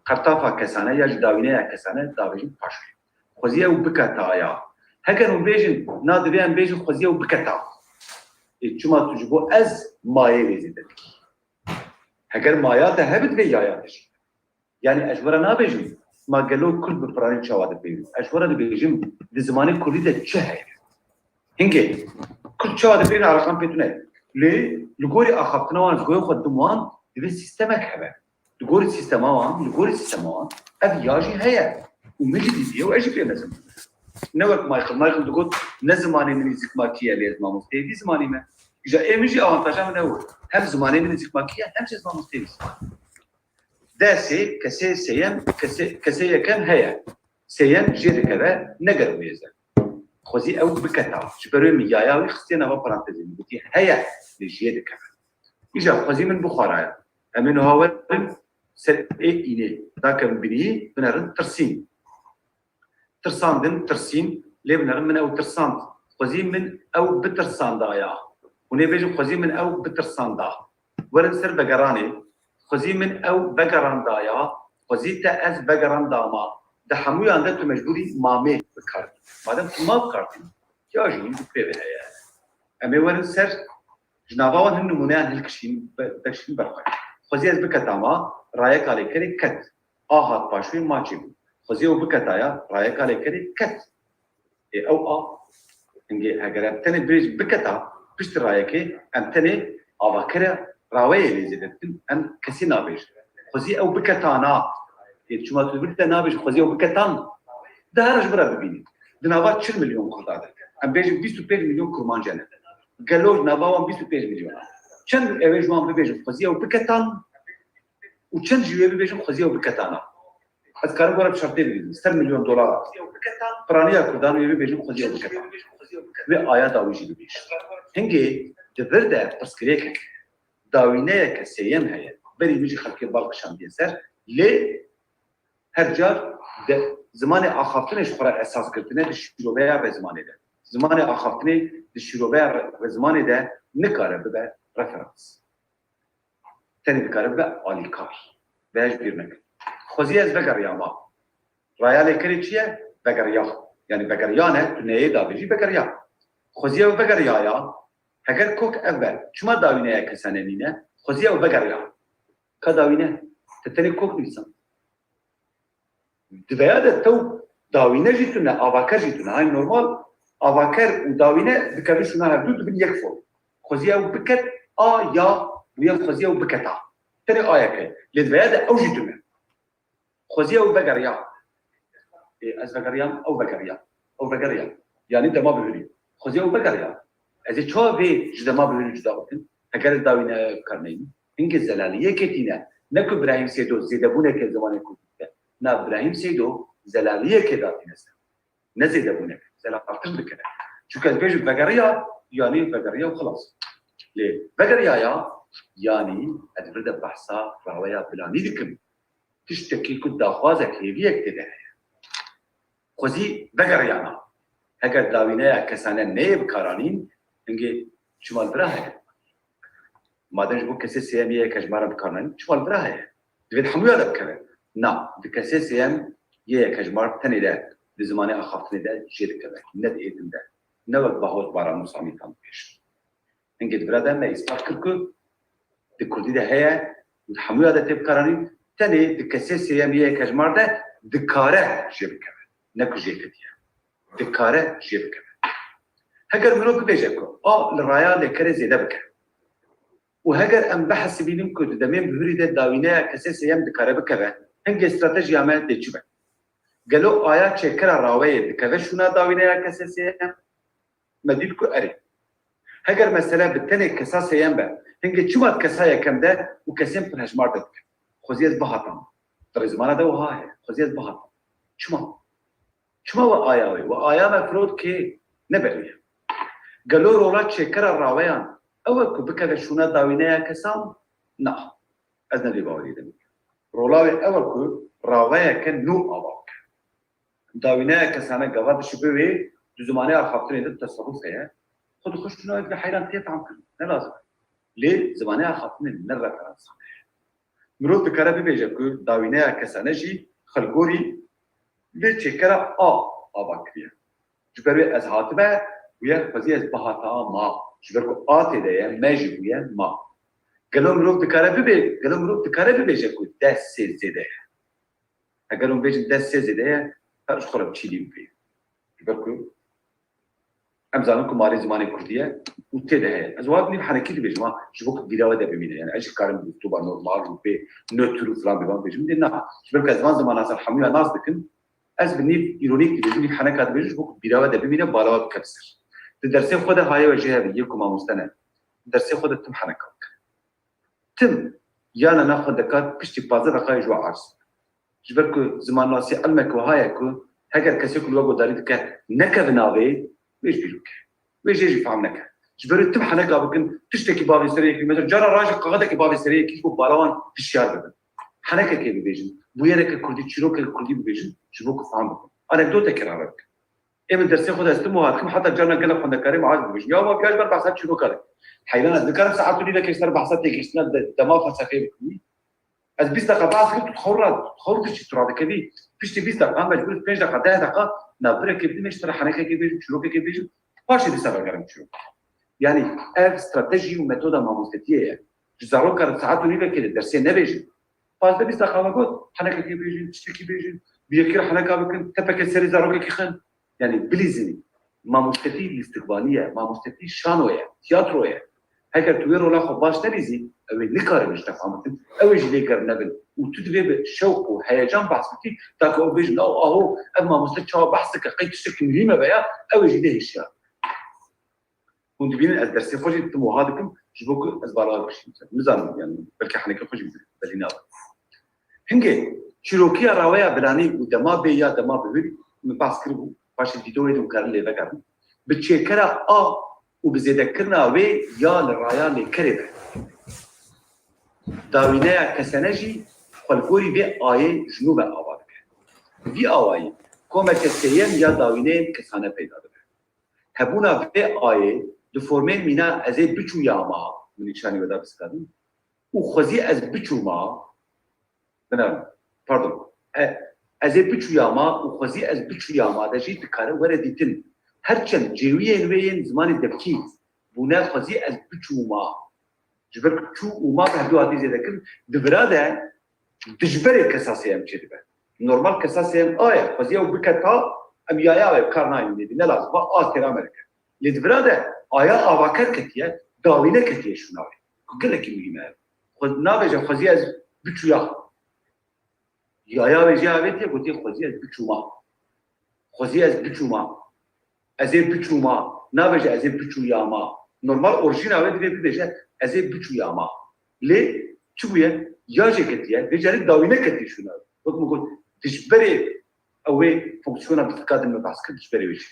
S3: قرطافا كسانه يا جداوينه كسانه داويجن پاشوي خوزي او بكتايا هكذا بيجن نادبيان بيجن خوزي او بكتا چما تجبو از مايه وزيدك هكذا مايات هبت في ياياتش يعني اجبرا نابيجن ما قالوا كل بفراني شواذ بيجي اشوار اللي بيجيم في زمان كل ده شهر هنجي كل شواذ بيجي على رقم بيتنا ليه لقولي اخذنا وان جوي خدموان دي سيستمك هبه لقولي سيستمان افياجي هي ومجدي دي وايش في لازم نوك مايكل تقول نزماني من زكماكيه لازم مستفيد زماني ما جاء مجي اوانتاجا من اول هم زماني من زكماكيه هم زمان مستفيد داسي كسي سيان كسي كان هيا سيان جير كذا نقر ويزا خوزي او بكتا جبرو ميايا ويخصينا با برانتيزي بتي هيا لجير كذا يجا خوزي من بخارا امين هو سر اي اني ذاك بني بنرد ترسين ليه بنرد من او ترسان خوزي من او بترسان دايا وني بيجو خوزي من او بترسان دا ورن سر بقراني خوزي من او بقران دايا خوزيتا از بقران داما ده حمويا عندك مجبوري مامي بكارت مادام ما بكارتي يا جين بكري هيا امي ورن سر جناباوان هن نمونان هلكشين بكشين برخوي خوزي از بكتاما رايك على كري كت هات باشوي ماچي خوزي وبكتايا رايك على كري كت او انجي اگر امتني بريج بكتا بشت رايكي امتني افاكره راوي لزيدتن ام كسي نابيج خوزي او بكتانا شما تقول نابيج خوزي او بكتان ده هرج برا ببيني دنابات 40 مليون كرداده ام بيج 25 مليون كرمانجانه قالوا ناباوان 25 مليون چند اوه جوان ببيجن خوزي او بكتان وچند جوه ببيجن خوزي او بكتانا از کارو برای شرطی بگیریم 100 میلیون دلار پرانیا کردن و ببیشیم خودی او بکتن و آیا داویجی ببیش هنگی دبرده پرسکریک داوینه که سیم هست بری بیجی خلقی بالقشان دیسر لی هر جار زمان آخافتنش خورا اساس کردنه دشیروبه به زمانی ده زمان آخافتنه دشیروبه به زمانی ده نکاره به رفرانس تنی بکاره به آلیکار بهش بیرمک خوزی از بگریا ما رایال کری چیه؟ بگریا یعنی بگریانه تو نیه داویجی بگریا خوزی او بگریا یا اگر کوک اول چما داوینه کسانه نینه خوزی او بگریا که داوینه تتنی کوک نیسان دویاده تو داوینه جیتونه آواکر جیتونه های نورمال آواکر و داوینه بکویشونه هر دو بین یک فور خوزی او بکت یا ویا خوزی او بکتا تنی آیا که لدویاده او جیتونه خوزي او بقريا از بقريا او بقريا او بقريا يعني انت ما بهري خوزي او بقريا از چو به جدا ما بهري جدا وقتن اگر داوینه کرنیم اینکه زلالیه کتینه نکو ابراهیم سیدو زیدبونه که زمانه کوده نه ابراهیم سیدو زلالیه که داتینه نه زیدبونه زلالتر بکنه چون که بیجو بقريا يعني بقريا وخلاص ليه بقريا يعني ادبرده بحثا راويا بلاني دکم تشتكي كنت داخوازك هيفيك تده خوزي بقريانا اگر داوينه كسانه نيب كارانين انجي شمال براهي مادنج بو كسي سيامية كجمارة بكارنين شمال براهي دفيد حموية ده بكره نا بكسي سيام يه كجمار تاني ده لزماني اخافتني ده جيد كره ند ايدن ده نوك باهوت بارا مسامي كان بيش انجي دفرادا ما يسبات كركو دي كردي ده هيا حموية ده تيب كارانين تاني دكسي سيامية كجمار ده دكاره جيبكه نكو جيكتيا دكاره جيبكه هجر منو بيجيكو الرايا لكري زيدا بك وهجر ام بحث بينكو دمين بهوري ده داوينه كسي سيام دكاره بكبه هنگ استراتيجيا ما دچبه قالوا آيات شكرا راويه دكبه شونا داوينه كسي سيام مديلكو اري هجر مثلا بالتاني كسا سيام به هنگ چومات كسايا كم ده وكسيم فرهجمار ده خوزيز بهاتم در زمانه ده وهاي خوزيز بهاتم شما وآيا مفروض كي نبريه قالوا رولات شكرا راويان او كو بكذا شونا داوينه كسام نا ازنا دي باوري ده رولاوي اول كو راويا كان نو اباك داوينه كسانه قواد شبوي زمانه اخافتني ده تصرف هي خد خش شنو يبقى حيران تفهم كل لازم ليه زمانه اخافتني نرى فرنسا مرود بكره بيجي كو داوينه كسانه جي خلقوري ليه شكرا اباكيه جبري از هاتبه ويا فزي از بهاتا ما جبركو آتي ده ماجي ويا ما قالوا مروف دكاره بيجي كو دس زيده قالوا بيجي دس زيده فرش خرب تشيلي بي جبركو امزانكم مالي زماني كرديه وتده ازواج ني حركتي بيجي ما جبوك بيداوه ده بمينه يعني ايش كارم مكتوبه نورمال وبي نوتر فلان بيبان بيجي مدينا جبرك زمان اصل حميه ناس دكن از بني ايرونيك بيجي حركات بيجي جبوك بيداوه ده بمينه بالا كبسر درسي خودها هاي وجهه بيجيكم مستند درسي خودها تم حركات تم يانا ناخذ دكات بشتي بازر دقائق جو عرس جبركو زمان ناسي علمك وهايكو هكذا كسيكو الوقو داريتك نكا بناوي ويش بيجوك ويش يجي فهمنك جبرو تم حركة بكن تشتكي بابي سريك مثلا جرى راجل قغدك بابي سريك يجبو بالاوان في الشيار بدن حركة كي بيجن ويرك كردي تشيروك الكردي بيجن جبوك فهمكم انكدوتا كرارك من درسي خذ استموها حتى جانا قال لك كريم عاد بيجي يوم ما بيجي بربع ساعات شنو كذا حيلانا ذكر ساعات لي لك يصير بحثات كيشنا دما فلسفي از 20 دقيقه بعد تخرج شي ترى كذي فيش 20 دقيقه مجبور 5 دقيقه 10 دقيقه نبرك كيف مش ترى حركه كيف بيجي شروق كيف بيجي باش دي سبب كلام شو Yani ev strateji و metoda mamostetiye. Zarokar saat ونی بکرد درسی نبیجی. فازده بیست دقیقه بود حنکه کی بیجین چیکی بیجین بیکر حنکه بکن تپک سری زاروک کی خن. Yani بلیزنی mamosteti استقبالیه mamosteti شانویه تئاترویه. Eğer tu rola xo baş nebizî ew nikarin işte fahmetin ew jî lê ger nebin û tu divê bi şewq û heyecan behs bikî ta ku ew bêjin aho ev mamoste çawa behs dike qey tiştekî mühîm e veya ew jî lê hêşiya hûn dibînin ez dersê xwe jî ditim wiha dikim ji bo ku ez bala bişîm nizanim yani belkî henekî xwe jî belî nabe hingê çîrokiya rawaya bilanî û dema bê ya dema bihûr min behs kiribû paşê vîdeoyê de karin lê vegerin bi çêkera a û bi zêdekirina wê ya li raya lêkerê de dawîneya kesene jî xwelgorî vê ayê ji nû ve ava dike. Vî awayî komeke sêyem ya dawîneyên kesane peyda dike. Hebûna vê ayê di formên mîna ez ê biçûya ma min nîşanî weda biskadim û xwezî ez biçûma pardon ez ê biçûya ma û xwezî ez biçûya ma de jî dikare were dîtin herçend cêwiyên wê yên zimanê devkî bûne xwezî ez biçûma ji ber çû û ma hevdû hatî zêdekirin dibira de dijberê kesasê em çê dibe. Normal kesasê em aya xwezî ew bike ta em yaya ew kar nayîn lêdî ne lazim va a têra me dike. Lê dibira de aya avaker ketiye dawîne ketiye şû navê. Gelekî mühîm e. Nabêje xwezî ez biçûya. Yaya wê jî avêtiye gotiye xwezî ez biçûma. Xwezî ez biçûma. Ez ê biçûma. Nabêje ez ê biçûya ma. Normal orijîna wê divê bibêje ez ê biçûya ma. Lê çi bûye? Ya jê ketiye vê carî dawîne ketiye şû navê. Wek min got dijberê ew ê fonksiyona bitika din me behs kir dijberê wê çi.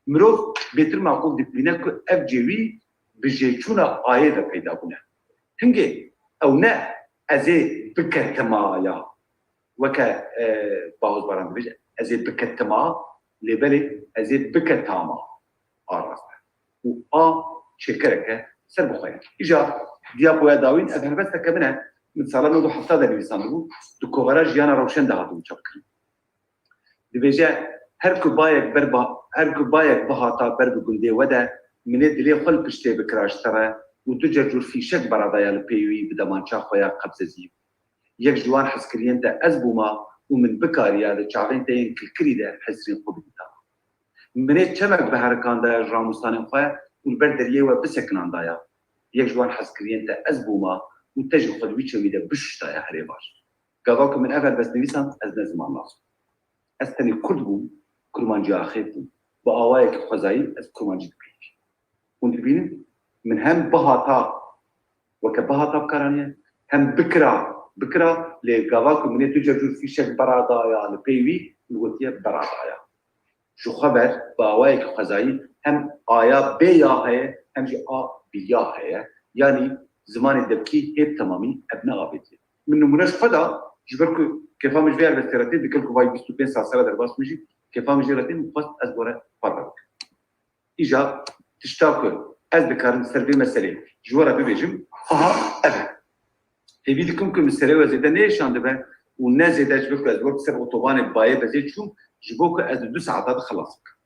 S3: Mirov bêtir maqûl dibîne ku ev cêwî bi jêçûna ayê de peyda bûne. Hingê ew ne ez ê biketimaya weke bahozbaran dibêje ez ê biketima lêbelê ez ê biketama arast û a çêkereke ser bixwe. Îja diyapoya dawîn ev helbesteke min e min salan û du hefta de nivîsanibû du kovara jiyana rewşen de hatibû çapkirin. Dibêje her ku bayek bihata ber bi gundê we de minê dilê xwe li piştê bikira ji te re û du cejûr fîşek beradaya li pêy wî bi demança xwe ya qebzezî. Yek ji wan hezkiriyên te ez bûma û min bikariya li çavên te yên kilkirî de hezrên xwe bidîta. Minê çemek bi herikandaya ji ramûstanên xwe û li ber deriyê we bisekinandaya. Yek ji wan hezkiriyên te ez bûma û te jî xwe li wî çewî de bişuştaya herê baş. Gava ku min ev helbestnivîsan ez ne ziman lazim. Ez tenê Kurd bûm, kurmancîya xêt bûm. Bi awayekî xwezayî ez kurmancî dibînim. Hûn dibînin min hem bihata weke bihata bikaraniye hem bikira lê gava ku minê du cejûr fîşek beradaya li pêy wî li gotiye beradaya. Ji xwe ber bi awayekî xwezayî hem aya bê ya heye hem jî a bîya heye. Yani zimanê devkî hêb temamî ev ne avêtiye. Min numune ji xwe da ji ber ku kefa min ji vê helbestêretê dikil ku vay 25 sal sera derbas min jî kefa min jî retê min xwest ez gore par bikim. Îja tişta ku ez dikarim ser vê meselê ji we re bibêjim aha ev e. Hêvî dikim ku min serê we zêde nêşan dibe û ne zêde ji ber ku ez gor ser otobanê bayê bezê çûm ji bo ku ez di 2 saata de xelas bikim.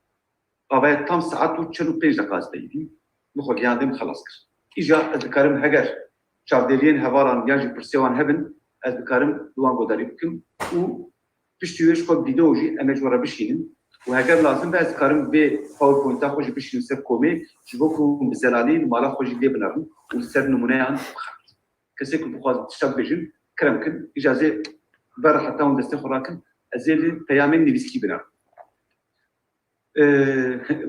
S3: Avaya tam saat û 45 deqa ez deyî bixwe giyandê min xelas kir. Îja ez dikarim heger çavdêriyên hevaran ya jî pirsê wan hebin ez dikarim li wan gudarî bikim û piştî wê ji xwe vîdeo jî em ê ji we re bişînin û heger lazim be ez dikarim vê powerpoint'a xwe jî bişînim ser komê ji bo ku bi zelalî li mala xwe jî lê binerim û li ser numuneyan bixebin. Kesê ku dixwazin tişta bibêjin kirem kin îcazê ber heta hûn destê xwe rakin ez ê li peyamên nivîskî binerim.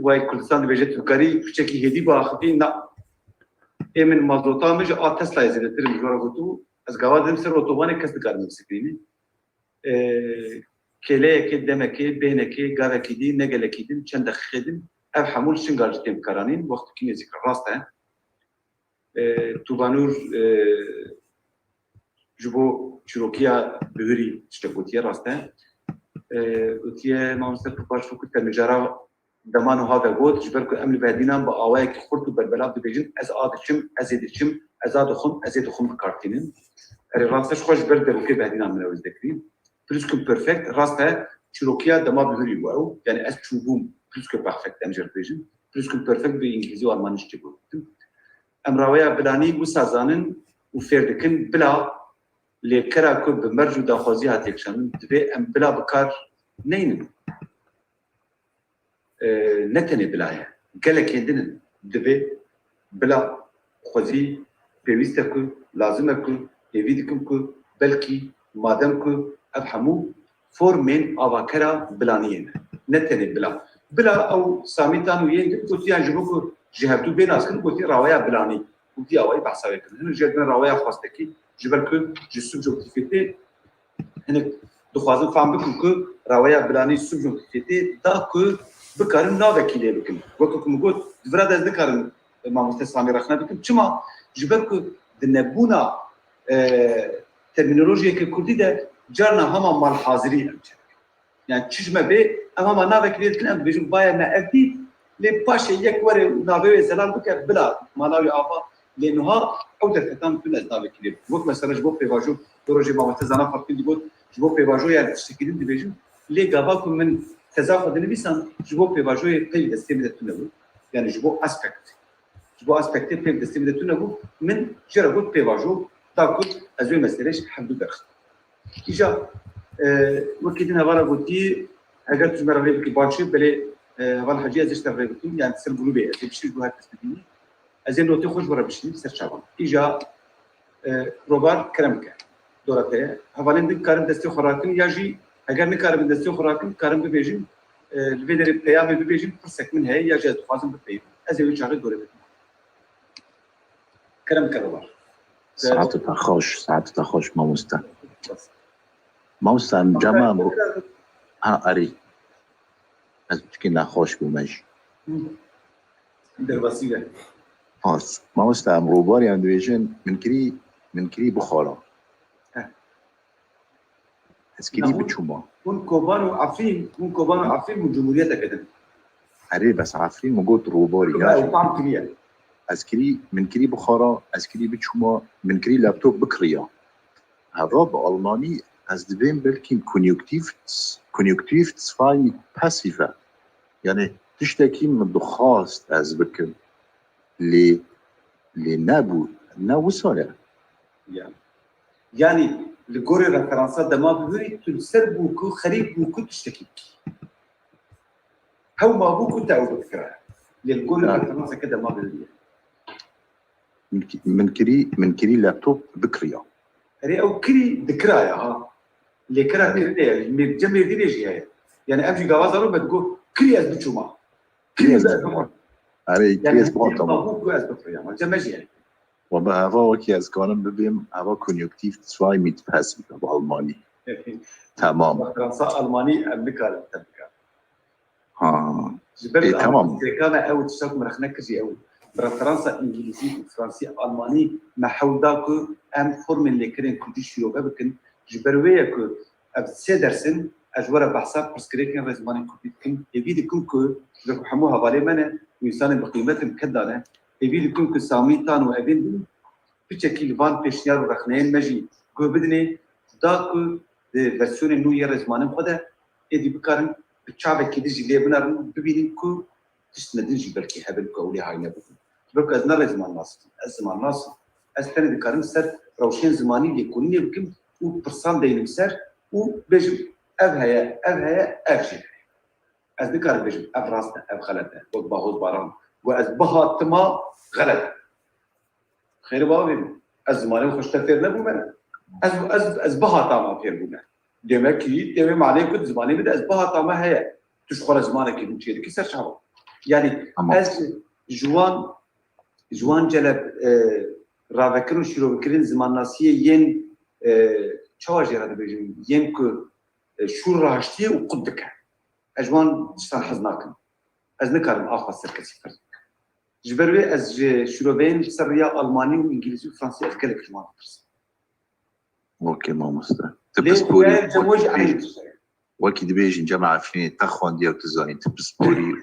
S3: Wayê Kurdistan dibêje Türkarî kûçekî hêdî biaxivî na ê min mazota min ji a Tesla'yê zêdetirim ji we re gotû ez gava didim ser otobanê kes dikarim bisikirînî. Kêleyekê, demekê, bêhnekê, gavekî dî, ne gelekî din, çend deqîqê din ev hemû şingar ji têm bikaranîn wextekî nêzik rast e. Tuvanûr ji bo çîrokiya bihûrî tiştek gotiye rast e. Gotiye mamoste baş ku te mijara deman û have got ji ber ku em li vedînan bi awayekî xurt û berbelav dibêjin ez a diçim, ez ê diçim, ez a dixwim, ez ê dixwim bikartînin. Erê rast e ji xwe ji ber devokê vedînan min ew ez dikirîn. Plus que perfect rast e çîrokiya dema bihûrî bû ew yani ez çûbûm plus que perfect em jê dibêjin. پلوس که پرفکت به انگلیزی و آلمانیش چی بود ام راویا بلانی بو سازانن و فردکن بلا لیکرا که بمرج و داخوازی هاتیکشن دبی ام بلا بکار نینن نتنی بلایه گلک هندن دبی بلا خوزی پیوسته که لازمه که ایوید کم که بلکی مادم که افهمو فورمین آواکرا بلانیه نتنی بلا او سامیتان ویه گفتی انجبو که جهتو بین اسکن گفتی راویا بلانی گفتی آوای بحثاوی کردن هنو جدن راویا خواسته کی جبر که جسوب جوکتیفیتی هنو دخوازم فهم بکن که راویا بلانی سوب جوکتیفیتی دا که بکارن ناوه کلیه بکن وقتی که مگود دورا دست نکارن ماموسته سامی رخنه بکن چما جبر که دنبونا ترمینولوژی که کردی ده جارنا هما مال حاضری امچه يعني تشجمه به امام نافك اللي تكلم بيجوا بايا ما ابدي لي باشا يكور نافي زلال بك بلا ماناوي افا لانها عوده ختام في نافي كليب وقت مثلا جبو بيفاجو بروجي ما متزنا فرقين ديبوت جبو بيفاجو يعني تشكيلين دي بيجوا لي غافاكم من تزاخد النبيسان جبو بيفاجو يقيل دستيم دتنبو يعني جبو اسبكت بيب دستيم دتنبو من جربوت بيفاجو تاكل ازوي مسيرش حمدو درخت اجا وكيدنا ورا قلتي اگر تجمع رغيب كي بانشي بلي ولا حاجه ازش تغيب يعني تسر قلوبي ازي بشي جو هتستديني ازي نوتي خوش برا بشي سر شابان اجا روبار كرمك دورته حوالين دي كارم دستي خوراكن ياجي اگر نكارم دستي خوراكن كارم ببيجين الفيدر بيام ببيجين فرصك من هي ياجي تفاصيل بتبين ازي ويشارك دوره كرمك روبار
S4: ساعات خوش ما مستم جمع اري از که نخوش بومش
S3: در وسیله
S4: ما مستم روباری هم دویژن من کری بخارا از کری بچوما
S3: اون کوبان و عفرین من جمهوریت کدن
S4: اري بس عفرين موجود روباري
S3: يعني
S4: از کری من کری بخارا از کری بچوما من کری لابتوب بکریا هراب آلمانی از دویم بلکیم کنیوکتیف فای پاسیفه یعنی تشتکی من دخواست از بکن لی نبود وصله
S3: يعني لجوري رفرنسات ده ما بيوري تنسر بوكو خريب بوكو تشتكي هو ما بوكو تعود بكره للجوري رفرنسات كده ما بيوري
S4: من كري لابتوب بكريا
S3: هري او كري ذكرايا ها اللي كرا كري الجمع دي ليش هي يعني امشي جوازه بتقول كري از بتشوما
S4: كري از هري كري از بوتام
S3: ما بوكو از بكريا ما جمعش يعني
S4: وبقى هوا كي از كانم ببيم هوا كونيوكتيف 2 ميت باسيف بالماني تمام
S3: فرنسا الماني امريكا تبقى
S4: تمام
S3: كان او تشوف مرخنا كجي او فرنسا انجليزي فرنسي الماني ما حوداك ام فورم اللي كرين كنت شيوبه بكن جبرويه كو اب سيدرسن اجوره بحساب برسكريكن رزماني كوبيتكن يفيدكم كو لو حموها بالي من وانسان بقيمه مكدانه يفيدكم كو ساميتان وابن بشكل فان بيشيار ورخنين مجي كو بدني داكو فيرسيون نو يرزماني خده ادي بكارن بتشابه كده جلي بنار ببينين كو تستندنجي بلكي هبل كولي هاي نبو بلكو ازنا رزمان ناس استند بكارن سر روشين زماني اللي يكونني بكم وبرسان دين سر وبيجي افهيا افشي از بكار بيجي افراسته افغلته وباهوز باران واز بهاتما غلط خير بابي الزماني خوش تفير نبو من از بهاتما فير بو من demek ki demem aleykum زماني بده از بهاتما هي تشخر زمانك كي بتشير كي سر شعب يعني از جوان جلب راوكرن شروع بكرين زمان ناسيه ين تشواجر هذا بيجي ين كو شور راشتي وقدك اجوان شتان حزناكن از نكرم اخر سركسي فرد جبروي از شروع بين سريا الماني وانجليزي وفرنسي افكرك جوان
S4: اوكي ما مستر
S3: تبسبوري
S4: وكي دبيجي جماعة فين تخوان ديال تزاني تبسبوري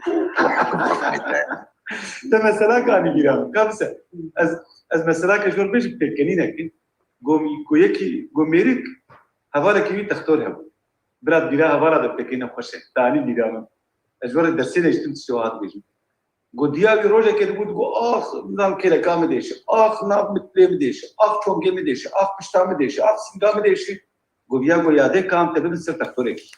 S4: وحكم حكمتها
S3: ده مثلا كان يجيرام كابسه از مثلا كجور بيج بتكنينك قومي كويكي قوميرك هوالا كيوي تختارها براد ديرا هوالا ده بتكينا خوشه تاني ديرام اجور الدرسين اجتم تشوهات بيجي گودیا وی روزه که بود گو آخ نام که لکام دیشه آخ نام متلیم دیشه آخ چونگه می دیشه آخ پشتام دیشه آخ سینگا می دیشه گودیا گو یاده کام تبی بسر تختوره کی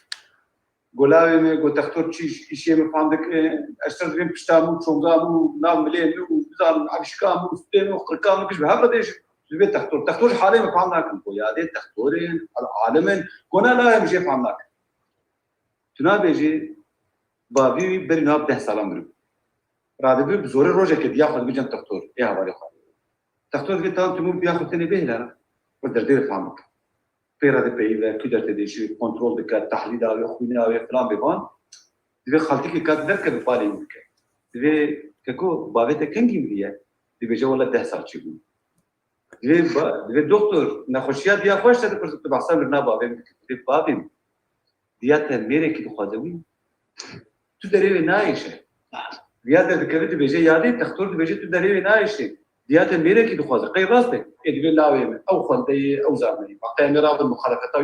S3: گلاوی می گو تختور چیش ایشی می فهمده که اشتر دیم پشتامو چونگامو نام ملیم و بزارم عشقامو استیمو خرکامو کش به هم دیشه زبی تختور حالی می فهم نکن گو یاده تختورین العالمین گونا لا میشه فهم نکن تنا بیجی باوی بری ناب 10 سالم برو رادبی بزوره روزه که دیا خود بجن تختور ای حوالی خواهد تختور که تام تموم بیا خود تنی بهلارا و در دیر فهمک پیراده پیوه که در تدیشی کنترل بکرد تحلیل آوی خوینه آوی فلان ببان دوی خالتی که کات درکه بپالی میکه دوی که کو باوی تکنگیم دیه دوی جا والا 10 سال چی بود دوی دکتر نخوشیات دیا خوش شده پرسید تو بحثا برنا باوی میکه دوی باوی دیا تا میره که دخوازه وی تو دریوی نایشه دیات دکوی تو بیجه یادی تختور تو بیجه تو دریوی نایشه دیات میره که دخوازه غیر راسته ادوی لاوی من او خلده او زمانی باقی مراد المخالفت ها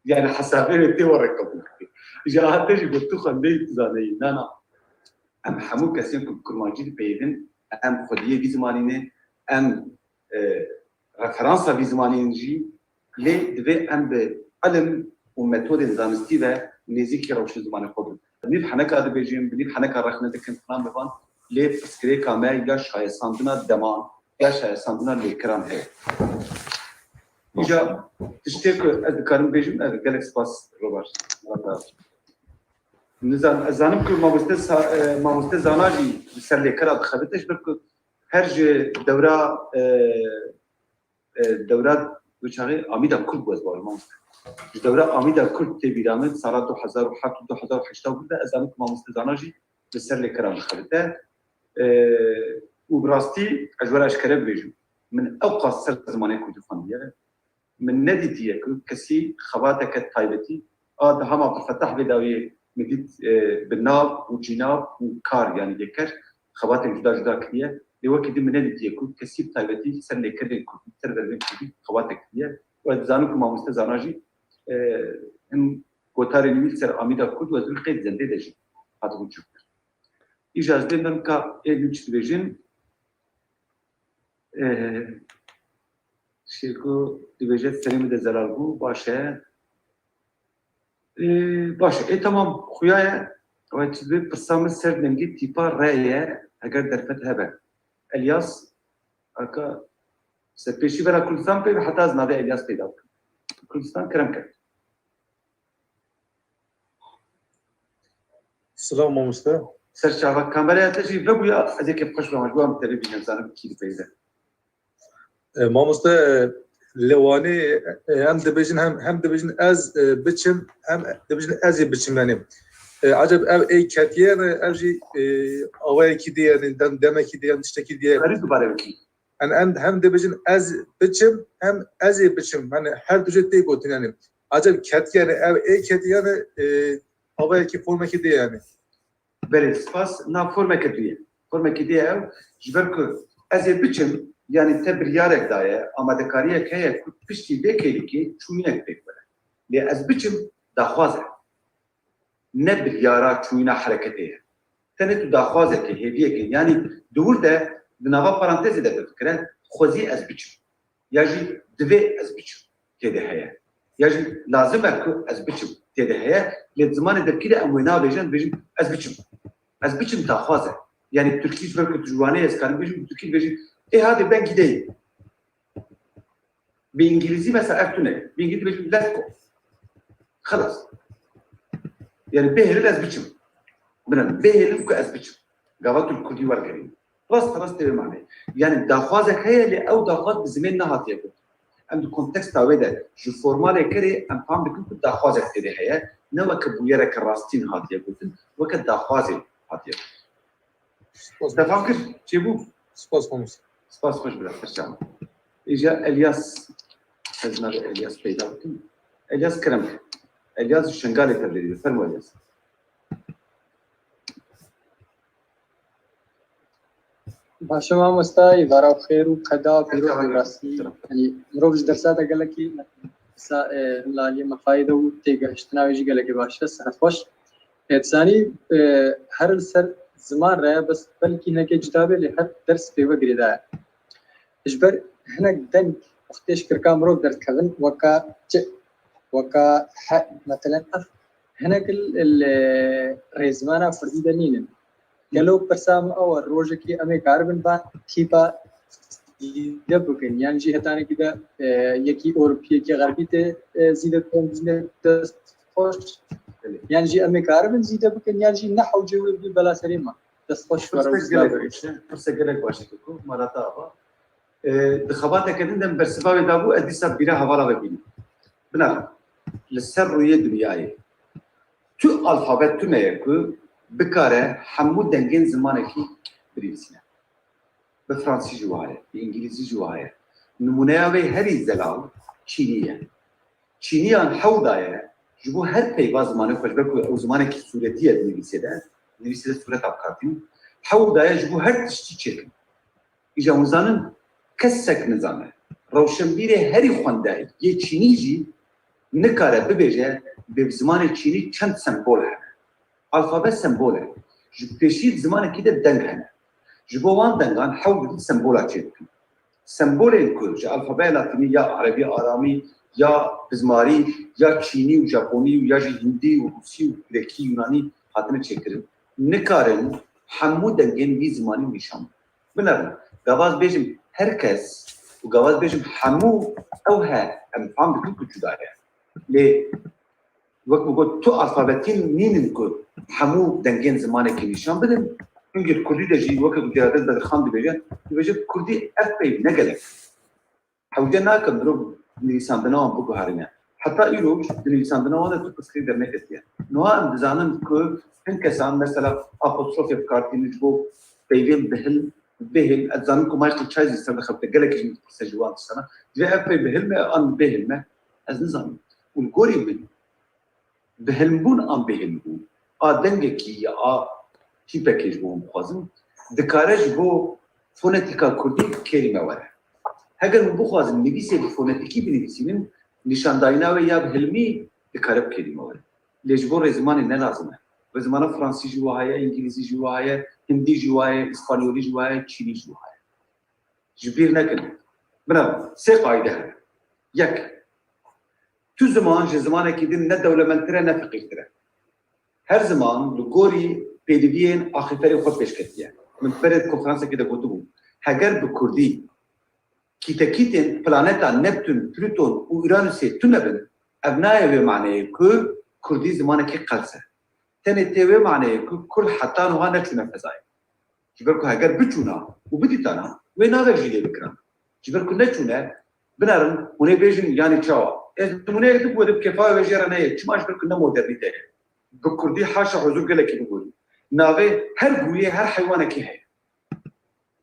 S3: يعني حسابين تي وركبوا جاء تجي قلت خليه زاني لا ام حمو كسين كرماجي بيدن ام خديه في زمانينه ام ريفرنس في زمانينجي لي دبي ام بعلم وميثود زانستي ده نزيكي روش زمان خود بنيب حنكا ده بيجيم بنيب حنكا رخنه دكن فلان بفان لي فسكري كامل يا شاي ساندنا دمان يا شاي ساندنا لكرام هي İca tiştek edkarım bejim gelek spas Robert. Nizam zanım ki mamuste zanaji serle kara xabiteş bir her je devra uçağı Amida Kurt boz var mamuste. Devra Amida Kurt tebiramet sara 2007 2008 burada zanım ki mamuste zanaji serle kara xabite و براستی اجوال اشکره بجم من اوقات سر زمانه کردستانیه من ندیدیه که کسی خواتک تایبتی آد هم عبد الفتاح بداوی مدید بناب و جناب و کار یعنی دیگر خواتک جدا کردیه دیوکی دی من ندیدیه که کسی تایبتی سر نکردن کردی سر دربین کردی خواتک دیه و زانو که ما مستزاناجی هم گوتاری نمیل سر آمیدا کرد و زور قید زنده داشت حتی بود چکر اجازه دادم که ایلو چی بجن شیرکو دیوژه سریم ده زلال بو باشه tamam خویاه و چیزی پرسام سر نمیگی تیپا رایه اگر درفت هبه الیاس اکا سپیشی برای کردستان پی حتی از ناده الیاس پیدا کرد کردستان کرم کرد
S5: سلام ماموستا
S3: سر شعبه کامرای تجی بگویا از یک خوش به مجبورم تلویزیون زنم کی پیدا
S5: ماموستا لوانی هم دبیجن هم دبیجن از بچم هم دبیجن از بچم yani acaba ey katiyen evji avay ki diye demek ki diye işte ki diye
S3: garip bare ki
S5: hem debijin az biçim hem az biçim hani her düzeyde gotin yani acaba katiyen ey katiyen avay ki forma ki diye yani
S3: بله سپاس نا فرمه کدیه فرمه کدیه جبر که از بیچم یعنی تبریارک دایه آماده کاریه که پشتی بکیلی که چونیک بکنه لی از بیچم داخوازه نه بریارا چونینا حرکتیه تنه تو داخوازه که هیویه که یعنی دور ده بنابا پرانتزی ده بفکره خوزی از بیچم یا جی دوی از بیچم تیده هیه یا جی لازمه که از بیچم تیده هیه لی زمان دبکیده اموینا بیجن از بیچم از بیچم داخوازه yani Türkiye böyle juvane eskan bir Türkiye bir hadi ben gideyim. Bir İngilizce mesela Ertuğrul. Bir İngilizce bir let's go. خلاص. Yani behir az biçim. Ben behir az biçim. Gavatul Kurdi var gelin. Rast değil mani. Yani dağfazek hayali او dağfaz bizimle hatiye bu. Hem kontekst tavede şu formale kere am pam bikin dağfazek dedi haya. Ne vakit bu yere karastin hatiye bu. Vakit dağfazek hatiye. تفكر جيبو
S5: سپاس ماموستا
S3: سپاس خوش بلا فرشام اجا الیاس حزنا الیاس پیدا کن الیاس کرم الیاس شنگالی تبلیغ فرمو الیاس
S6: باشه ماموستا برای خیر و قدا پیرو درستی یعنی مروج درسات گلکی لالی مفاید و تیگه اشتناویجی گلکی باشه سرت خوش اتسانی هر سر زمان رأي بس بلكي هناك جتابة اللي حد درس في وقري دا إجبر هناك دنك وقتيش كركام رو درس كذن وكا وكا حق مثلا هناك الريزمانا فردي دنين قالوا برسام أول روجكي أمي كاربن بان تيبا يدبكن يعني جهة تانية كده يكي أوروبية كي غربية زيادة بزنة خوش يعني جي أمي كاربن زيادة بكن يعني جي نحو جوي بلا سليمة تسخش
S3: فرصة قلق واشكوكو مالاتا أبا دخباتة كدن برسفاوي دابو أديسا بيرا هوالا ببيني بنا لسر روية دنياي تو الفابet تو نيكو بكاره حمو دنگين زمانكي بريسينا بفرنسي جوايا بإنجليزي جوايا نمونهاوي هري زلال چينية چينيان حودايا جبو هر پیوا زمانه خوش بکو او زمانه کی صورتیه نویسیده صورت ابکارتیم حودايا جبو هر تشتی چکن ایجا مزانن کسک نزانه روشنبیر هری خونداي یه چيني جي نکاره ببیجه به زمان چینی چند سمبول هنه الفابet سمبول هنه جو پیشید زمان کی ده دنگ هنه جبو وان دنگان حول دید سمبولا چیکن سمبول این که الفابet لاتینی یا عربی آرامی یا بزماری یا چینی و ژاپنی و یا هندی و روسی و گریکی یونانی هاتنه چیکرن نکارن همو دنگین بی زمانی میشم بنابراین گواز بیشم هر کس و گواز بیشم همو او ها ام فهم بکن که جدایه لی وقت بگو تو الفابتین نینن که همو دنگین زمانی که نشان بدن اینجور کردی دجی وقت دیادت در خان دیجه کردی افی نگله حوجه ناکم درو نویسان دنوان بگو هرینه حتی ایروش نویسان دنوان تو کسری در نکتیه نوها ام دزانن که این کسان مثلا آپوستروفی بکارتی نجبو بیوین بهل ادزانن که مایشت چایزی سر دخلت گلکش میترسه جوان تستانه جوه افی بهلمه آن بهلمه از نظام والگوری من بهلمبون آن بهلمبون آدنگه کی یا کی پکیج بو مخوازم دکارج بو فونتیکا کردی کلمه وره هگر من بخوازم نویسه فونتیکی بنویسیم نشاندایناوی یا بهلمی دکارب کلمه وره لیجبو رزمانی نلازمه رزمان فرانسی جواهی انگلیسی جواهی هندی جواهی اسپانیولی جواهی چینی جواهی جبیر نکنه بنا سه قاعده هست یک تو زمان که دین نه دولتمندتره نه فقیرتره هر زمان لگوری پیدویین آخفری خود پیش کردیه من فرد کنفرانس که ده گفتم بود هگر به کردی کیتین پلانتا نپتون پلوتون و ایرانوسی تو نبن ابنای و معنی که کردی زمان که قلسه تنه تیوه معنی که کل حتی نوها نچونه فضای جبر که هگر بچونا و بدیتانا و ناغر جیده بکرم جبر که نچونه بنارن اونه بیجن یعنی چاوا اونه یکتو بوده بکفای وجیره نه چماش برکن نمودرنیته بکردی حاشا حضور گله که بگوری ناوه هر گویه هر حیوانه که هیا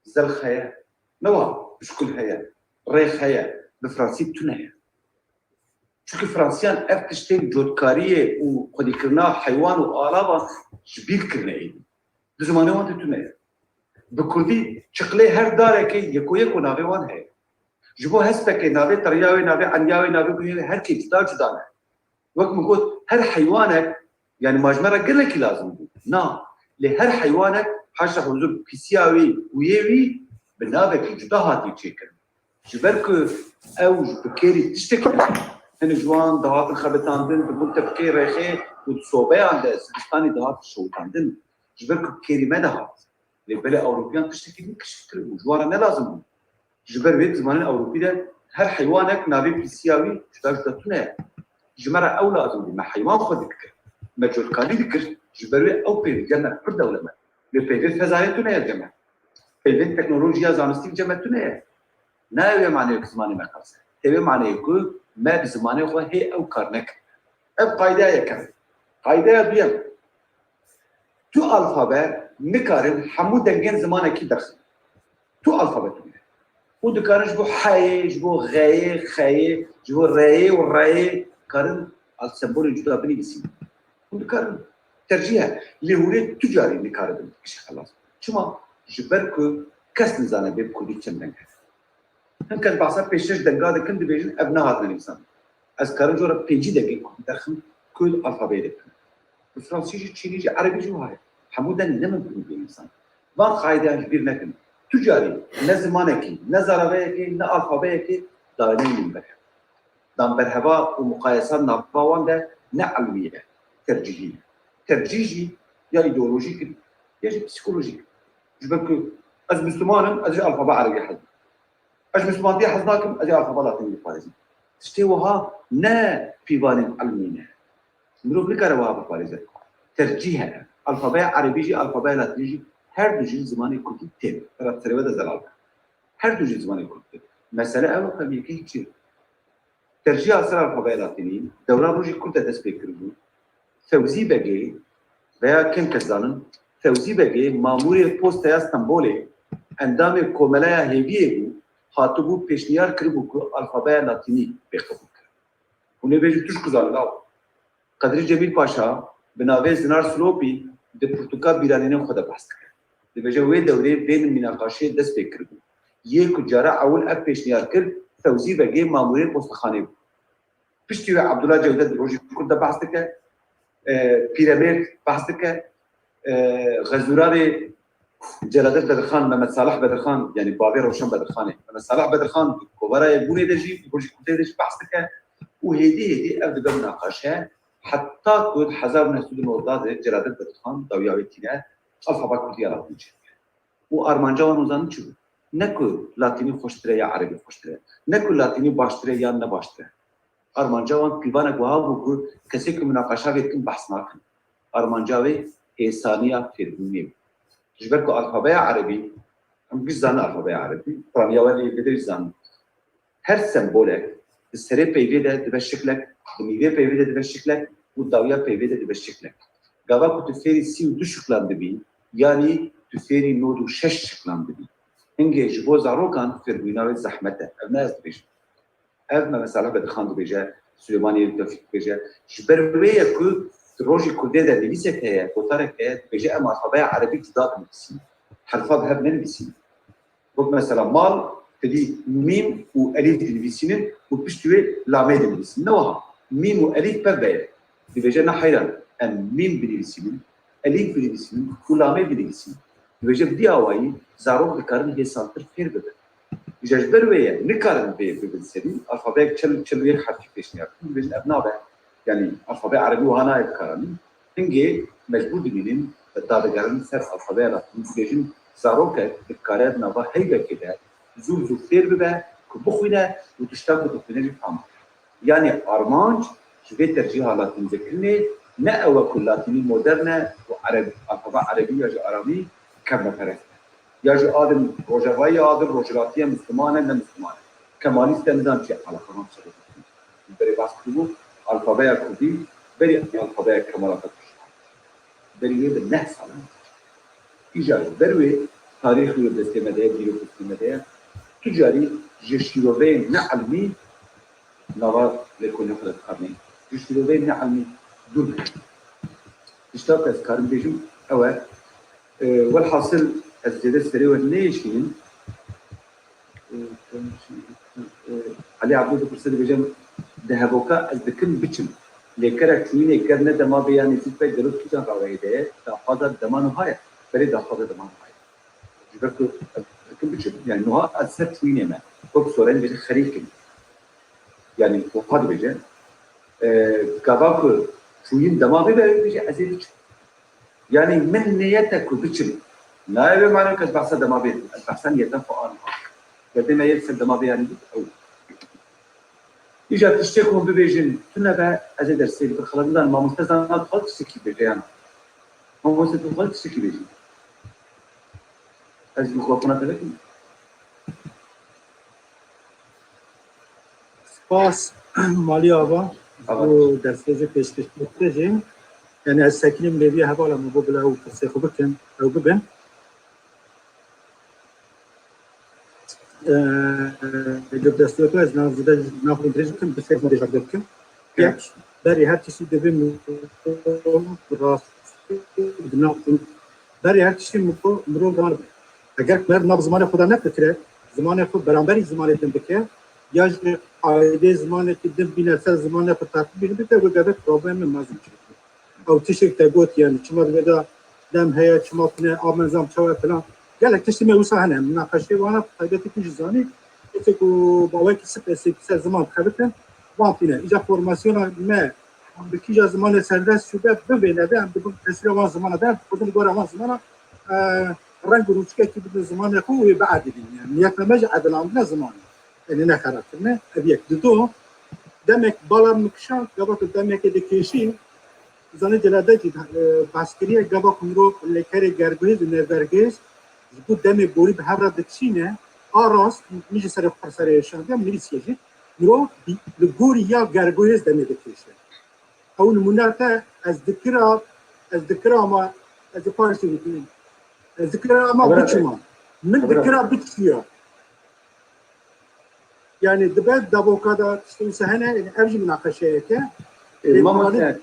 S3: زلخ هیا نوا بشکل هیا ریخ هیا بفرانسی تونه هیا چونکه فرانسیان افتشتین جودکاریه و خودی کرنا حیوان و آلابا جبیل کرنه اید دو زمانه وانت تونه هیا بکردی چقله هر داره که یکو ناوه وان هیا جبو هسته که ناوه تریاوه ناوه عنیاوه ناوه گویه هر که جدا جدا نه وقت مگود هر حیوانه يعني مجمرة قال لك لازم بود نا لهر حيوانك حاشا حضور بيسياوي ويوي بنابك جدا هاتي تشيكن جبرك او بكيري تشتكي هن جوان دهات الخبطان دن بقول تبكي ريخي وتصوبي عند سبستاني دهات الشوطان دن جبرك بكيري ما دهات لبلا اوروبيان تشتكي نكش فكر وجوارا نا لازم بود جبر بيت زمان الاوروبي ده هر حيوانك نابي بيسياوي جدا جدا تونه جمرة او لازم ما حيوان خدك مجهول كاني ذكر جبروي او بين جنة كل دولة ما بين فزايتنا يا جماعة بين تكنولوجيا زانستي جماعتنا ناوي معناه كزماني ما خلص تبي معناه يقول ما بزمانه هو هي او كارنك اب قاعدة يا كم قاعدة بيم تو الفابet نكارن حمو دنجن زمانه كي درس تو الفابet ودكارن جبو حي جبو غاي خاي جبو راي وراي كارن السبور جدا بني بسيم ونكار ترجيها اللي هو تجاري نكار بالكش خلاص شما جبركو كاس نزانه بكل كم دنگ هم كان بعصا بيشش دنگا كند بيجن ابناء هذا الانسان از كارن جورا 5 دقيقه دخل كل الفابet الفرنسيجي تشينيجي عربي جو هاي حمودا نممكن بالإنسان وان قاعدة كبير نكن تجاري نه زمانكي نه زرابيكي نه ألفابيكي دارين من برهب دام برهبا ومقايسات ناباوان ده نه علمية ترجيحي يا إيديولوجيك يا بسيكولوجيك جبكو از مسلمانم از الفابا عربي حد اش مسلمانتي حزناكم از الفابا لاتيني فارسي تشتي وها نا بيوان علمينا مروف نكره وها بفارسي ترجيحها الفابا عربي جي الفابا لاتيني her düzgün zamanı kurdu tem. Evet, terve de zarar. Her düzgün zamanı kurdu. Mesela ev tabii ki hiç. Tercih asır alfabe latini, devran roji kurda despek kurdu. Fevzi Begi veya kim kazanın, Fevzi Begi mamuri postaya İstanbul'e endamı komelaya heviye bu, hatubu peşniyar kırbu ku alfabe latini bekabul kır. Bunu beci Türk kazandı. Kadri Cemil Paşa, binave Zinar Slopi, de Portugal biranine xuda bastı. لبجوي دوري بين المناقشه دس فكر يك جرا اول اف بيشنيار كر توزيع بجي ماموري مستخانه بيشتي عبد الله جودة روجي كنت بحثك بيراميد بحثك غزوراري جلالة بدرخان محمد صالح بدرخان يعني بابي روشن بدرخاني محمد صالح بدرخان كبرى يبوني دجي روجي كنت دجي بحثك وهدي ابدا مناقشه حتى كل حزب من سود الموضوع جلالة بدرخان ضوياويتينا alfabe kurdu yaratmış. Bu Armanca olan uzanı çubuk. Ne ku Latini hoştire ya Arabi hoştire. Ne ku Latini baştire ya ne baştire. Armanca olan pivana guha bu ku kese ki münakaşa vetkin bahsnakin. Armanca ve esaniya firduniyim. Jber ku alfabe Arabi, biz zanı alfabe Arabi. Praniyavali bedir zanı. Her sembole, sere peyve de dibeşiklek, mive peyve de dibeşiklek, bu davya peyve de dibeşiklek. Gava ku tüferi siu düşüklandı bi. Yani tüferi nodu şeş çıklandı bi. Henge jibo zarokan firbina ve zahmete. Ev ne yazdıbıcı? Ev mesela bedixandı beje, Süleymaniye Tevfik beje. Jberveye ku roji kurde de nevisek heye, kotarek heye, beje em alfabaya Arabi cida bilmesin. Harfa hep ne bilmesin. Bak mesela mal, dedi mim u elif bilmesinin, u piştüve lame de bilmesin. Ne oha? Mim u elif pevbeye. Beje ne hayran. Em mim bilmesinin, elif bilmesinin, kulame bilmesinin. Ve bir avayı zarok dikarın hesantır fer bebe. Jejber veye nikarın be bilmesinin alfabe çelüye harfi peşine yaptım. Ve ebna be yani alfabe Arabi vahana etkarın. Henge mecbur diminin dadegarın ser alfabe alatın. Vejin zarok dikarın nava heybe keder. Zul fer bebe kubukhine ve tuştak kubukhine fam. Yani Armanc ve tercih halatın zekrini نه او كلاتيني مودرنا وعربي الفباء عربيه يا عربي كم فرق يا جو ادم روجاوي ادم روجراتيه مسلمانه نه مسلمانه كماليست نظام شيء على قانون شرط بري باسكتبول الفباء كردي بري الفباء كمالات بري بالنحس على ايجاد بروي تاريخ الاستمداد ديرو الاستمداد تجاري جشيروبين نعلمي نظر لكل نقطه قرني جشيروبين نعلمي dur. İşte karım diyeceğim. Evet. Velhasıl ezcede seriyor ne işin? Ali Abdü Kurs'ta diyeceğim. Dehaboka ezdekin biçim. Lekere çuyune kerne dema beyanı tipe gerut kitan kavaydı. Daha fazla demanı hayır. Böyle daha fazla demanı hayır. Çünkü ezdekin biçim. Yani noha ezer çuyune mi? Çok soran bir xerikim. Yani o hadi diyeceğim. Kavakı شوين دماغي بقى بيجي أزيد يعني من نيتك وبتشم لا يبقى معنى كذا بحث دماغي البحث يتفق عنه قد ما يرسل دماغي يعني أو إجا تشتكون ببيجن كنا بقى أزيد أرسل بخلقنا ما مستزنات خلق سكي بيجي يعني ما مستزنات خلق سكي بيجي أزيد مخوفنا تلكي
S7: سپاس مالی آبا و درسته پیشکش بکنیم یعنی از سکنیم لیبی حوالا مبو بلا و کسی خوب بکن او ببین جب دسته تو از نازده نخوریم دریج بکن بسیار مریج بکن یک بری هر چیزی دویم راست بری هر چیزی مرو زمان اگر مر ناب زمان خدا نفکره زمان خود برانبری زمان دم بکه یا عایده زمانی که دم بینه سر زمانی پر ترتیب بینه بیته و گذاشت پروبلم مازی چیه. او تیشک تگوت یعنی چما دویدا دم هيا شماطنا آب نظام شوى فلان قال لك تشتمي وسهنا مناقشة وانا طيبتي كل جزاني تكو باوي كسب زمان خبرتن وانتنا اجا فورماسيون ما بكيجا زمان سردس شده ببینه ده بدون تسریع وان زمان ده بدون گوره وان زمان رنگ روچکه که بدون زمان خوبی بعد دین يعني نیت نمج عدل عندنا زمان يعني نخرات نه ابيك دو دمك بالا مكشان قبل دمك دكيشين زاني جلادتي باسكريه قبل مرو لكاري گرگوز نورگز بود دمك بوري بحبره دكشينه آراس میشه سر فرسره شده میریسیه مرو لگوری یا گرگوز دمه دکیشه اول مناتا از ذكرى ما از فارسی بودیم ذكرى ما بچما من ذكرى بتشيا يعني دبات دابو كذا سهنا يعني ارجي مناقشه كه
S3: ماما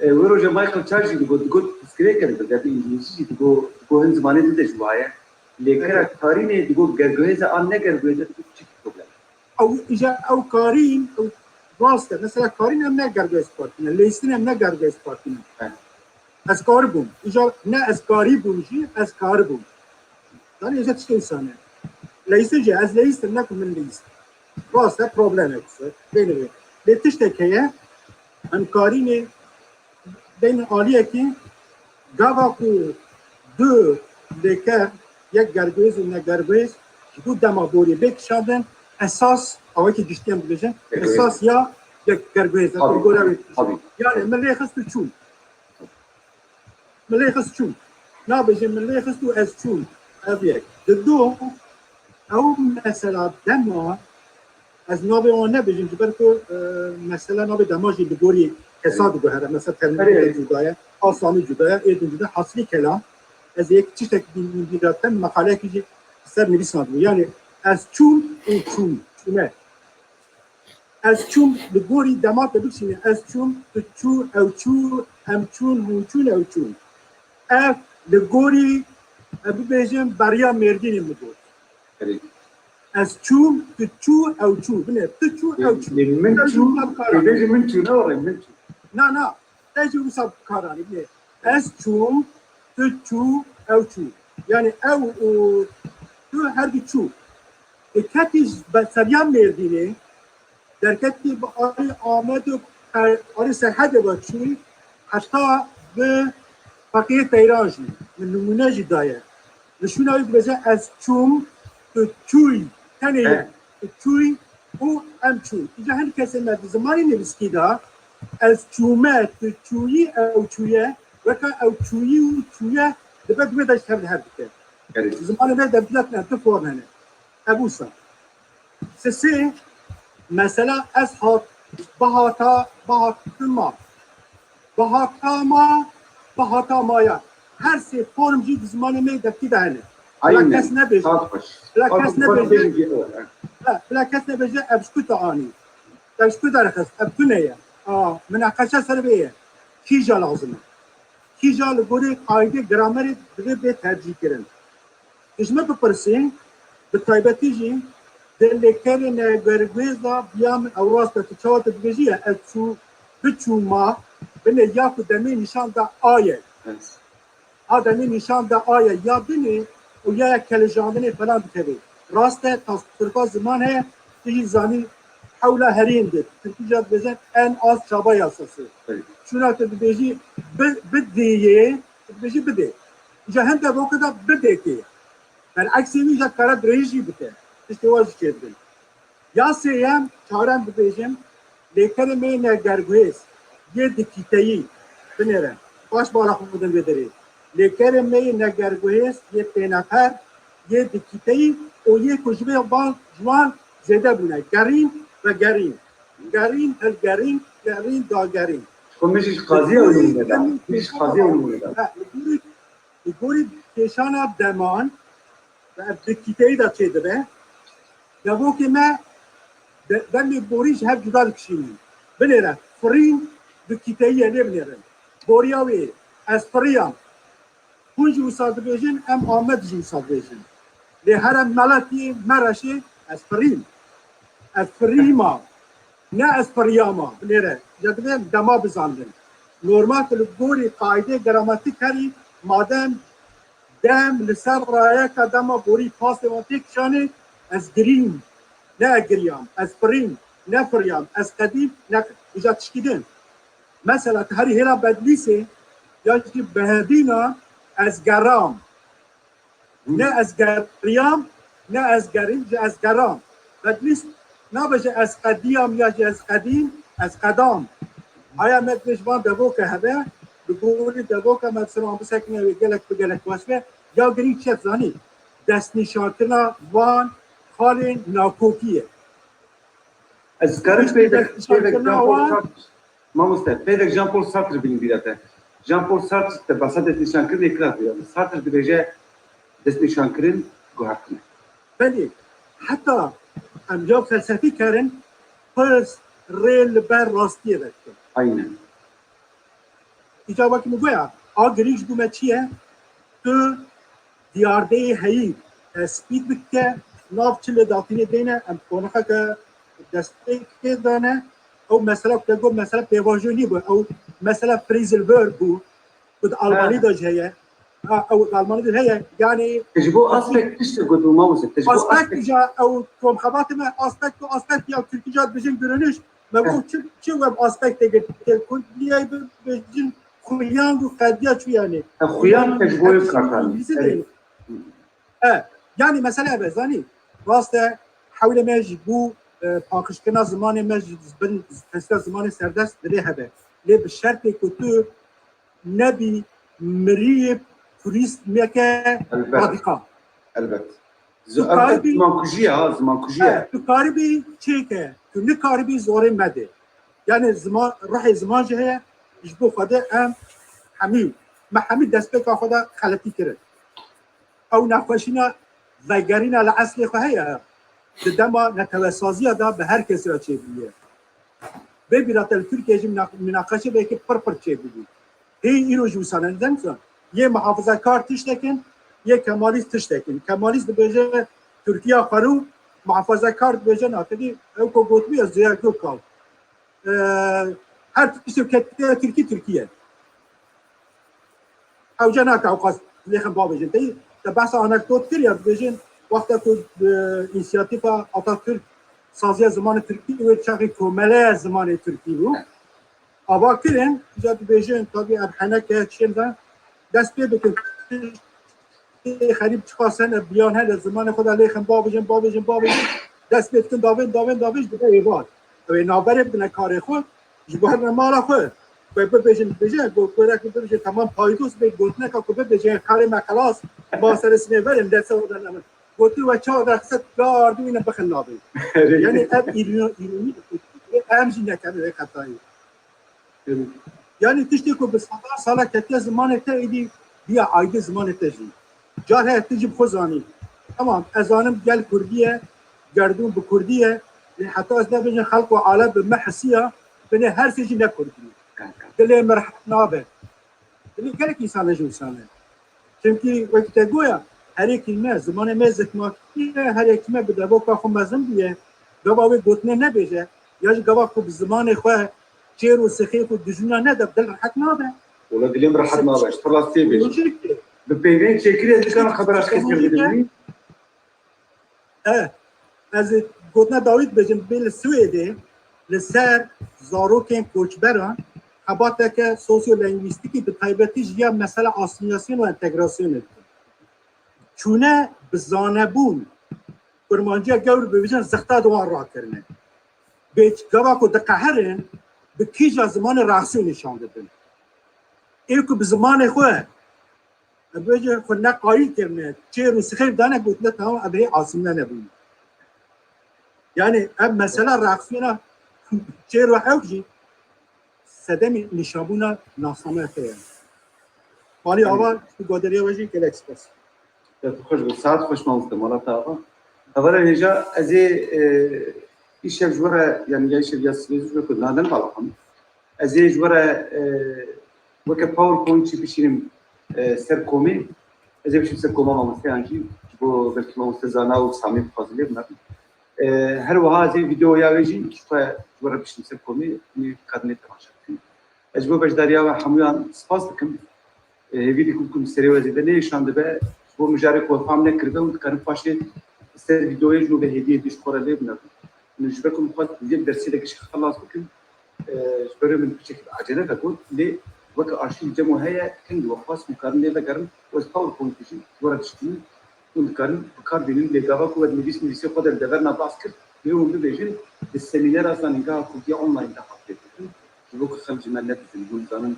S3: وروجا مايكل تشارجي تقول سكريكر ده انجليزي تقول هن زمانه ده شويه لكن تارينه تقول جرجوزه ان جرجوزه بروبلم
S7: او اجا او كارين او راسته مثلا كارين هم نگرگز پارتینه لیستین هم نگرگز پارتینه از کار بون ایجا نه از کاری بونجی از کار بون دانی ایجا چه انسانه لیستین جه از لیست نکن من لیست راسته پروبلم اکسه بینه لیتش تکیه هم کارینه بین آلیه که گاوا کو دو لیکر یک گرگوز و نگرگوز دو دمابوری بکشادن اساس اوی که دشتیم بگیرن اساس یا یک گرگوز گوره یعنی ملی خستو چون ملی خست چون نابجه ملی خستو از چون اویک دو او مثلا دما از نابه آن نبجیم جبر که مثلا نابه دماجی بگوری حساب گوهره مثلا تلمیه جدایه آسامی جدایه ایدون جدایه حاصلی کلام از یک چیز بیداتن مقاله که سر نویسان بود یعنی از چون او چون چونه از چون بگوری دماغ بکشینه از چون تو چون او چون هم چون هم چون او چون اف بگوری ببیجم بریا مردین مگور از چون تو چون او چون بینه تو چون او چون
S3: من چون ببیجم من چونه ولی من چون
S7: نه تجي وصاب كاراني بيه اس چون تو چو او چو يعني او تو هر چو کتیش بسریان مردینه در کتی با آری آمد و آری سرحد با چوی حتی به فقیه تیراجی من نمونه جی دایه نشون آید بزن از چون تو چوی تنه چوی او ام چوی اینجا هر کسی مرد زمانی نویسکی دا از چومه تو چویی او چویه وکا او چویی و چویه دبت بدش هر بکه زمان ما دبلت نه تو فورنه ابوسا سه مثلا از بهاتا مایا هر سه فرم جی زمان ما دبتی دهنه بلا کس نبیجه بلا کس نبیجه ابشکو تعانی ابشکو درخص ابتونه مناقشه سر بیه کیجا لازمه کیجا لگوری قاعده گرامری به ترجیح کردن اجمه بپرسین به طایبتی جی در لیکری نگرگویزا بیام اوراس تا چوات بگیجیه از چو بچو ما بینه یا که دمی نشان دا آیه دمی نشان دا آیه یا بینه و یا یک کلجاندنی فلان بکره راسته تا ترکا زمان ہے تیجی زانی حولا هرین دید ترکی جاد بزن ان آز چابای اساسی چون تا ببیجی بدیه ببیجی بده اینجا هم تا باقی دا بده که بالعکس اینجا کارا دریجی بده اشتواجی کردن یا سیم چهارم ببیجم لیکن می نگرگویز یه دکیتایی بنیرن باش بالا خودم بداری لیکن می نگرگویز یه پینافر یه دکیتایی و یه کجبه بان جوان زیده بونه گرین و گرین داگرین
S3: میشه قاضی اونمونه دا میشه قاضی اونمونه دا
S7: گوری کشان دمان و دکیتایی دا چه داره دو که ما دمی بوریش هر جدا کشیدیم بنیرن فرین دکیتایی نبنیرن بوریاوی از فریام کنج وساد بیجن ام آمد جی وساد بیجن لی هر ملتی مرشه از فرین از فریما نه از فریاما بنیره جدوه دما بزاندن نورمال که گوری قاعده گراماتیک هری مادام دم لسر رایه که دم بوری پاس وانتی کشانه از گریم نه گریم از فریم نه فریم از قدیم نه ایجا تشکیدن مثلا هری هلا بدلیسه یا که بهدینا از گرام نه از گریم نه از گریم از گرام بدلیس نه بشه از قدیم یا از قدیم از قدام آیا مدرجوان دبو که هبه بقولی دبو که مثلا بسکنه و گلک واسه یا گری چه زانی دست نشانتنا وان خال ناکوکیه
S3: از کارش پیدک ما مستعد پیدک جان پول سارتر بینیم بیرته جان پول سارتر تبصد دست نشان کردن اکراه بیرته سارتر دیگه دست نشان کردن گوهر کنه
S7: بله حتی امجاب فلسفی کردن پس ریل بر راستیه بکن
S3: aynen
S7: اینجا وقتی میگویا آگریش دومه چیه تو دیارده هایی سپید بکه ناف چله داتینه دینه ام کنخه که دسته که دانه او مثلا بگو مثلا پیواجونی بود او مثلا فریزلبرگ بود بود آلمانی داشت هیه او آلمانی داشت هیه یعنی
S3: تجربه aspekt işte gördüm ma mısın tecrübe
S7: aspekt جا او کم خبات ما aspekt یا ترکی جات بجن گرونش مگو چه وب aspekt دیگه کلیه بجن خویان و قدیا چو یعنی
S3: خویان تجربه کارتانی
S7: yani mesela bezani rasta حول ماجي بو پاکشکنا زمان ماجي بن فلسفه زمان سردست بده هبه لی بشرط که نبی مريب توریست میکه رادیکال
S3: البته zaman kujiye ha zaman kujiye
S7: تو کاری چی که تو نه کاری زوره مده یعنی زمان راح زمان جه يجبو خدا ام حمید ما حمید دست به خدا خلطی کرد او نقاشینا وگرینا الاصل خواهیه دما نتوسازی دا به هر کسی را چه بیه ببینات ترکیه مناقشه به که پر چه بیه هی اینو جوسانن دنسان یه محافظه کار تشتکن یه کمالیست تشتکن کمالیست بجه ترکیه خرو محافظه کار بجه ناکدی او کو گوتمی از زیاد دو کال هر تشتکه ترکیه او جنا کاوکاس لیخن بابجن تی بحث آنکدوت کریه بجن وقتی که اینسیاتیف آتاتürk سازی زمان ترکی و چاقی کومله زمان ترکی بود آوا کرن جد بیشتر تابی ابحنه که چند دست بکن خریب چخواستن بیان هر زمان خدا لیخن بابجن دست بکن داویش بده ایواد و نابره بدن کار خود جبهر مالا خود و بیشتر گوره که بیشتر تمام پایدوس به گوتنه که بیشتر کار مکلاس با سر سنوریم دست آوردن گوتی و چه درخت گاردو اینه بخنابی یعنی اب ایرانی امجی نکنه خطایی یعنی تشتی که به سالا کتی زمان تا ایدی بیا آیده زمان تجی جاره تجیب خوزانی تمام ازانم گل کردیه گردون به کردیه حتی از نبیجن خلق و عالم به محسیه بینه هر سیجی نکردیه دلی مرحب نابه دلی گلک انسانه جوسانه چونکی وقتی تگویا هر یک کلمه زمان مزک ما هر یک کلمه به دبا که خو مزم بیه گواهی گوتنه نبیشه یا گواه که زمان خواه چیر و سخیف و دجونا ندب دل راحت نابه
S3: ولا دلیم راحت نابه خلاص بیش به پیوند چکری از کار خبرش کسی می‌دونی
S7: از گوتنه داوید بجن بیل سوئده لسر زاروکن کوچبران خباته که سوسیو لینگویستیکی به تایبتی یا مسئله آسیمیاسیون و انتگراسیون چونه بزانبون برمانجی گور ببیجن زختا دوان را کرنه بیچ گوا کو دقهرن به کیجا زمان راسی نشان دادن ای کو به زمان خو بجه خو نقایل کرنه چه رو سخیر دانه گوتنه تمام ابری عاصمه نبود یعنی اب مسئله راسینا چه رو اوجی صدم نشابونا ناسامه خیر حالی اول گودری وجی کلکس بس
S3: خوش به ساعت خوش ماست مالا تا اولا نجا از ایش جوره یعنی ایش بیاس بیزو که نادن بالاخم از جوره وقت پاورپوینت چی بشیم سر کومی از بشیم سر کوما ما مستعجی با بلکه ما مستزانا و سامی فاضلی بودن هر وها از ویدیو یا ویجی که جوره بشیم سر کومی می کارنی تماشا کنیم از جو بجداریا و حمیان سپاس بکن هیوی کم سری وزیده نیشان دبه و مجاری کو فهم نکرده و کارن پاشه سر ویدیوی جو به هدیه دیش کار لیب نکن. نجبر کم خود یک درسی دکش خلاص بکن. جبر من بشکل عجله بکن لی وقت آرشیو جمع هیا کند وخاص مکارن لیب کارن و استاول پونتیشی ورد شدی و کارن کار دینیم لگاوا کو مدیسی خود الدور نباس کرد. اليوم بيجين السيمينار اصلا نقاها كوتي اونلاين تاع جبوك خرج من نت في الجول زمان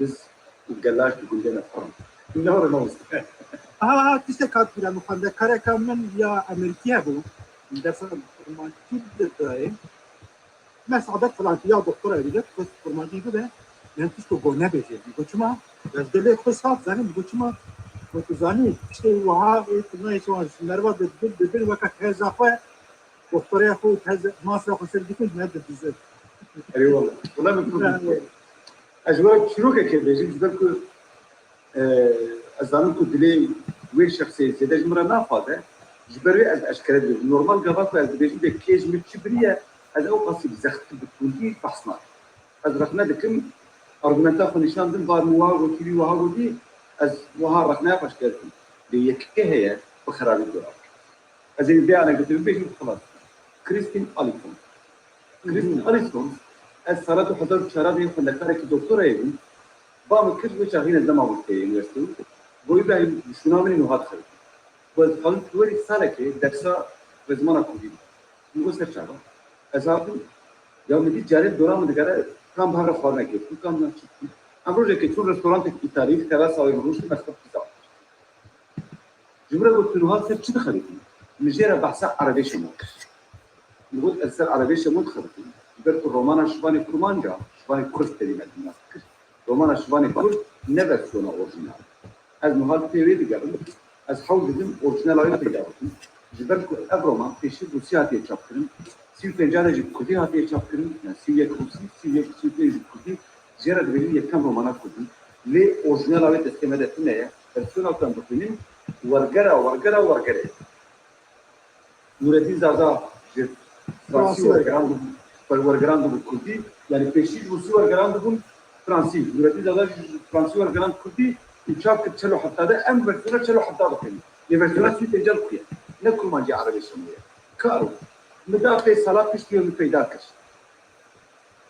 S3: بس وقلاش تقول لنا فرن نهار نوز
S7: ها تستكاد بلا مخالفة كاركا من يا أمريكيا بو درسا فرمان كل دايم ما صعدت فلان يا دكتورة بيجت بس فرمان دي بده يعني تشتو قونا بيجي بيقول شما بس دلي خصاص زاني بيقول شما وتزاني تشتي وها تناي سواء نروا بدل وقت هذا خو دكتورة خو هذا ما صار خسر ديكون هذا بيزيد
S3: اي والله بكون اجواء شروكه كده بيجي بالكو ازانكو دلي وين شخصيه زاد جمره نافذه جبري اشكال نورمال قبط بيجي بكيج متشبريه هذا او قصي بزخت بتكوني بحصنا هذا رحنا دكم ارغمنتا خو نشان دم بار مواغ وكيلي وها دي از وها رحنا فاشكال دي يكه هي بخراب الدولار ازين بي انا قلت بيجي خلاص كريستين اليكم كريستين اليكم الصلاة حضرت شرابي خلنا كارك دكتورة يبي بعمل كل شيء شغالين الدماغ وكتير يستو بقول شنو من إنه هذا خير بس خلنا توري سالة كي دكسا بزمان أكودي نقول سرچابا أزابي يوم دي جاري دورا من دكارة كم بحر خورنا كي كم نشيط أمروز كتير رستوران تكتاريخ كذا سوي مروش بس كذا جمرة قلت له هذا شيء خليني مجرى بحث عربي شمال نقول أزر عربي شمال خليني برضو رومانا شواني كرومانجا شواني كرد تريد الناس رومانا شواني كرد never سونا أورجينال از مهال تريد قبل از حول دم أورجينال أيضا تجاربهم جبركو أبروما تشيد روسيا هاتي تشابكرن سيو تنجانا جب كودي هاتي تشابكرن سيو يكروسي سيو تنجانا كودي زيارة دبلين يكمل رومانا كودي لي أورجينال أيضا تستمد فينا السونا كان بقولين ورجرا نورتي زازا جب فرنسي ورجرا ورگران دو کردی یعنی پیشی روسی ورگران دو فرانسی نورتی زاده فرانسی ورگران کردی انشاء کرد چلو حتی ده ام ورسونا چلو حتی ده کنی یه ورسونا سی تجار کیه نه کرمانجی عربی شمیه کارو مدافع سالات پشتی رو پیدا کرد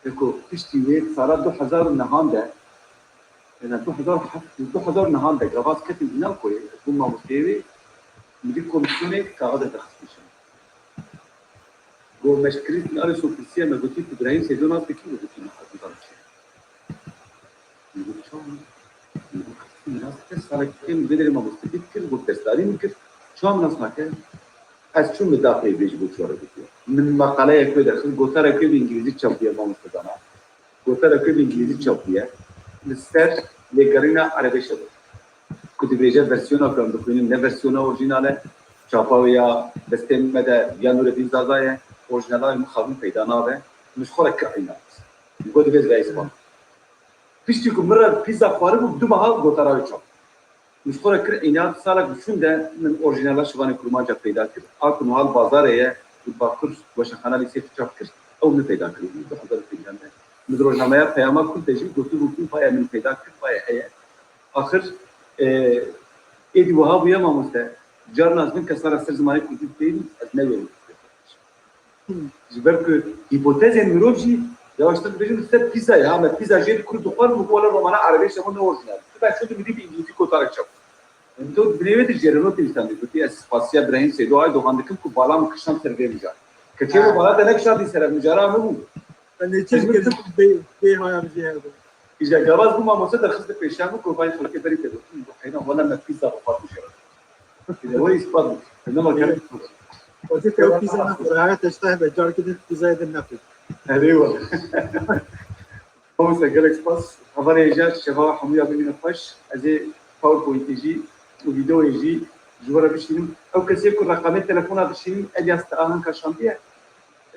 S3: بکو پشتی وی سالات 2000 نهان ده یعنی 2000 نهان ده گواز کتی اینا کوی حکومت مستوی میگه کمیسیون کاغذ تخصیص و مشکلیت ناری سوپیسیه مگوتی ابراهیم سیدونا بکی مگوتی نخواهد دارد میگوی چون میگوی سالک کم بدر ما مستفید کرد و دستاری میکرد چون نسمکه از چون مدافعی بیش بود شوره بکیه من مقاله اکوی داخل گوتر اکوی به انگلیزی چاپیه ما مستدانا گوتر اکوی به انگلیزی چاپیه لسر لگرینا عربی شده کتی بیجه ورسیون اکرام بکنیم نه ورسیون اورجیناله چاپاویا دستیم مده یا نور دین زازایه اورجینال مخابن پیدا نابه مش خورك كعينات يقول بيز رايسبان فيش تيكو مرة بيزا خوارب وبدو معها قوتراوي تشوف مش خورك كعينات سالك بشون ده من اورجينال شواني كرومانجا پیدا كرد اكو نهال بازار هي الباكر وشخانه لي سيف تشوف كرد او من پیدا كرد بحضر فيجان ده مدروج نمايا قيامه كنت تجي قلتو بكون فايا من پیدا كرد فايا هي اخر ايدي وهاب يا ماموستا جارنا من كسر سر زماني كنت تين اجنبي جبرك هيبوتيز نيروجي يواشتن بيجن ست بيزا يا ما بيزا جيب كل دقار ولا رومانا عربي شمون اورجينال تبع شو بدي بانجليزي كوتارك شوف انتو بنيوت الجيرانوت اللي بتي اسباسيا ابراهيم سيدو هاي دوغاندكم كوبالا مكشان سيرفي مجا كتير بالا ده نكشا دي سيرفي مجارا مو
S7: اللي تشكل بي هاي امجي هذا
S3: اذا جواز بما مصدر خص بيشامو كوباي خلك بري كده حين ولا ما بيزا وفاتو شرا كده هو يسبب انما كان
S7: وتلك البيزا نفسها تشتهي بجار كده بيزا النفس
S3: ايوه هو سجل اكسباس خبر يجي شباب حمويه بين الفش ازي باوربوينت يجي وفيديو يجي جوره بشينم او كسيكو رقم التليفون بشينم الياس تاهن كشامبيه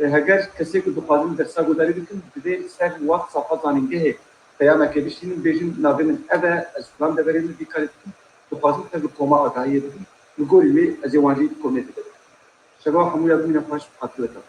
S3: هاجر كسيكو دقادم درسا غداري دكن بدي ساعه وقت صفحه زانينجه قيامه كبشينم بيجن نافين اذا اسلام دبرين دي كانت دقادم تبقى اغايه نقول لي ازي واجي كوميدي شباب حمويه بين الفش حطلتها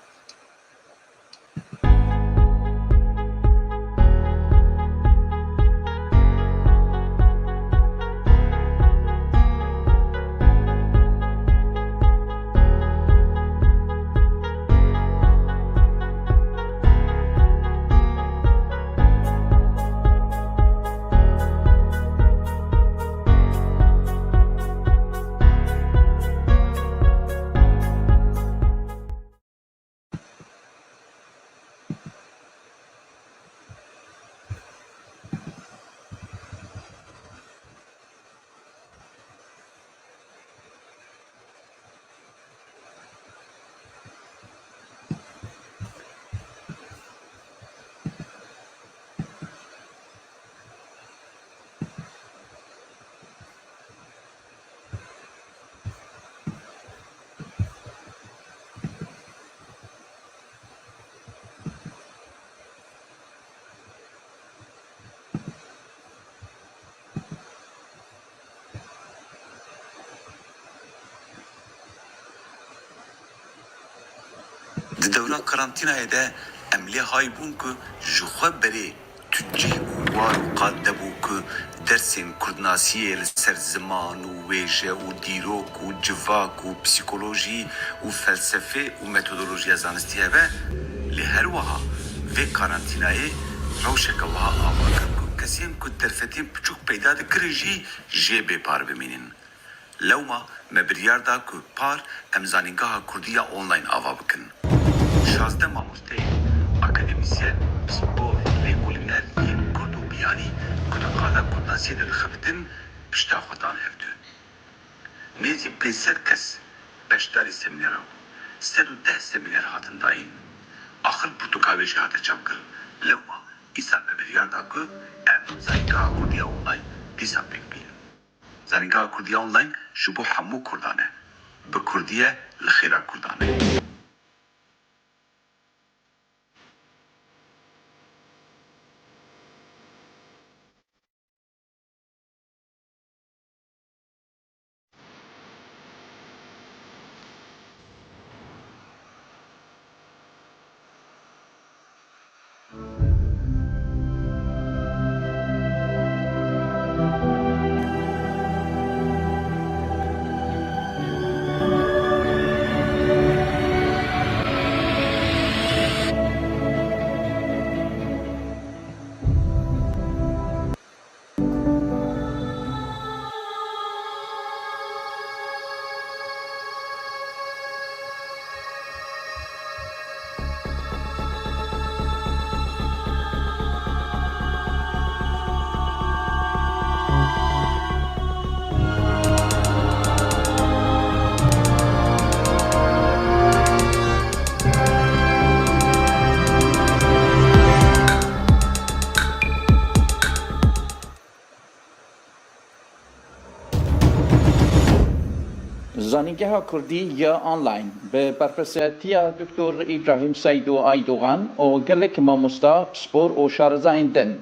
S1: Di dewra karantinayê de em lê haybûn ku ji xwe berê tu cih û war û qad debû ku dersên Kurdnasiyê li ser ziman û wêje û dîrok û civak û psîkolojî û felsefê û metodolojiya zanistî hebe, lê her wiha vê karantinayê rewşeke wiha ava kir ku kesên ku derfetên piçûk peyda dikirin jî jê bêpar bimînin. Lewma me biryar da ku par em zanîngeha Kurdî ya online ava bikin. 16 mamosteyê, akademisyen, spor, lêkolîner yên Kurd û biyanî ku di qada Kurdnasiyê de dixebitin, pişta xwe dan hevdû. Nêzî 500 kes beşdarî semînera bû. 110 semîner hatin dayîn. Axir Portugalê jî hate çapkirin. Lewma îsa me biryar da ku em zanîngeha Kurdiya online dîsa pêk bînin. Zanîngeha Kurdiya online ji bo hemû Kurdan e. Bi Kurdî ye li xêra Kurdan e.
S2: زانینگاه کردی یا آنلاین به بررسی دکتر ابراهیم سیدو ایدوغان و گلک ماموستا سپور و شارزاین دن.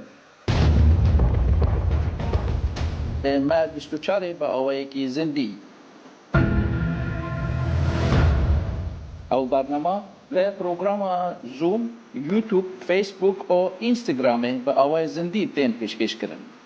S2: ما 24 با آوایکی زندی. او برنامه و پروگرام زوم، یوتیوب، فیسبوک و اینستاگرام با آوای زندی تین پیشکش کردن.